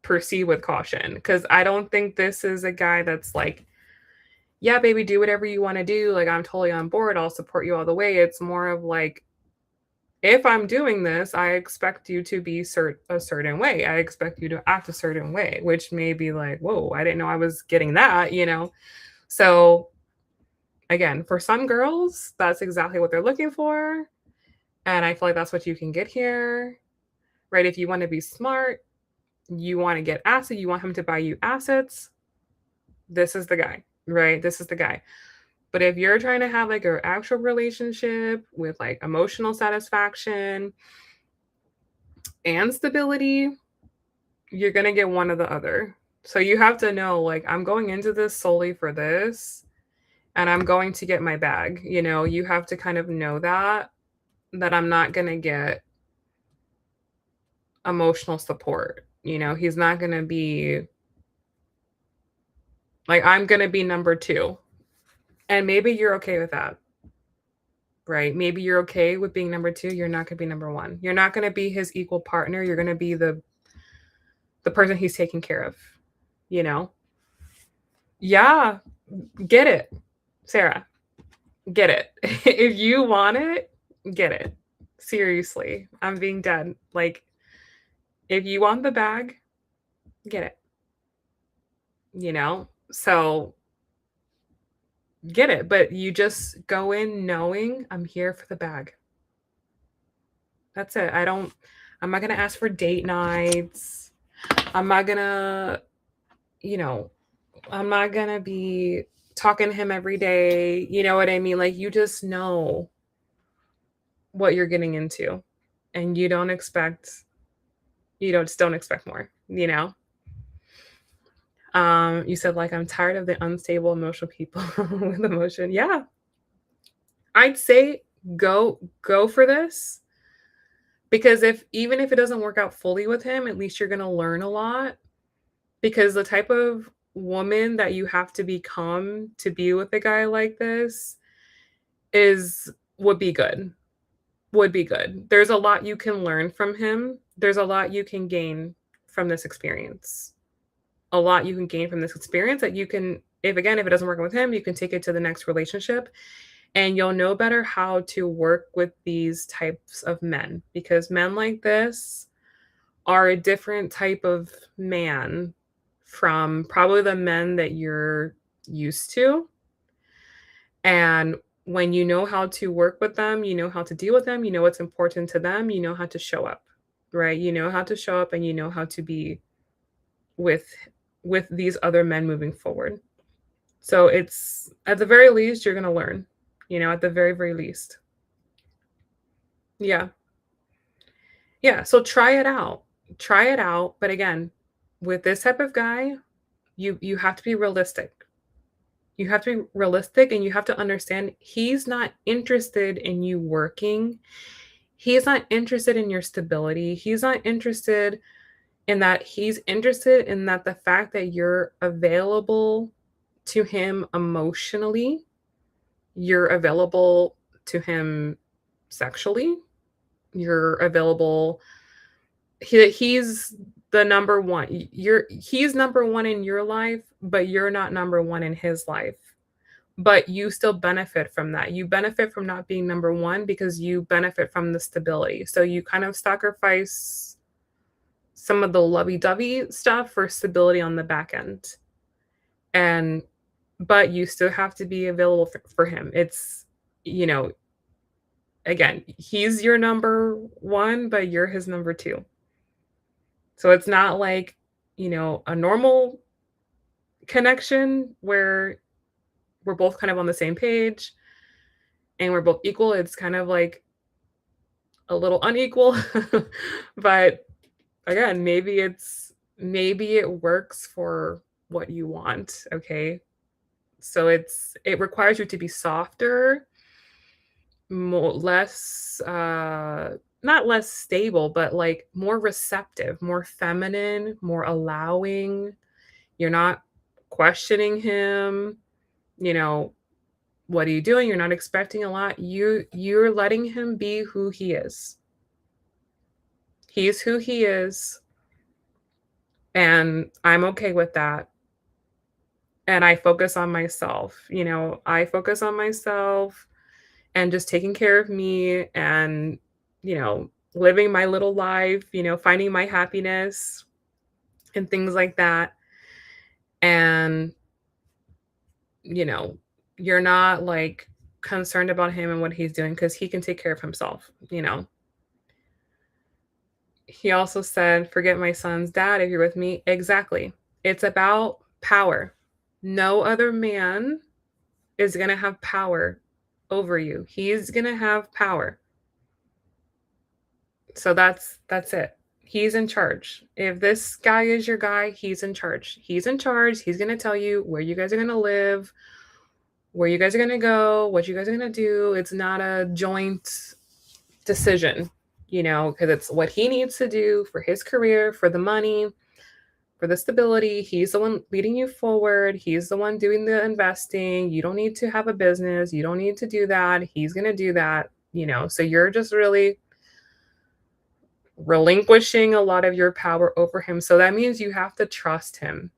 A: proceed with caution. Because I don't think this is a guy that's like, yeah, baby, do whatever you want to do. Like, I'm totally on board. I'll support you all the way. It's more of like, if I'm doing this, I expect you to be a certain way. I expect you to act a certain way, which may be like, whoa, I didn't know I was getting that, you know? So, again, for some girls, that's exactly what they're looking for. And I feel like that's what you can get here, right? If you want to be smart, you want to get asset, you want him to buy you assets, this is the guy, right? This is the guy. But if you're trying to have like an actual relationship with like emotional satisfaction and stability, you're going to get one or the other. So you have to know, like, I'm going into this solely for this and I'm going to get my bag. You know, you have to kind of know that I'm not going to get emotional support. You know, he's not going to be like, I'm going to be number two. And maybe you're okay with that, right? Maybe you're okay with being number two. You're not going to be number one. You're not going to be his equal partner. You're going to be the person he's taking care of, you know? Yeah, get it, Sarah. Get it. If you want it, get it. Seriously, I'm being dead. Like, if you want the bag, get it, you know? So get it, but you just go in knowing I'm here for the bag. That's it. I'm not going to ask for date nights. I'm not going to, you know, I'm not going to be talking to him every day. You know what I mean? Like, you just know what you're getting into and you don't expect more, you know? You said like, I'm tired of the unstable emotional people with emotion. Yeah. I'd say go for this. Because even if it doesn't work out fully with him, at least you're gonna learn a lot. Because the type of woman that you have to become to be with a guy like this is would be good. Would be good. There's a lot you can learn from him. There's a lot you can gain from this experience. A lot you can gain from this experience that you can, if it doesn't work with him, you can take it to the next relationship and you'll know better how to work with these types of men because men like this are a different type of man from probably the men that you're used to. And when you know how to work with them, you know how to deal with them, you know what's important to them, you know how to show up, right? You know how to show up and you know how to be with these other men moving forward. So it's at the very least you're going to learn, you know, at the very very least. Yeah. Yeah, so try it out. Try it out, but again, with this type of guy, you have to be realistic. You have to be realistic and you have to understand he's not interested in you working. He's not interested in your stability. He's not interested in that. He's interested in that the fact that you're available to him emotionally, you're available to him sexually. You're available. He's the number one. He's number one in your life, but you're not number one in his life. But you still benefit from that. You benefit from not being number one because you benefit from the stability. So you kind of sacrifice some of the lovey-dovey stuff for stability on the back end. And but you still have to be available for him. It's, you know, again, he's your number one, but you're his number two. So it's not like, a normal connection where we're both kind of on the same page and we're both equal. It's kind of like a little unequal. But again, maybe it works for what you want, okay? So it requires you to be softer, more less not less stable, but like more receptive, more feminine, more allowing. You're not questioning him, you know, what are you doing? You're not expecting a lot. You're letting him be who he is. He's who he is, and I'm okay with that. And I focus on myself. I focus on myself and just taking care of me and, living my little life, finding my happiness and things like that. And, you know, you're not like concerned about him and what he's doing because he can take care of himself. He also said, forget my son's dad if you're with me. Exactly. It's about power. No other man is going to have power over you. He's going to have power. So that's it. He's in charge. If this guy is your guy, he's in charge. He's in charge. He's going to tell you where you guys are going to live, where you guys are going to go, what you guys are going to do. It's not a joint decision, because it's what he needs to do for his career, for the money, for the stability. He's the one leading you forward. He's the one doing the investing. You don't need to have a business. You don't need to do that. He's going to do that. So you're just really relinquishing a lot of your power over him. So that means you have to trust him.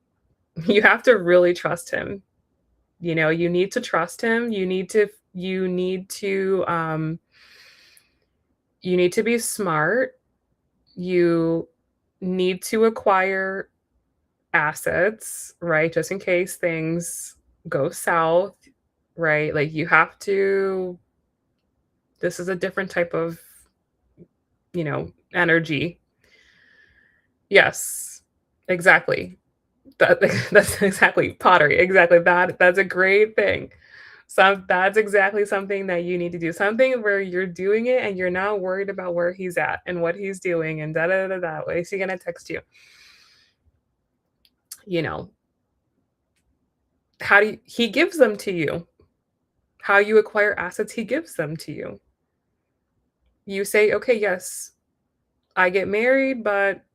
A: You have to really trust him. You need to trust him. You need to be smart. You need to acquire assets, right? Just in case things go south, right? Like this is a different type of, energy. Yes, exactly. That's exactly pottery. Exactly. That's a great thing. That's exactly something that you need to do. Something where you're doing it and you're not worried about where he's at and what he's doing and da da da da. Is he gonna text you? You know, he gives them to you. How you acquire assets, he gives them to you. You say, okay, yes, I get married, but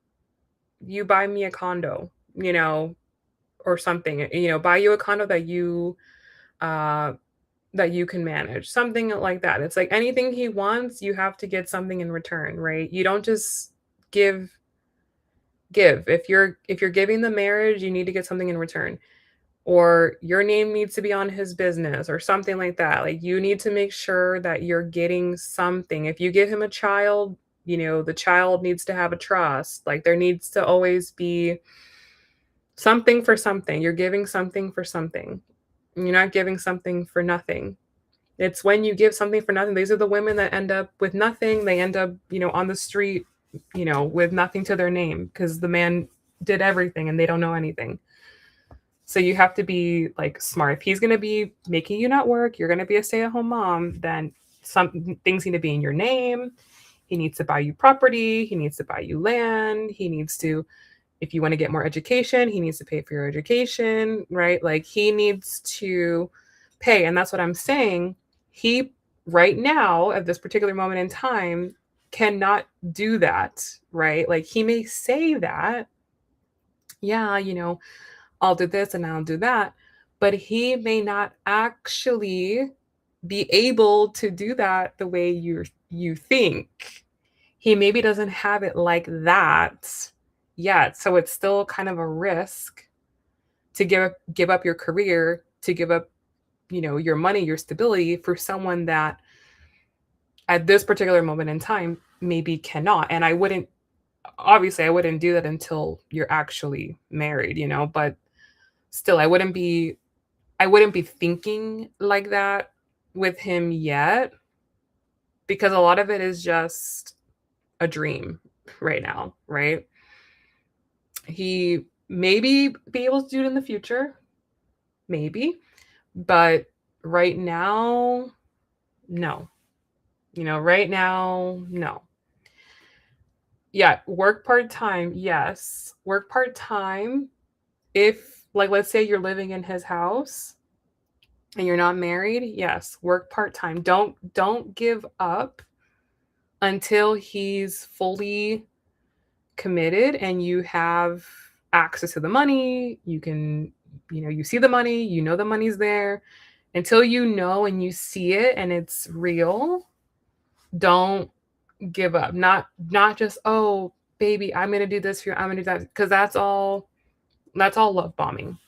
A: you buy me a condo, or something, buy you a condo uh that you can manage, something like that. It's like anything he wants, you have to get something in return, right? You don't just give. If you're giving the marriage, you need to get something in return. Or your name needs to be on his business or something like that. Like you need to make sure that you're getting something. If you give him a child, the child needs to have a trust. Like there needs to always be something for something. You're giving something for something. You're not giving something for nothing. It's when you give something for nothing. These are the women that end up with nothing. They end up, on the street, with nothing to their name because the man did everything and they don't know anything. So you have to be like smart. If he's going to be making you not work, you're going to be a stay-at-home mom, then some things need to be in your name. He needs to buy you property. He needs to buy you land. He needs to, if you want to get more education, he needs to pay for your education, right? Like he needs to pay. And that's what I'm saying. He, right now, at this particular moment in time, cannot do that, right? Like he may say that, yeah, I'll do this and I'll do that. But he may not actually be able to do that the way you think. He maybe doesn't have it like that yet, so it's still kind of a risk to give up your career, to give up, your money, your stability for someone that at this particular moment in time maybe cannot. And I wouldn't do that until you're actually married, but still I wouldn't be thinking like that with him yet because a lot of it is just a dream right now, right? He maybe be able to do it in the future, maybe, but right now, no. Right now, no. Yeah, work part-time, yes. Work part-time if, like, let's say you're living in his house and you're not married, yes, work part-time. Don't give up until he's fully committed and you have access to the money. You see the money, the money's there. Until you know and you see it and it's real, don't give up. Not just, "Oh, baby, I'm gonna do this for you. I'm gonna do that," because that's all love bombing.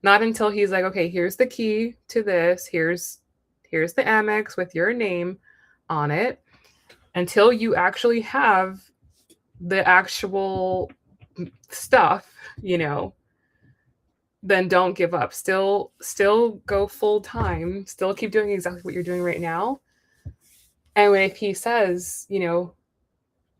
A: Not until he's like, "Okay, here's the key to this. Here's the Amex with your name on it." Until you actually have the actual stuff, then don't give up. Still go full time. Still keep doing exactly what you're doing right now. And if he says,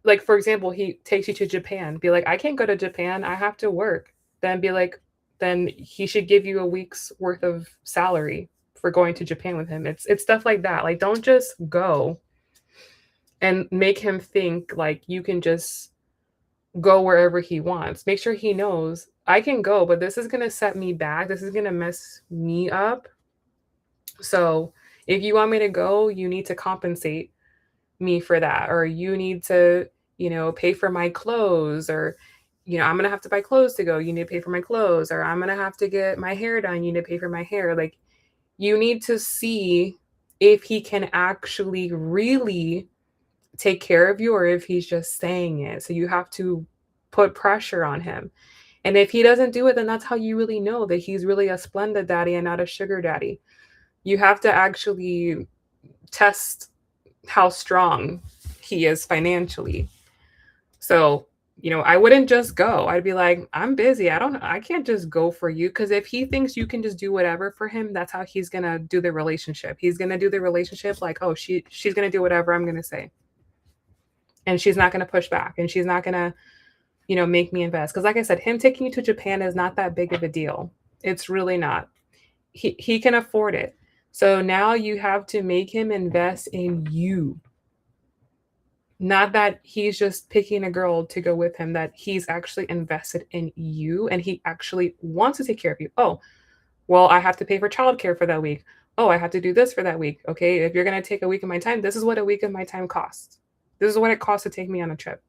A: like, for example, he takes you to Japan, be like, "I can't go to Japan. I have to work." Then be like, then he should give you a week's worth of salary for going to Japan with him. It's stuff like that. Like, don't just go and make him think like you can just go wherever he wants. Make sure he knows I can go, but this is going to set me back. This is going to mess me up. So if you want me to go, you need to compensate me for that, or you need to, pay for my clothes, or, I'm going to have to buy clothes to go. You need to pay for my clothes, or I'm going to have to get my hair done. You need to pay for my hair. Like, you need to see if he can actually really take care of you or if he's just saying it. So you have to put pressure on him. And if he doesn't do it, then that's how you really know that he's really a splendid daddy and not a sugar daddy. You have to actually test how strong he is financially. So, I wouldn't just go. I'd be like, "I'm busy. I can't just go for you." Because if he thinks you can just do whatever for him, that's how he's going to do the relationship. He's going to do the relationship like, "Oh, she's going to do whatever I'm going to say." And she's not going to push back, and she's not going to, make me invest. Because like I said, him taking you to Japan is not that big of a deal. It's really not. He can afford it. So now you have to make him invest in you. Not that he's just picking a girl to go with him, that he's actually invested in you and he actually wants to take care of you. "Oh, well, I have to pay for childcare for that week. Oh, I have to do this for that week. Okay, if you're going to take a week of my time, this is what a week of my time costs. This is what it costs to take me on a trip."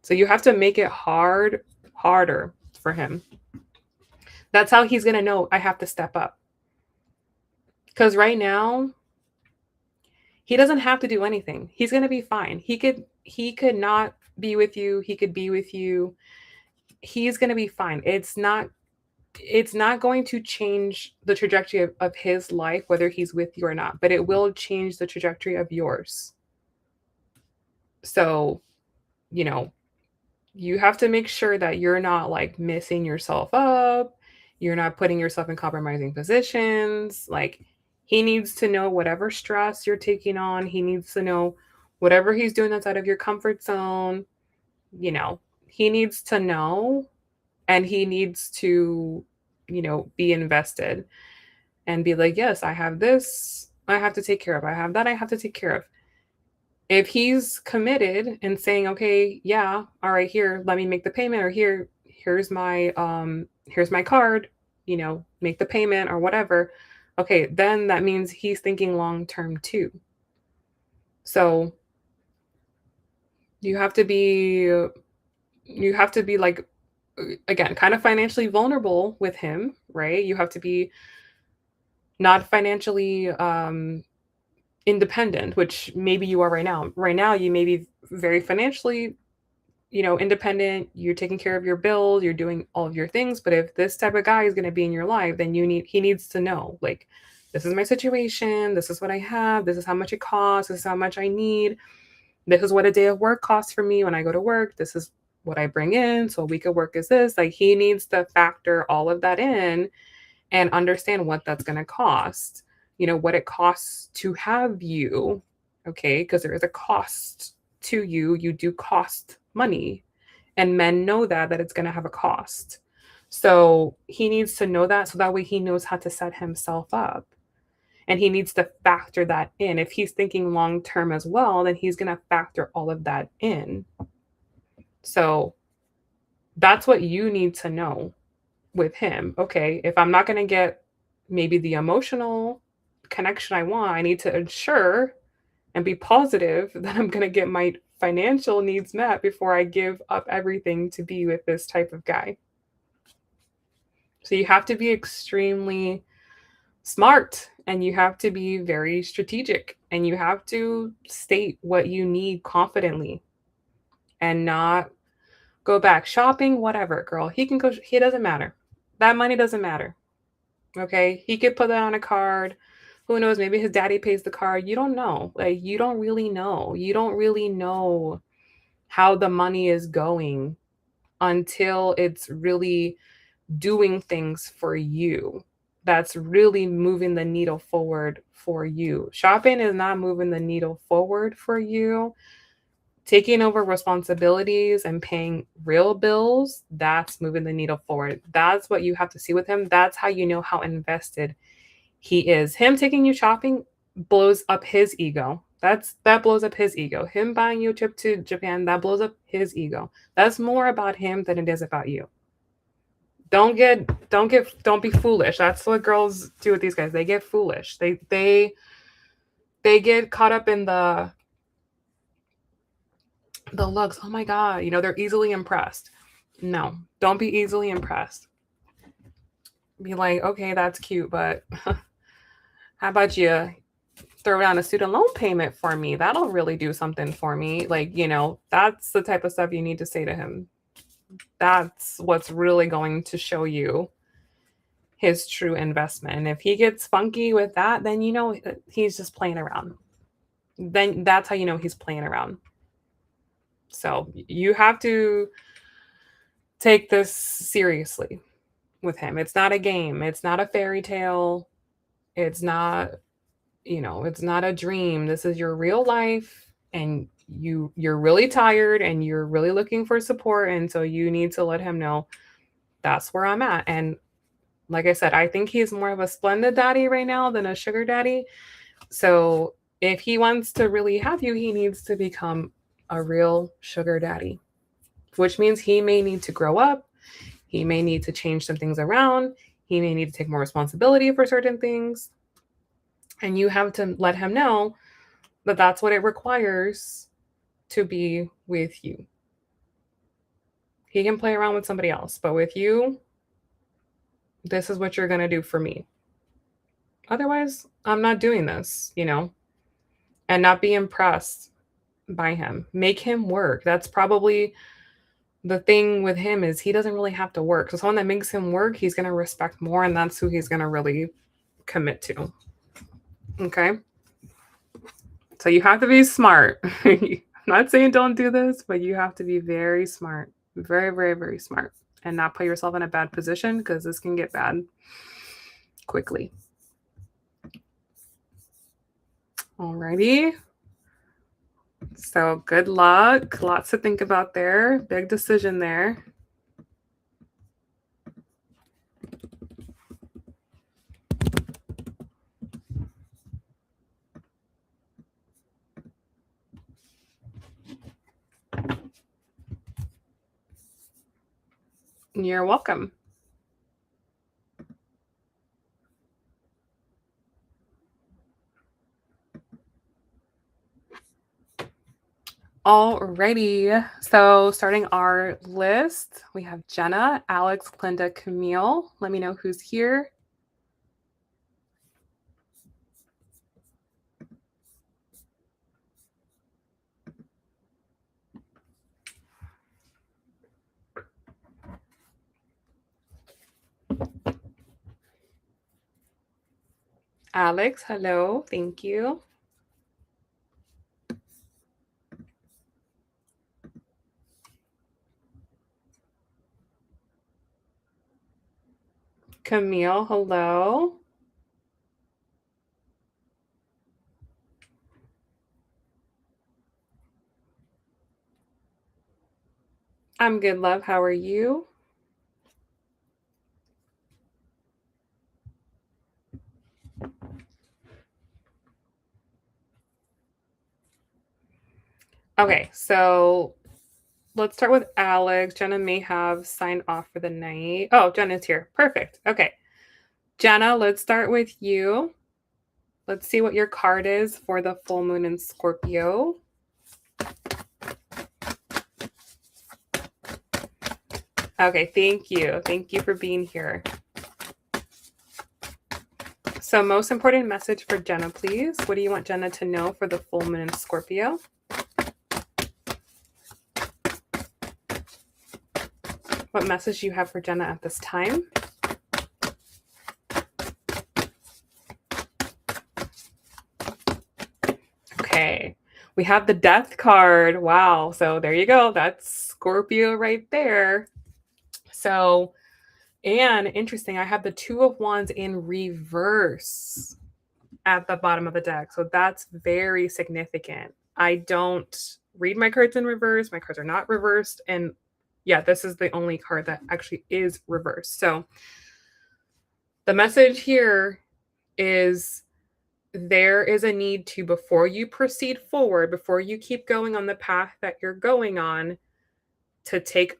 A: So you have to make it harder for him. That's how he's going to know I have to step up. Because right now, he doesn't have to do anything. He's going to be fine. He could not be with you. He could be with you. He's going to be fine. It's not going to change the trajectory of his life, whether he's with you or not, but it will change the trajectory of yours. So, you know, you have to make sure that you're not like messing yourself up. You're not putting yourself in compromising positions. Like, he needs to know whatever stress you're taking on. He needs to know whatever he's doing that's out of your comfort zone. He needs to know, and he needs to, be invested and be like, "Yes, I have this I have to take care of. I have that I have to take care of." If he's committed and saying, "Okay, yeah, all right, here, let me make the payment," or here's my card, make the payment or whatever. Okay, then that means he's thinking long term too. So you have to be like, again, kind of financially vulnerable with him, right? You have to be not financially independent, which maybe you are right now. Right now, you may be very financially, independent, you're taking care of your bills, you're doing all of your things. But if this type of guy is going to be in your life, then he needs to know, like, this is my situation, this is what I have, this is how much it costs, this is how much I need, this is what a day of work costs for me when I go to work, this is what I bring in. So a week of work is this. Like, he needs to factor all of that in and understand what that's going to cost, what it costs to have you. Okay. Because there is a cost to you. You do cost money, and men know that it's going to have a cost. So he needs to know that, so that way he knows how to set himself up. And he needs to factor that in. If he's thinking long term as well, then he's going to factor all of that in. So that's what you need to know with him. Okay, if I'm not going to get maybe the emotional connection I want, I need to ensure and be positive that I'm going to get my financial needs met before I give up everything to be with this type of guy. So you have to be extremely smart, and you have to be very strategic, and you have to state what you need confidently and not go back shopping, whatever, girl. He can go, he doesn't matter. That money doesn't matter. Okay. He could put that on a card. Who knows? Maybe his daddy pays the card. You don't know. Like, you don't really know. You don't really know how the money is going until it's really doing things for you. That's really moving the needle forward for you. Shopping is not moving the needle forward for you. Taking over responsibilities and paying real bills, that's moving the needle forward. That's what you have to see with him. That's how you know how invested he is. Him taking you shopping blows up his ego. That blows up his ego. Him buying you a trip to Japan, that blows up his ego. That's more about him than it is about you. Don't be foolish. That's what girls do with these guys. They get foolish. They get caught up in the looks. Oh my God, they're easily impressed. No, don't be easily impressed. Be like, okay, that's cute, but how about you throw down a student loan payment for me? That'll really do something for me. Like, that's the type of stuff you need to say to him. That's what's really going to show you his true investment. And if he gets funky with that, then he's just playing around. Then that's how you know he's playing around. So you have to take this seriously with him. It's not a game. It's not a fairy tale. It's not, it's not a dream. This is your real life, and you're really tired and you're really looking for support. And so you need to let him know that's where I'm at. And like I said, I think he's more of a splendid daddy right now than a sugar daddy. So if he wants to really have you, he needs to become a real sugar daddy, which means he may need to grow up. He may need to change some things around. He may need to take more responsibility for certain things. And you have to let him know that that's what it requires to be with you. He can play around with somebody else, but with you, this is what you're going to do for me. Otherwise, I'm not doing this, and not be impressed by him. Make him work. That's probably the thing with him, is he doesn't really have to work. So someone that makes him work, he's going to respect more, and that's who he's going to really commit to. Okay? So you have to be smart. I'm not saying don't do this, but you have to be very smart. Very, very, very smart. And not put yourself in a bad position, because this can get bad quickly. Alrighty. So good luck. Lots to think about there. Big decision there. You're welcome. Alrighty. So starting our list, we have Jenna, Alex, Clinda, Camille. Let me know who's here. Alex, hello. Thank you. Camille, hello. I'm good, love. How are you? Okay, so let's start with Alex. Jenna may have signed off for the night. Oh, Jenna's here. Perfect. Okay. Jenna, let's start with you. Let's see what your card is for the full moon in Scorpio. Okay, thank you. Thank you for being here. So, most important message for Jenna, please. What do you want Jenna to know for the full moon in Scorpio? What message do you have for Jenna at this time? Okay. We have the Death card. Wow. So there you go. That's Scorpio right there. So, and interesting, I have the Two of Wands in reverse at the bottom of the deck. So that's very significant. I don't read my cards in reverse. My cards are not reversed. And yeah, this is the only card that actually is reversed. So the message here is there is a need to, before you proceed forward, before you keep going on the path that you're going on, to take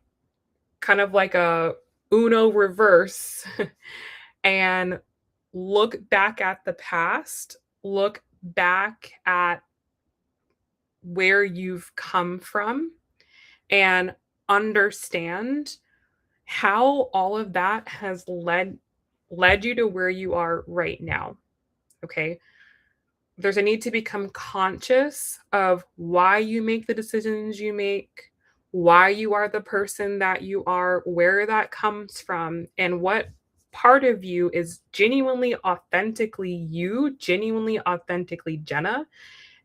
A: kind of like a Uno reverse and look back at the past, look back at where you've come from, and understand how all of that has led you to where you are right now. Okay? There's a need to become conscious of why you make the decisions you make, why you are the person that you are, where that comes from, and what part of you is genuinely, authentically you, genuinely, authentically Jenna,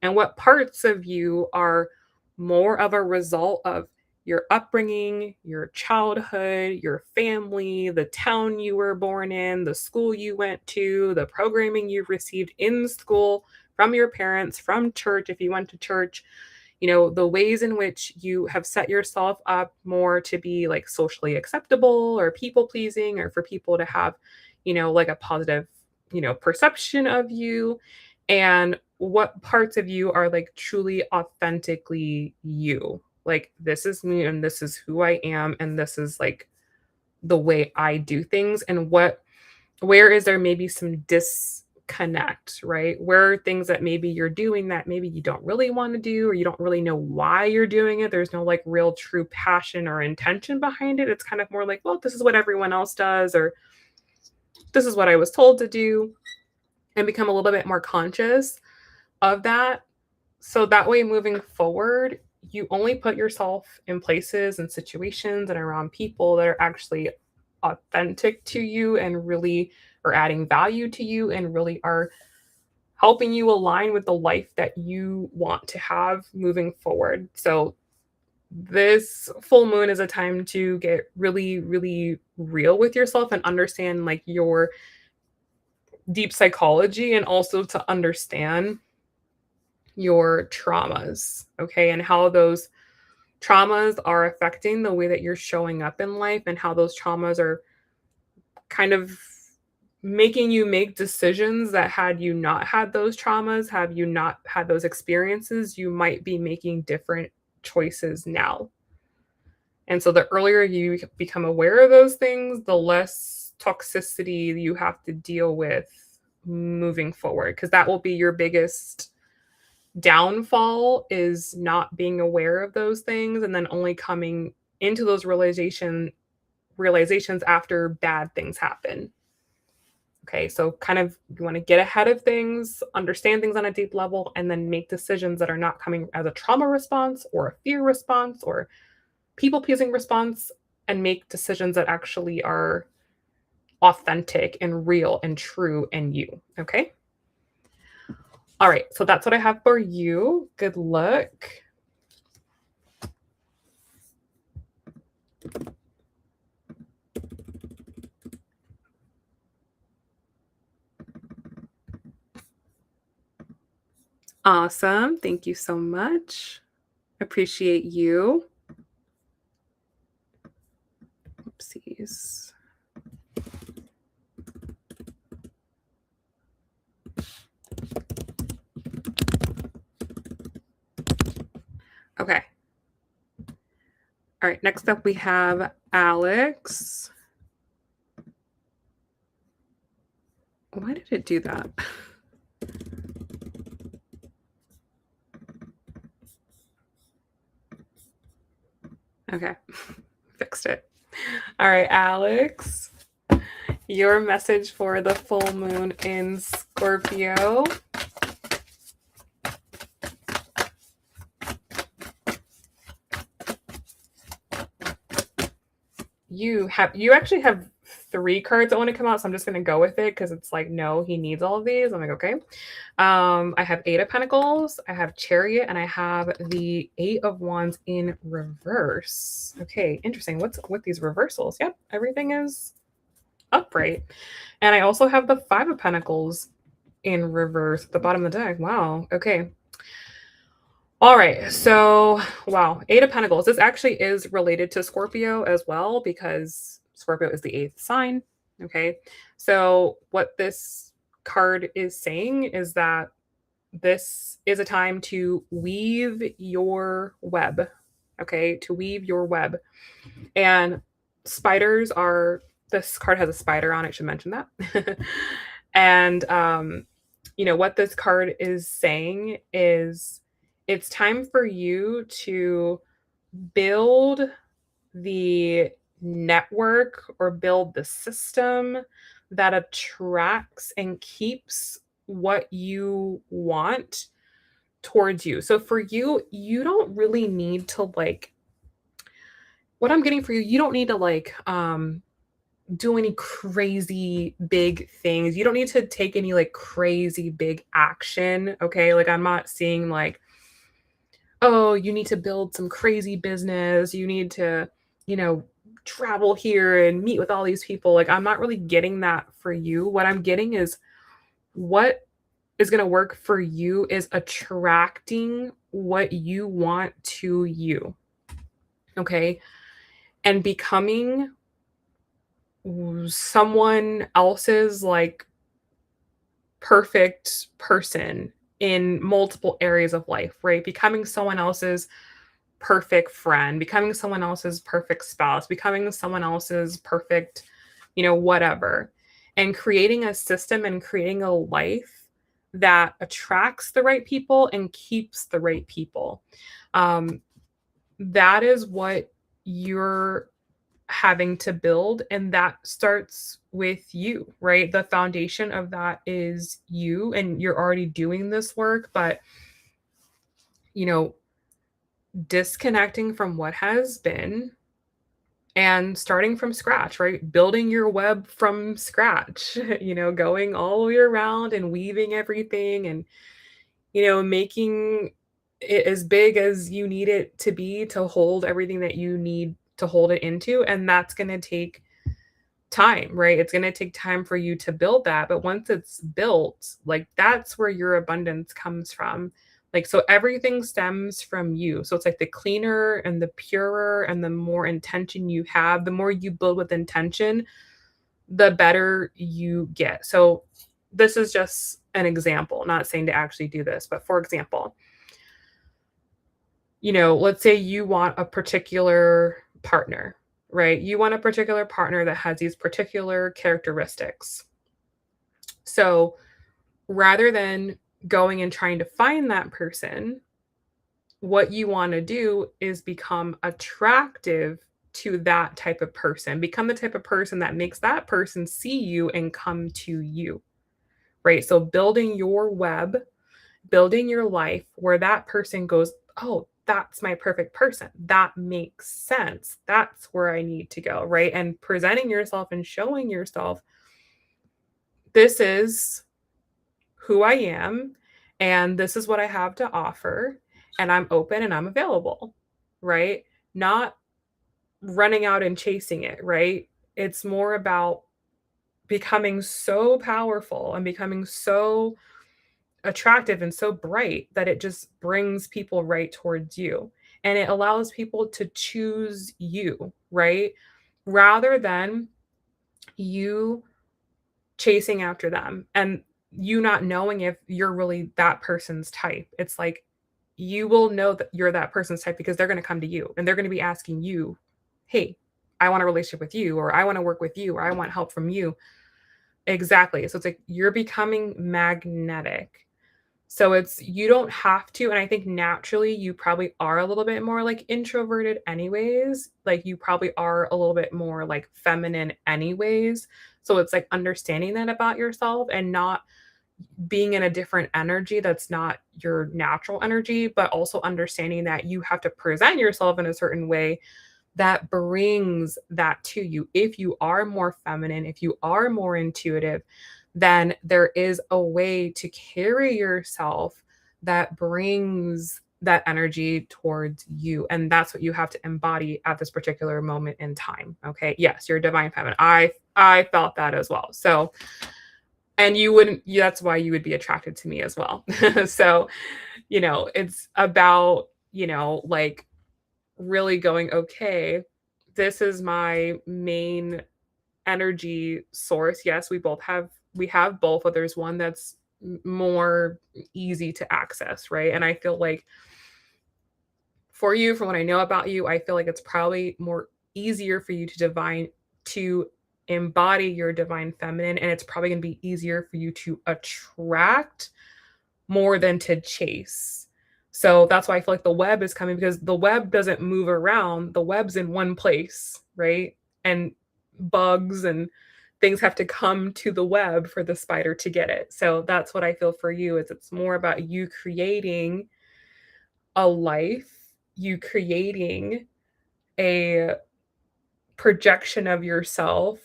A: and what parts of you are more of a result of your upbringing, your childhood, your family, the town you were born in, the school you went to, the programming you've received in school from your parents, from church, if you went to church, the ways in which you have set yourself up more to be like socially acceptable or people pleasing, or for people to have, like a positive, perception of you, and what parts of you are like truly authentically you. Like, this is me and this is who I am and this is like the way I do things, and where is there maybe some disconnect, right? Where are things that maybe you're doing that maybe you don't really want to do, or you don't really know why you're doing it. There's no like real true passion or intention behind it. It's kind of more like, well, this is what everyone else does, or this is what I was told to do, and become a little bit more conscious of that. So that way, moving forward, you only put yourself in places and situations and around people that are actually authentic to you and really are adding value to you and really are helping you align with the life that you want to have moving forward. So this full moon is a time to get really, really real with yourself and understand like your deep psychology, and also to understand your traumas, okay, and how those traumas are affecting the way that you're showing up in life, and how those traumas are kind of making you make decisions that, had you not had those traumas, have you not had those experiences, you might be making different choices now. And so the earlier you become aware of those things, the less toxicity you have to deal with moving forward, because that will be your biggest downfall, is not being aware of those things and then only coming into those realizations after bad things happen. Okay, so kind of you want to get ahead of things, understand things on a deep level, and then make decisions that are not coming as a trauma response or a fear response or people pleasing response, and make decisions that actually are authentic and real and true and you. Okay. All right, so that's what I have for you. Good luck. Awesome. Thank you so much. Appreciate you. Oopsies. Okay. All right, next up we have Alex. Why did it do that? Okay, fixed it. All right, Alex, your message for the full moon in Scorpio. You actually have 3 cards that want to come out, so I'm just going to go with it because it's like, no, he needs all of these. I'm like, okay. I have 8 of Pentacles, I have Chariot, and I have the 8 of Wands in reverse. Okay, interesting. What's with these reversals? Yep, everything is upright. And I also have the 5 of Pentacles in reverse at the bottom of the deck. Wow. Okay. All right. So, wow. 8 of Pentacles. This actually is related to Scorpio as well because Scorpio is the 8th sign. Okay. So, what this card is saying is that this is a time to weave your web. Okay. To weave your web. And spiders are, this card has a spider on it. I should mention that. And, what this card is saying is it's time for you to build the network or build the system that attracts and keeps what you want towards you. So for you, you don't really need to like, what I'm getting for you, you don't need to like do any crazy big things. You don't need to take any like crazy big action. Okay. Like I'm not seeing like, oh, you need to build some crazy business. You need to, you know, travel here and meet with all these people. Like I'm not really getting that for you. What I'm getting is what is going to work for you is attracting what you want to you. Okay. And becoming someone else's like perfect person in multiple areas of life, right? Becoming someone else's perfect friend, becoming someone else's perfect spouse, becoming someone else's perfect, whatever. And creating a system and creating a life that attracts the right people and keeps the right people. Um, that is what you're having to build, and that starts with you, right? The foundation of that is you, and you're already doing this work, but you know disconnecting from what has been and starting from scratch, right? Building your web from scratch, going all the way around and weaving everything and making it as big as you need it to be to hold everything that you need to hold it into. And that's going to take time, right? It's going to take time for you to build that. But once it's built, like that's where your abundance comes from. Like, so everything stems from you. So it's like the cleaner and the purer and the more intention you have, the more you build with intention, the better you get. So this is just an example, not saying to actually do this, but for example, let's say you want a particular partner, right? You want a particular partner that has these particular characteristics. So rather than going and trying to find that person, what you want to do is become attractive to that type of person. Become the type of person that makes that person see you and come to you, right? So building your web, building your life where that person goes, oh, that's my perfect person. That makes sense. That's where I need to go, right? And presenting yourself and showing yourself, this is who I am. and this is what I have to offer, and I'm open and I'm available, right? Not running out and chasing it, right? It's more about becoming so powerful and becoming so attractive and so bright that it just brings people right towards you. And it allows people to choose you, right? Rather than you chasing after them and you not knowing if you're really that person's type. It's like you will know that you're that person's type because they're going to come to you and they're going to be asking you, "Hey, I want a relationship with you," or "I want to work with you," or "I want help from you." Exactly. So it's like you're becoming magnetic. So it's you don't have to, and I think naturally you probably are a little bit more like introverted anyways. Like you probably are a little bit more like feminine anyways. So it's like understanding that about yourself and not being in a different energy that's not your natural energy, but also understanding that you have to present yourself in a certain way that brings that to you. If you are more feminine, if you are more intuitive, then there is a way to carry yourself that brings that energy towards you. And that's what you have to embody at this particular moment in time. Okay. Yes, you're divine feminine. I felt that as well. So, and you wouldn't, that's why you would be attracted to me as well. So, it's about, like really going, okay, this is my main energy source. Yes, we have both, but there's one that's more easy to access, right? And I feel like for you, from what I know about you, I feel like it's probably more easier for you to embody your divine feminine, and it's probably going to be easier for you to attract more than to chase. So that's why I feel like the web is coming because the web doesn't move around. The web's in one place, right? And bugs and things have to come to the web for the spider to get it. So that's what I feel for you is it's more about you creating a life, you creating a projection of yourself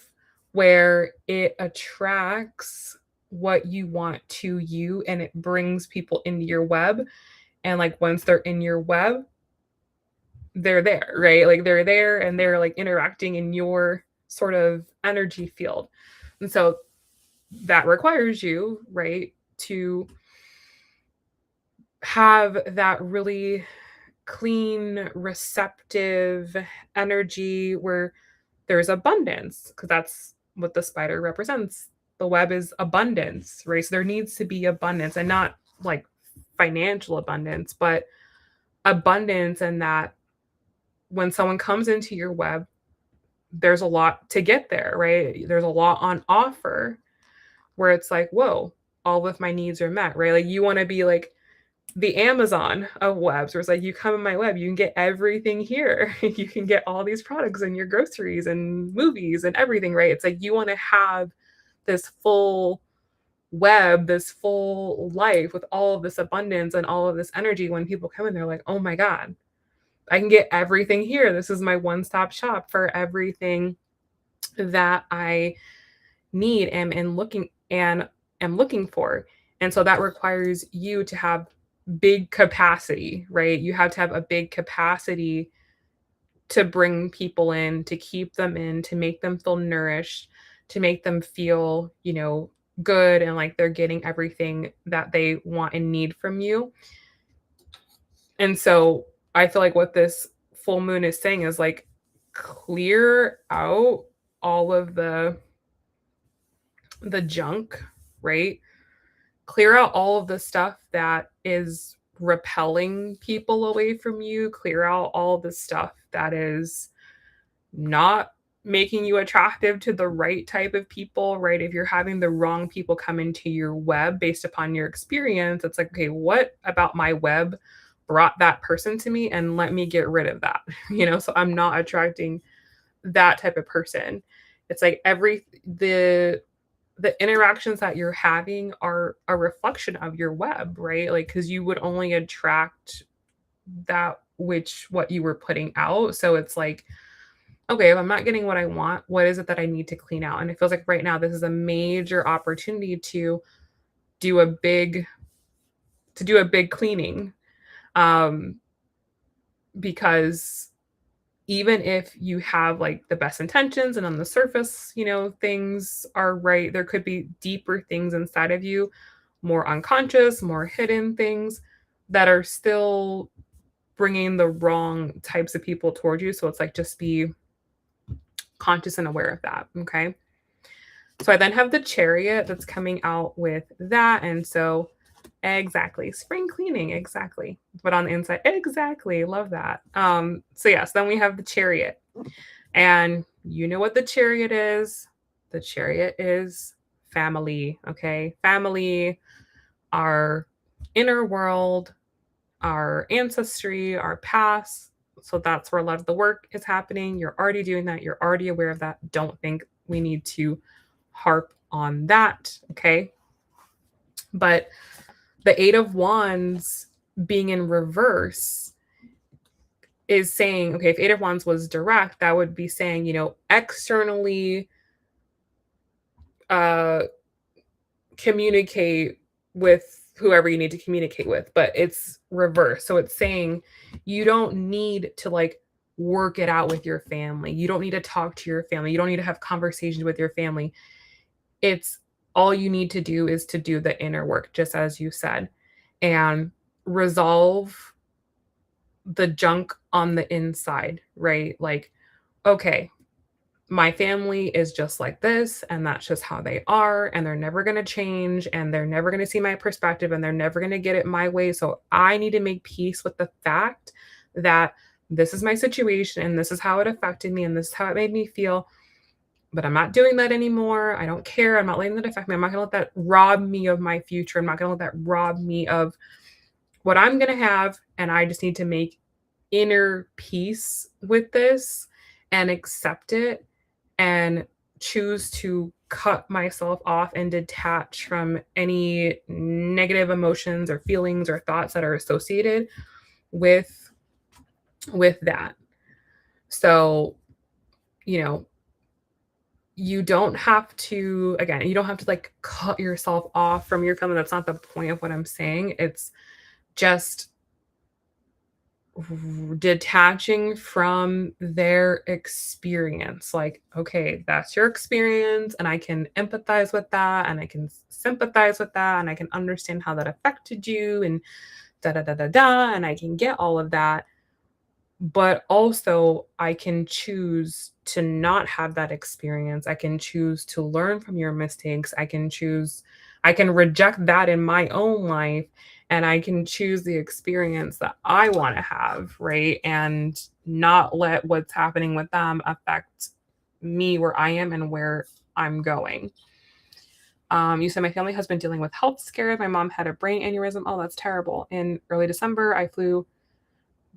A: where it attracts what you want to you and it brings people into your web. And like once they're in your web, they're there, right? Like they're there and they're like interacting in your sort of energy field. And so that requires you, right, to have that really clean, receptive energy where there's abundance, because that's what the spider represents. The web is abundance, right? So there needs to be abundance and not like financial abundance, but abundance and that when someone comes into your web, there's a lot to get there, right? There's a lot on offer where it's like, whoa, all of my needs are met, right? Like you want to be like the Amazon of webs, where it's like you come in my web, you can get everything here. You can get all these products and your groceries and movies and everything, right? It's like you want to have this full web, this full life with all of this abundance and all of this energy. When people come in, they're like, oh my God, I can get everything here. This is my one-stop shop for everything that I need and am looking for. And so that requires you to have big capacity, right? You have to have a big capacity to bring people in, to keep them in, to make them feel nourished, to make them feel, good and like they're getting everything that they want and need from you. And so I feel like what this full moon is saying is like clear out all of the junk, right? Clear out all of the stuff that is repelling people away from you, clear out all the stuff that is not making you attractive to the right type of people, right? If you're having the wrong people come into your web based upon your experience, it's like, okay, what about my web brought that person to me and let me get rid of that, so I'm not attracting that type of person. It's like the interactions that you're having are a reflection of your web, right? Like, because you would only attract what you were putting out. So it's like, okay, if I'm not getting what I want, what is it that I need to clean out? And it feels like right now, this is a major opportunity to do a big to do a big cleaning. Um, because even if you have like the best intentions and on the surface, things are right, there could be deeper things inside of you, more unconscious, more hidden things that are still bringing the wrong types of people towards you. So it's like just be conscious and aware of that. Okay. So I then have the Chariot that's coming out with that. And so, exactly, spring cleaning, exactly. But on the inside, exactly, love that. So yes, then we have the Chariot. And you know what the Chariot is? The Chariot is family, okay? Family, our inner world, our ancestry, our past. So that's where a lot of the work is happening. You're already doing that. You're already aware of that. Don't think we need to harp on that, okay? But the 8 of Wands being in reverse is saying, okay, if 8 of Wands was direct, that would be saying, externally uh communicate with whoever you need to communicate with, but it's reverse. So it's saying you don't need to like work it out with your family. You don't need to talk to your family. You don't need to have conversations with your family. It's all you need to do is to do the inner work, just as you said, and resolve the junk on the inside, right? Like, okay, my family is just like this, and that's just how they are, and they're never going to change, and they're never going to see my perspective, and they're never going to get it my way. So I need to make peace with the fact that this is my situation, and this is how it affected me, and this is how it made me feel. But I'm not doing that anymore. I don't care. I'm not letting that affect me. I'm not going to let that rob me of my future. I'm not going to let that rob me of what I'm going to have. And I just need to make inner peace with this and accept it and choose to cut myself off and detach from any negative emotions or feelings or thoughts that are associated with that. So, you know, you don't have to, again, you don't have to like cut yourself off from your family. That's not the point of what I'm saying. It's just detaching from their experience. Like, okay, that's your experience, and I can empathize with that, and I can sympathize with that, and I can understand how that affected you, and da da da da da, and I can get all of that. But also, I can choose to not have that experience. I can choose to learn from your mistakes. I can reject that in my own life, and I can choose the experience that I want to have, right? And not let what's happening with them affect me where I am and where I'm going. You said my family has been dealing with health scares. My mom had a brain aneurysm. Oh, that's terrible. In early December, I flew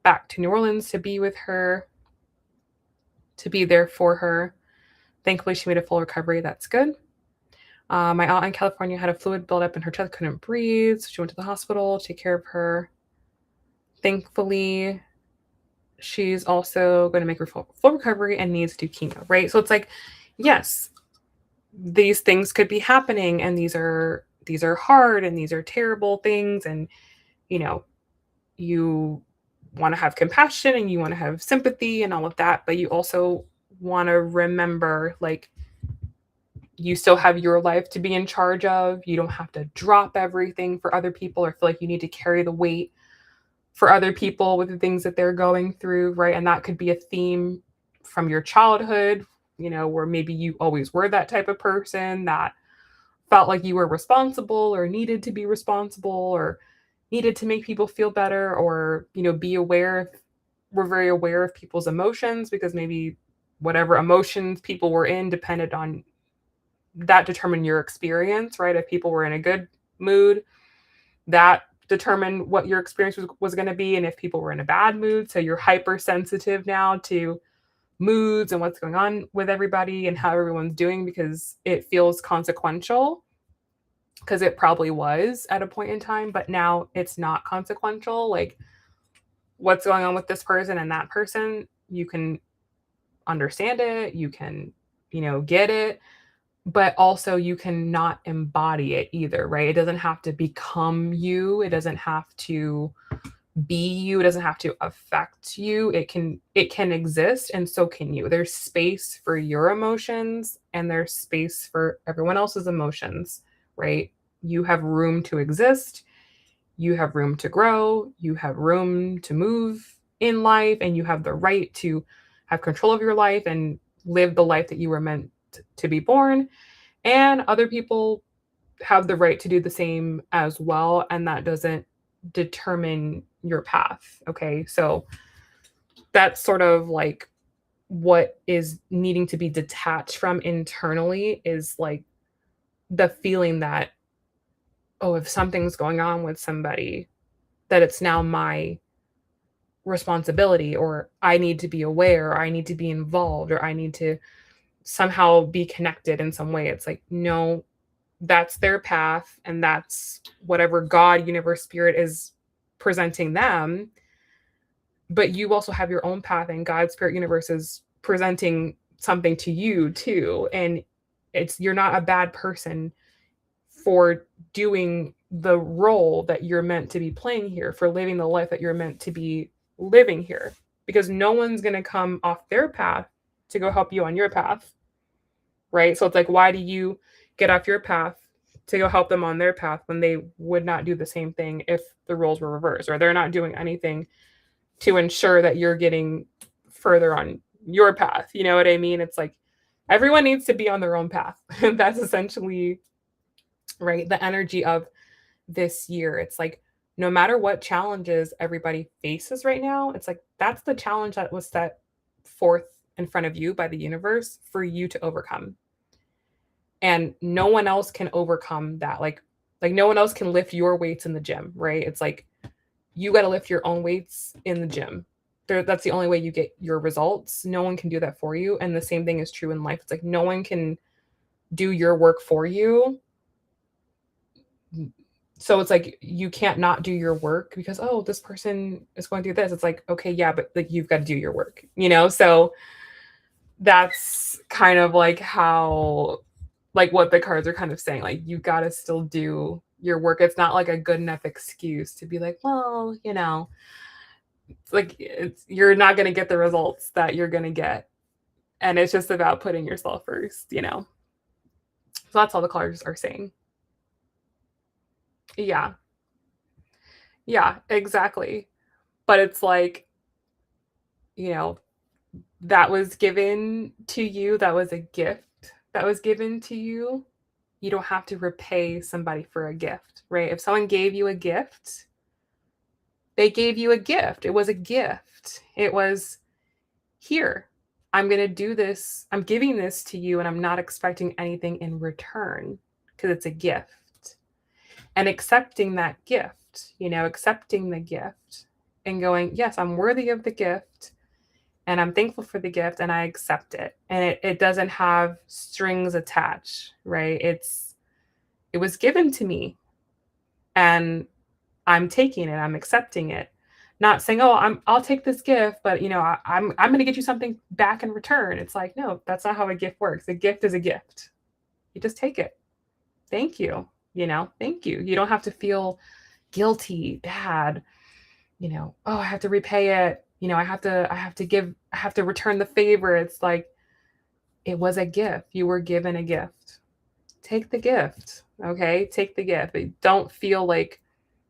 A: back to New Orleans to be with her, to be there for her. Thankfully, she made a full recovery. That's good. My aunt in California had a fluid buildup in her chest, couldn't breathe. So she went to the hospital to take care of her. Thankfully, she's also going to make her full recovery and needs to do chemo, right? So it's like, yes, these things could be happening, and these are hard, and these are terrible things, and you want to have compassion and you want to have sympathy and all of that, but you also want to remember, like, you still have your life to be in charge of. You don't have to drop everything for other people or feel like you need to carry the weight for other people with the things that they're going through, right? And that could be a theme from your childhood, where maybe you always were that type of person that felt like you were responsible or needed to be responsible or needed to make people feel better, or be aware. We're very aware of people's emotions because maybe whatever emotions people were in depended on that, determined your experience, right? If people were in a good mood, that determined what your experience was going to be. And if people were in a bad mood, so you're hypersensitive now to moods and what's going on with everybody and how everyone's doing, because it feels consequential, because it probably was at a point in time, but now it's not consequential. Like, what's going on with this person and that person, you can understand it, you can, get it, but also you cannot embody it either, right? It doesn't have to become you. It doesn't have to be you. It doesn't have to affect you. It can exist, and so can you. There's space for your emotions and there's space for everyone else's emotions, right? You have room to exist, you have room to grow, you have room to move in life, and you have the right to have control of your life and live the life that you were meant to be born. And other people have the right to do the same as well, and that doesn't determine your path. Okay, so that's sort of like what is needing to be detached from internally, is like the feeling that, oh, if something's going on with somebody, that it's now my responsibility, or I need to be aware, or I need to be involved, or I need to somehow be connected in some way. It's like, no, that's their path, and that's whatever God, universe, spirit is presenting them. But you also have your own path, and God, spirit, universe is presenting something to you too. And you're not a bad person for doing the role that you're meant to be playing here, for living the life that you're meant to be living here, because no one's going to come off their path to go help you on your path, right? So it's like, why do you get off your path to go help them on their path when they would not do the same thing if the roles were reversed, or they're not doing anything to ensure that you're getting further on your path? You know what I mean? It's like everyone needs to be on their own path. That's essentially, right, the energy of this year. It's like, no matter what challenges everybody faces right now, it's like that's the challenge that was set forth in front of you by the universe for you to overcome. And no one else can overcome that. Like no one else can lift your weights in the gym, right? It's like you got to lift your own weights in the gym. That's the only way you get your results. No one can do that for you. And the same thing is true in life. It's like no one can do your work for you. So it's like you can't not do your work because, oh, this person is going to do this. It's like, okay, yeah, but like you've got to do your work, you know? So that's kind of like how, like what the cards are kind of saying, like you got to still do your work. It's not like a good enough excuse to be like, well, you know, like you're not going to get the results that you're going to get. And it's just about putting yourself first, you know? So that's all the cards are saying. Yeah. Yeah, exactly. But it's like, you know, that was given to you. That was a gift that was given to you. You don't have to repay somebody for a gift, right? If someone gave you a gift, they gave you a gift. It was a gift. It was, here, I'm going to do this. I'm giving this to you, and I'm not expecting anything in return because it's a gift. And accepting that gift, you know, accepting the gift and going, yes, I'm worthy of the gift, and I'm thankful for the gift, and I accept it. And it doesn't have strings attached, right? It was given to me, and I'm taking it, I'm accepting it. Not saying, "Oh, I'll take this gift, but you know, I'm going to get you something back in return." It's like, no, that's not how a gift works. A gift is a gift. You just take it. Thank you. You know, thank you. You don't have to feel guilty, bad, you know, oh, I have to repay it. You know, I have to return the favor. It's like, it was a gift. You were given a gift. Take the gift. Okay. Take the gift. Don't feel like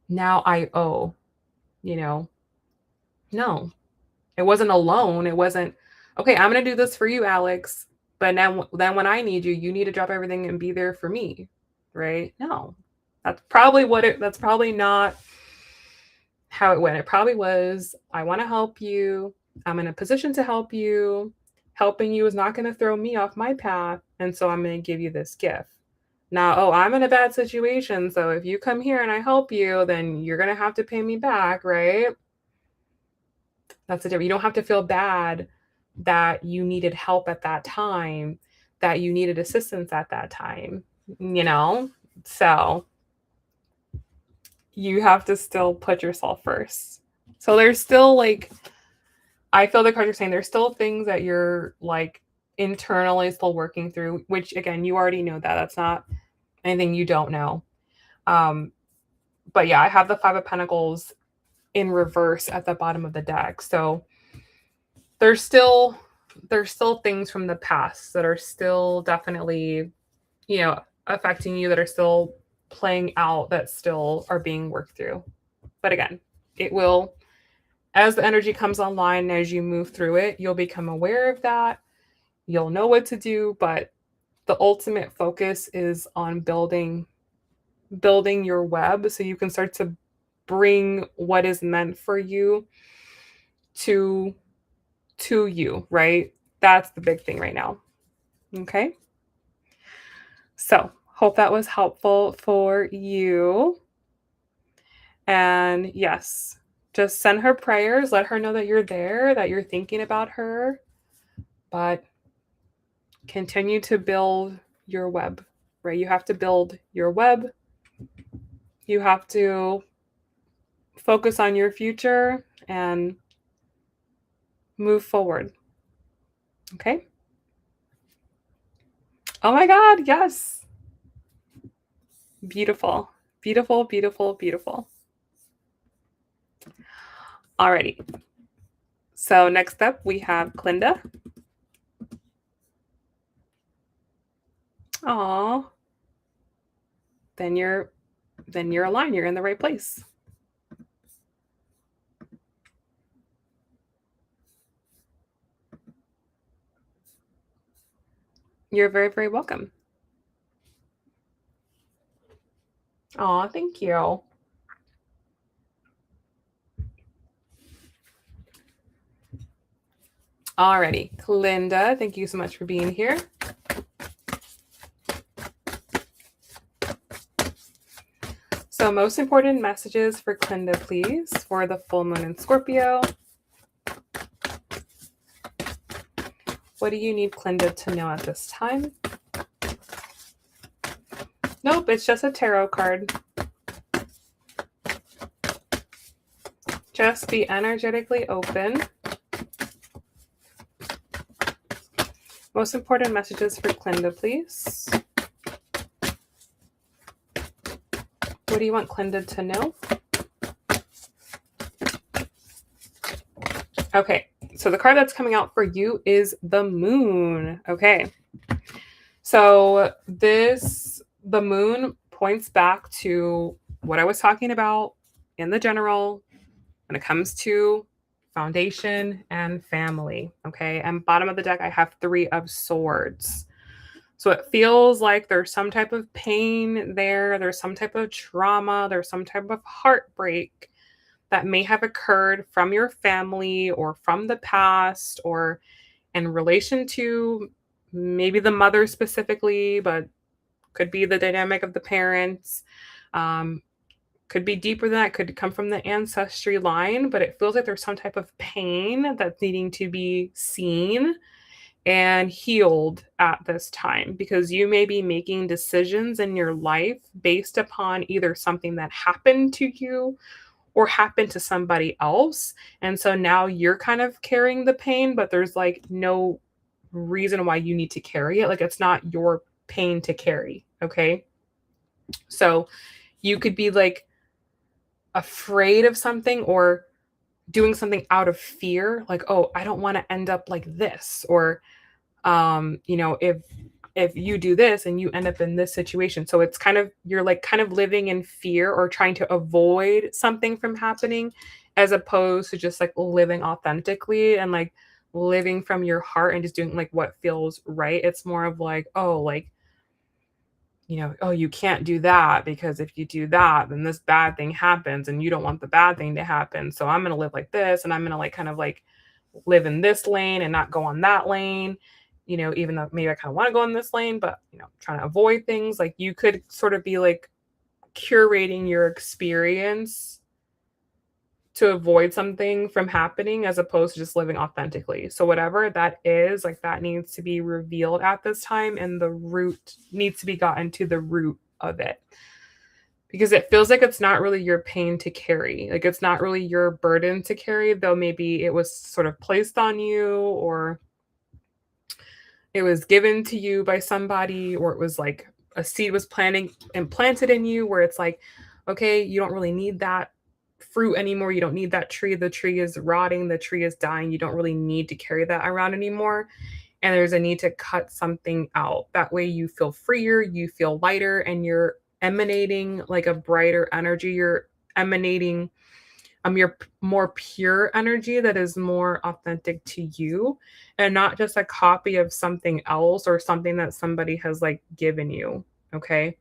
A: now I owe, you know, no, it wasn't a loan. It wasn't, okay, I'm going to do this for you, Alex. But now, then when I need you, you need to drop everything and be there for me. Right? No, that's probably not how it went. It probably was, I want to help you. I'm in a position to help you. Helping you is not going to throw me off my path. And so I'm going to give you this gift. Now, oh, I'm in a bad situation. So if you come here and I help you, then you're going to have to pay me back, right? That's the difference. You don't have to feel bad that you needed help at that time, that you needed assistance at that time, you know? So you have to still put yourself first. So there's still like, I feel the cards are saying there's still things that you're like internally still working through, which again, you already know that. That's not anything you don't know. Um, but yeah, I have the Five of Pentacles in reverse at the bottom of the deck. So there's still things from the past that are still definitely, affecting you, that are still playing out, that still are being worked through. But again, it will, as the energy comes online, as you move through it, you'll become aware of that. You'll know what to do, but the ultimate focus is on building your web so you can start to bring what is meant for you to you, right? That's the big thing right now. Okay? So, hope that was helpful for you. And yes, just send her prayers, let her know that you're there, that you're thinking about her, but continue to build your web, right? You have to build your web. You have to focus on your future and move forward. Okay? Oh my God, yes. Beautiful. Beautiful, beautiful, beautiful. Alrighty. So next up we have Clinda. Aw. Then you're aligned. You're in the right place. You're very, very welcome. Aw, thank you. Alrighty, Clinda, thank you so much for being here. So most important messages for Clinda, please, for the full moon in Scorpio. What do you need Clinda to know at this time? Nope, it's just a tarot card. Just be energetically open. Most important messages for Clinda, please. What do you want Clinda to know? Okay, so the card that's coming out for you is the Moon. Okay, so the Moon points back to what I was talking about in the general when it comes to foundation and family. Okay, and bottom of the deck, I have 3 of Swords. So it feels like there's some type of pain there. There's some type of trauma. There's some type of heartbreak that may have occurred from your family or from the past or in relation to maybe the mother specifically, but could be the dynamic of the parents. Could be deeper than that, could come from the ancestry line, but it feels like there's some type of pain that's needing to be seen and healed at this time, because you may be making decisions in your life based upon either something that happened to you or happened to somebody else. And so now you're kind of carrying the pain, but there's like no reason why you need to carry it. Like it's not your pain to carry. Okay. So you could be like afraid of something or doing something out of fear, like, oh, I don't want to end up like this, or if you do this and you end up in this situation. So it's kind of, you're like kind of living in fear or trying to avoid something from happening, as opposed to just like living authentically and like living from your heart and just doing like what feels right. It's more of like, oh, like, oh, you can't do that because if you do that, then this bad thing happens and you don't want the bad thing to happen. So I'm going to live like this, and I'm going to like kind of like live in this lane and not go on that lane, even though maybe I kind of want to go in this lane, but, trying to avoid things. Like you could sort of be like curating your experience to avoid something from happening, as opposed to just living authentically. So whatever that is, like that needs to be revealed at this time, and the root needs to be gotten to the root of it. Because it feels like it's not really your pain to carry. Like it's not really your burden to carry, though maybe it was sort of placed on you, or it was given to you by somebody, or it was like a seed was planted in you where it's like, okay, you don't really need that fruit anymore. You don't need that tree. The tree is rotting, the tree is dying. You don't really need to carry that around anymore. And there's a need to cut something out. That way you feel freer, you feel lighter, and you're emanating like a brighter energy. You're emanating your more pure energy that is more authentic to you, and not just a copy of something else or something that somebody has like given you. Okay.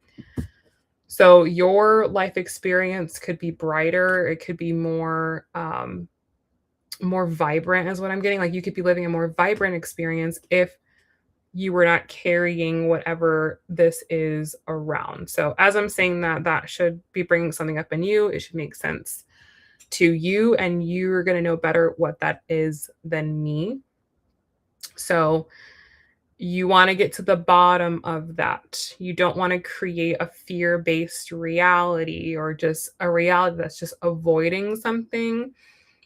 A: So your life experience could be brighter, it could be more vibrant is what I'm getting. Like you could be living a more vibrant experience if you were not carrying whatever this is around. So as I'm saying that, that should be bringing something up in you. It should make sense to you, and you're going to know better what that is than me. So you want to get to the bottom of that. You don't want to create a fear-based reality or just a reality that's just avoiding something.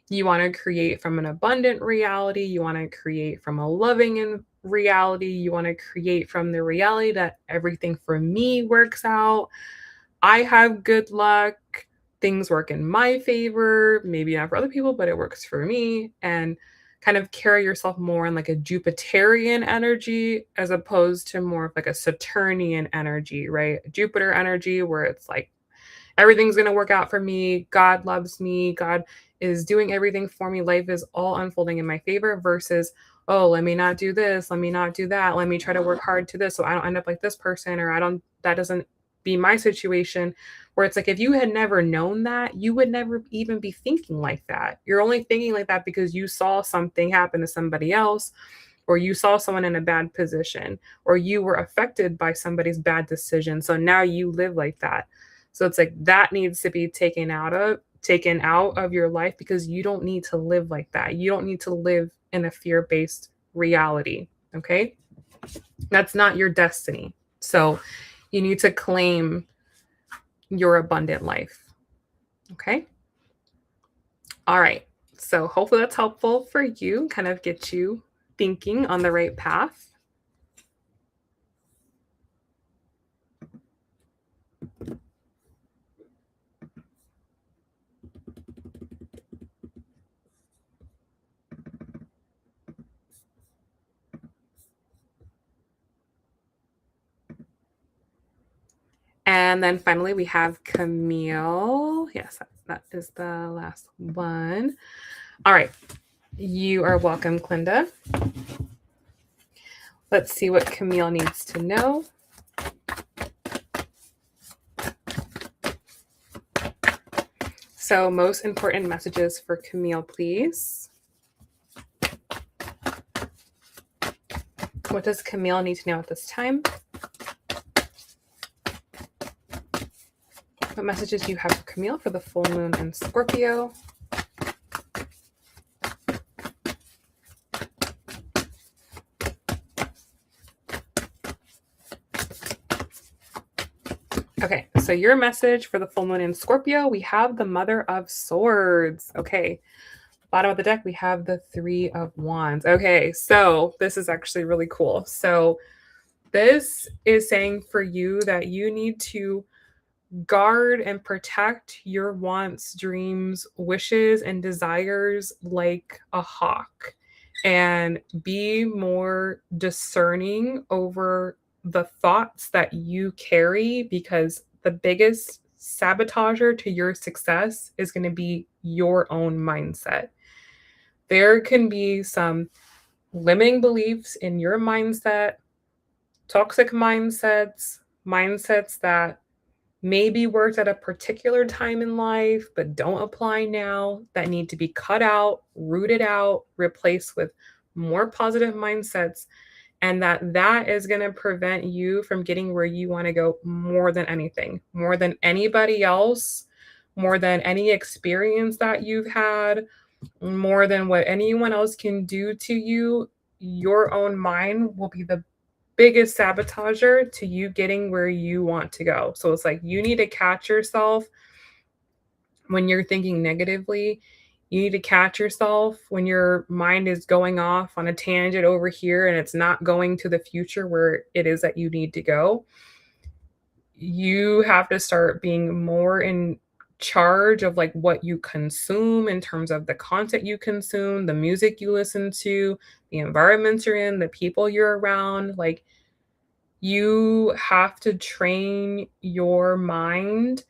A: You want to create from an abundant reality. You want to create from a loving reality. You want to create from the reality that everything for me works out. I have good luck. Things work in my favor. Maybe not for other people, but it works for me. And kind of carry yourself more in like a Jupiterian energy as opposed to more of like a Saturnian energy, right? Jupiter energy where it's like everything's going to work out for me. God loves me. God is doing everything for me. Life is all unfolding in my favor versus, oh, let me not do this. Let me not do that. Let me try to work hard to this so I don't end up like this person, or that doesn't be my situation. Where it's like, if you had never known that, you would never even be thinking like that. You're only thinking like that because you saw something happen to somebody else, or you saw someone in a bad position, or you were affected by somebody's bad decision. So now you live like that. So it's like that needs to be taken out of your life, because you don't need to live like that. You don't need to live in a fear-based reality. Okay? That's not your destiny. So you need to claim your abundant life. Okay? All right. So hopefully that's helpful for you, kind of get you thinking on the right path. And then finally, we have Camille. Yes, that is the last one. All right. You are welcome, Clinda. Let's see what Camille needs to know. So, most important messages for Camille, please. What does Camille need to know at this time? What messages do you have for Camille for the full moon in Scorpio? Okay, so your message for the full moon in Scorpio, we have the Mother of Swords. Okay, bottom of the deck, we have the Three of Wands. Okay, so this is actually really cool. So this is saying for you that you need to guard and protect your wants, dreams, wishes, and desires like a hawk, and be more discerning over the thoughts that you carry, because the biggest sabotager to your success is going to be your own mindset. There can be some limiting beliefs in your mindset, toxic mindsets that maybe worked at a particular time in life, but don't apply now, that need to be cut out, rooted out, replaced with more positive mindsets. And that is going to prevent you from getting where you want to go more than anything, more than anybody else, more than any experience that you've had, more than what anyone else can do to you. Your own mind will be the biggest sabotager to you getting where you want to go. So it's like you need to catch yourself when you're thinking negatively. You need to catch yourself when your mind is going off on a tangent over here and it's not going to the future where it is that you need to go. You have to start being more in charge of like what you consume in terms of the content you consume, the music you listen to, the environments you're in, the people you're around. Like you have to train your mind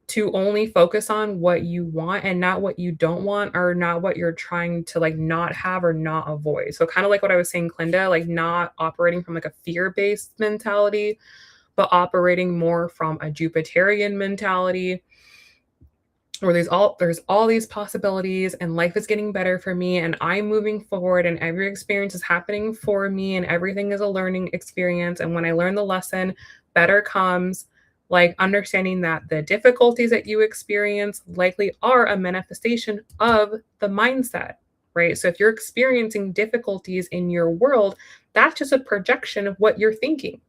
A: to only focus on what you want and not what you don't want or not what you're trying to like not have or not avoid. So kind of like what I was saying, Clinda, like not operating from like a fear-based mentality, but operating more from a Jupiterian mentality where there's all these possibilities and life is getting better for me and I'm moving forward and every experience is happening for me and everything is a learning experience. And when I learn the lesson, better comes. Like understanding that the difficulties that you experience likely are a manifestation of the mindset, right? So if you're experiencing difficulties in your world, that's just a projection of what you're thinking.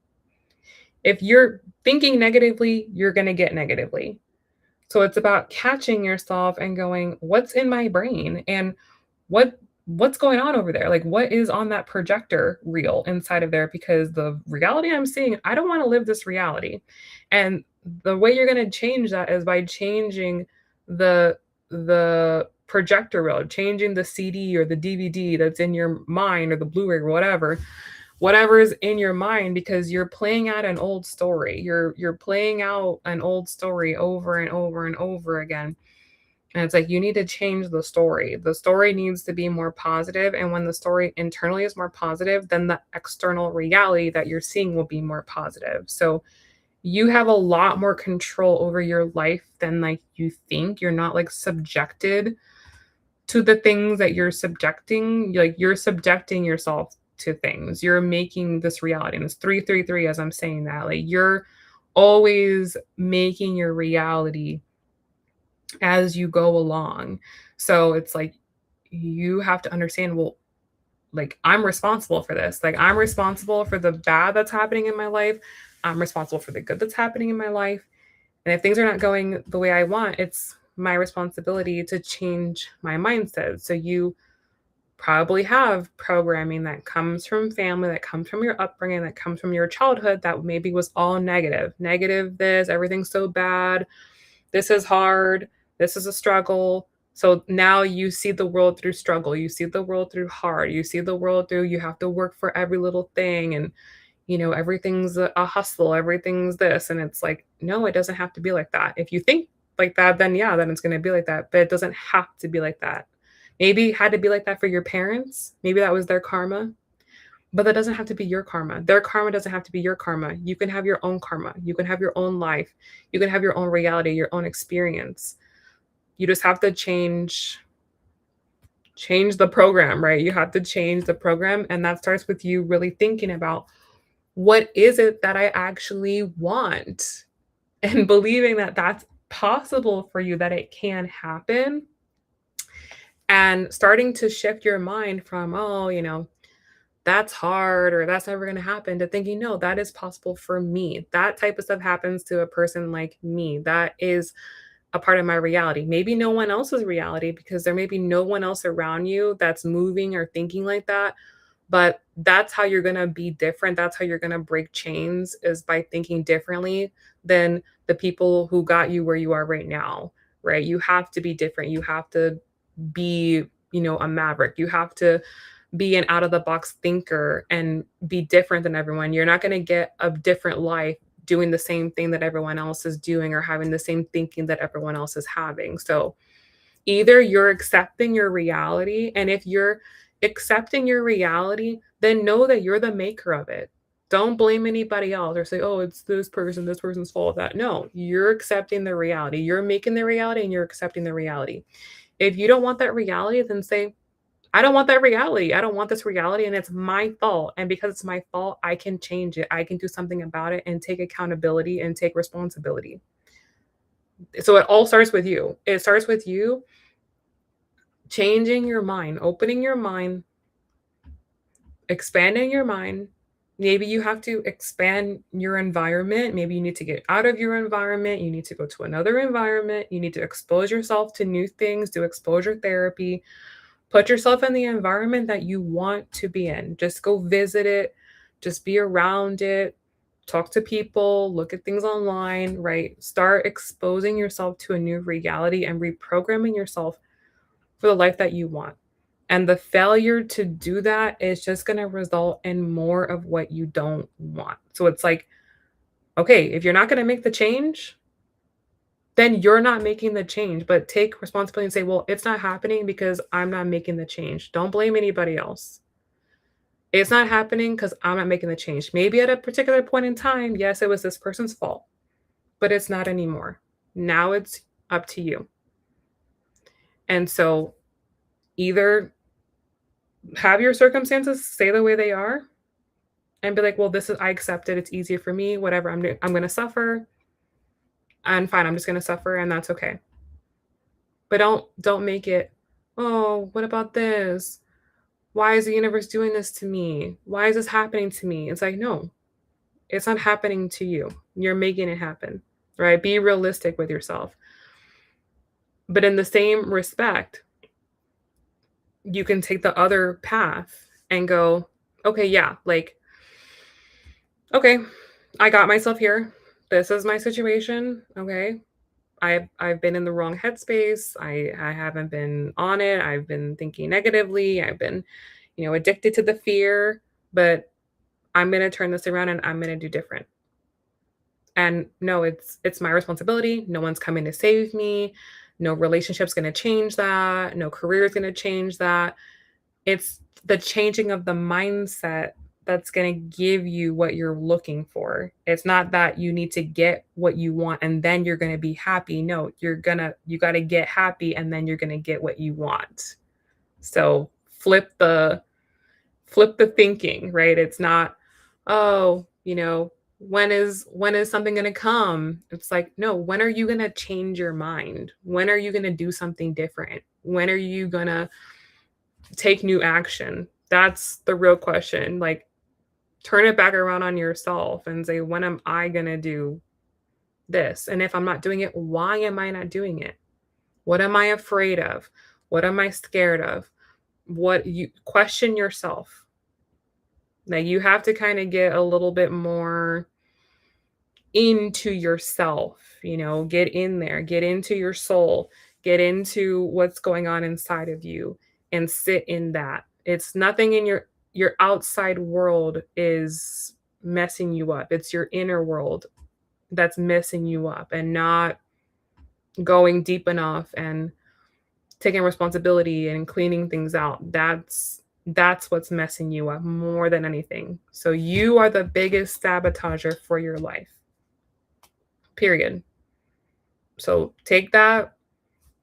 A: If you're thinking negatively, you're going to get negatively. So it's about catching yourself and going, what's in my brain and what's going on over there? Like what is on that projector reel inside of there? Because the reality I'm seeing, I don't want to live this reality. And the way you're going to change that is by changing the projector reel, changing the CD or the DVD that's in your mind or the Blu-ray or whatever is in your mind because you're playing out an old story. You're playing out an old story over and over and over again. And it's like you need to change the story. The story needs to be more positive, and when the story internally is more positive, then the external reality that you're seeing will be more positive. So you have a lot more control over your life than like you think. You're not like subjected to the things that you're subjecting. Like you're subjecting yourself to things. You're making this reality. And it's 333 as I'm saying that. Like you're always making your reality as you go along. So it's like you have to understand, well, like I'm responsible for this. Like I'm responsible for the bad that's happening in my life. I'm responsible for the good that's happening in my life. And if things are not going the way I want, it's my responsibility to change my mindset. So you probably have programming that comes from family, that comes from your upbringing, that comes from your childhood that maybe was all negative. Negative this, everything's so bad. This is hard. This is a struggle. So now you see the world through struggle. You see the world through hard. You see the world through you have to work for every little thing and everything's a hustle, everything's this. And it's like, no, it doesn't have to be like that. If you think like that, then yeah, then it's going to be like that. But it doesn't have to be like that. Maybe it had to be like that for your parents. Maybe that was their karma. But that doesn't have to be your karma. Their karma doesn't have to be your karma. You can have your own karma. You can have your own life. You can have your own reality, your own experience. You just have to change the program, right? You have to change the program. And that starts with you really thinking about what is it that I actually want and believing that that's possible for you, that it can happen. And starting to shift your mind from, oh, that's hard or that's never going to happen to thinking, no, that is possible for me. That type of stuff happens to a person like me. That is a part of my reality. Maybe no one else's reality because there may be no one else around you that's moving or thinking like that. But that's how you're going to be different. That's how you're going to break chains is by thinking differently than the people who got you where you are right now, right? You have to be different. You have to be, a maverick. You have to be an out of the box thinker and be different than everyone. You're not going to get a different life doing the same thing that everyone else is doing or having the same thinking that everyone else is having. So either you're accepting your reality, and if you're accepting your reality, then know that you're the maker of it. Don't blame anybody else or say, oh, it's this person's fault. That no, you're accepting the reality. You're making the reality and you're accepting the reality. If you don't want that reality, then say, I don't want that reality. I don't want this reality and it's my fault. And because it's my fault, I can change it. I can do something about it and take accountability and take responsibility. So it all starts with you. It starts with you changing your mind, opening your mind, expanding your mind, Maybe you have to expand your environment. Maybe you need to get out of your environment. You need to go to another environment. You need to expose yourself to new things, do exposure therapy. Put yourself in the environment that you want to be in. Just go visit it, just be around it, talk to people, look at things online, right? Start exposing yourself to a new reality and reprogramming yourself for the life that you want. And the failure to do that is just going to result in more of what you don't want. So it's like, okay, if you're not going to make the change, then you're not making the change, but take responsibility and say, well, it's not happening because I'm not making the change. Don't blame anybody else. It's not happening because I'm not making the change. Maybe at a particular point in time, yes, it was this person's fault, but it's not anymore. Now it's up to you. And so either have your circumstances stay the way they are and be like, well, this is, I accept it. It's easier for me, whatever. I'm going to suffer and fine. I'm just going to suffer and that's okay. But don't make it, oh, what about this? Why is the universe doing this to me? Why is this happening to me? It's like, no, it's not happening to you. You're making it happen, right? Be realistic with yourself. But in the same respect, you can take the other path and go, okay, yeah, like, okay, I got myself here. This is my situation. Okay. I've been in the wrong headspace. I haven't been on it. I've been thinking negatively. I've been, addicted to the fear, but I'm going to turn this around and I'm going to do different. And no, it's my responsibility. No one's coming to save me. No relationship's going to change that. No career is going to change that. It's the changing of the mindset that's going to give you what you're looking for. It's not that you need to get what you want and then you're going to be happy. No, you got to get happy and then you're going to get what you want. So flip the thinking, right? It's not, oh, when is something going to come? It's like, no, when are you going to change your mind? When are you going to do something different? When are you going to take new action? That's the real question. Like, turn it back around on yourself and say, when am I going to do this? And if I'm not doing it, why am I not doing it? What am I afraid of? What am I scared of? What you question yourself. Now you have to kind of get a little bit more into yourself, get in there, get into your soul, get into what's going on inside of you and sit in that. It's nothing in your outside world is messing you up. It's your inner world that's messing you up and not going deep enough and taking responsibility and cleaning things out. That's what's messing you up more than anything. So you are the biggest sabotager for your life. Period. So take that,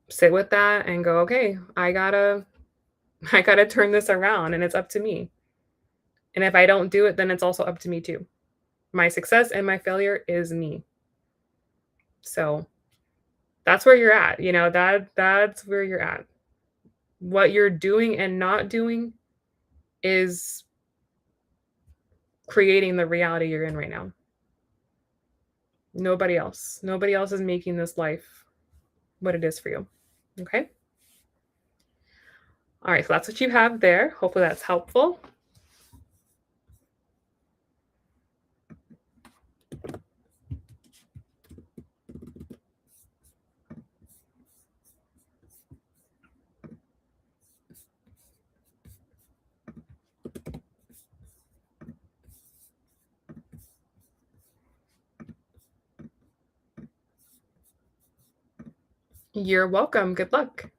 A: sit with that and go, okay, I gotta turn this around and it's up to me. And if I don't do it, then it's also up to me too. My success and my failure is me. So that's where you're at. That's where you're at. What you're doing and not doing is creating the reality you're in right now. Nobody else. Nobody else is making this life what it is for you. Okay? All right, so that's what you have there. Hopefully that's helpful. You're welcome. Good luck.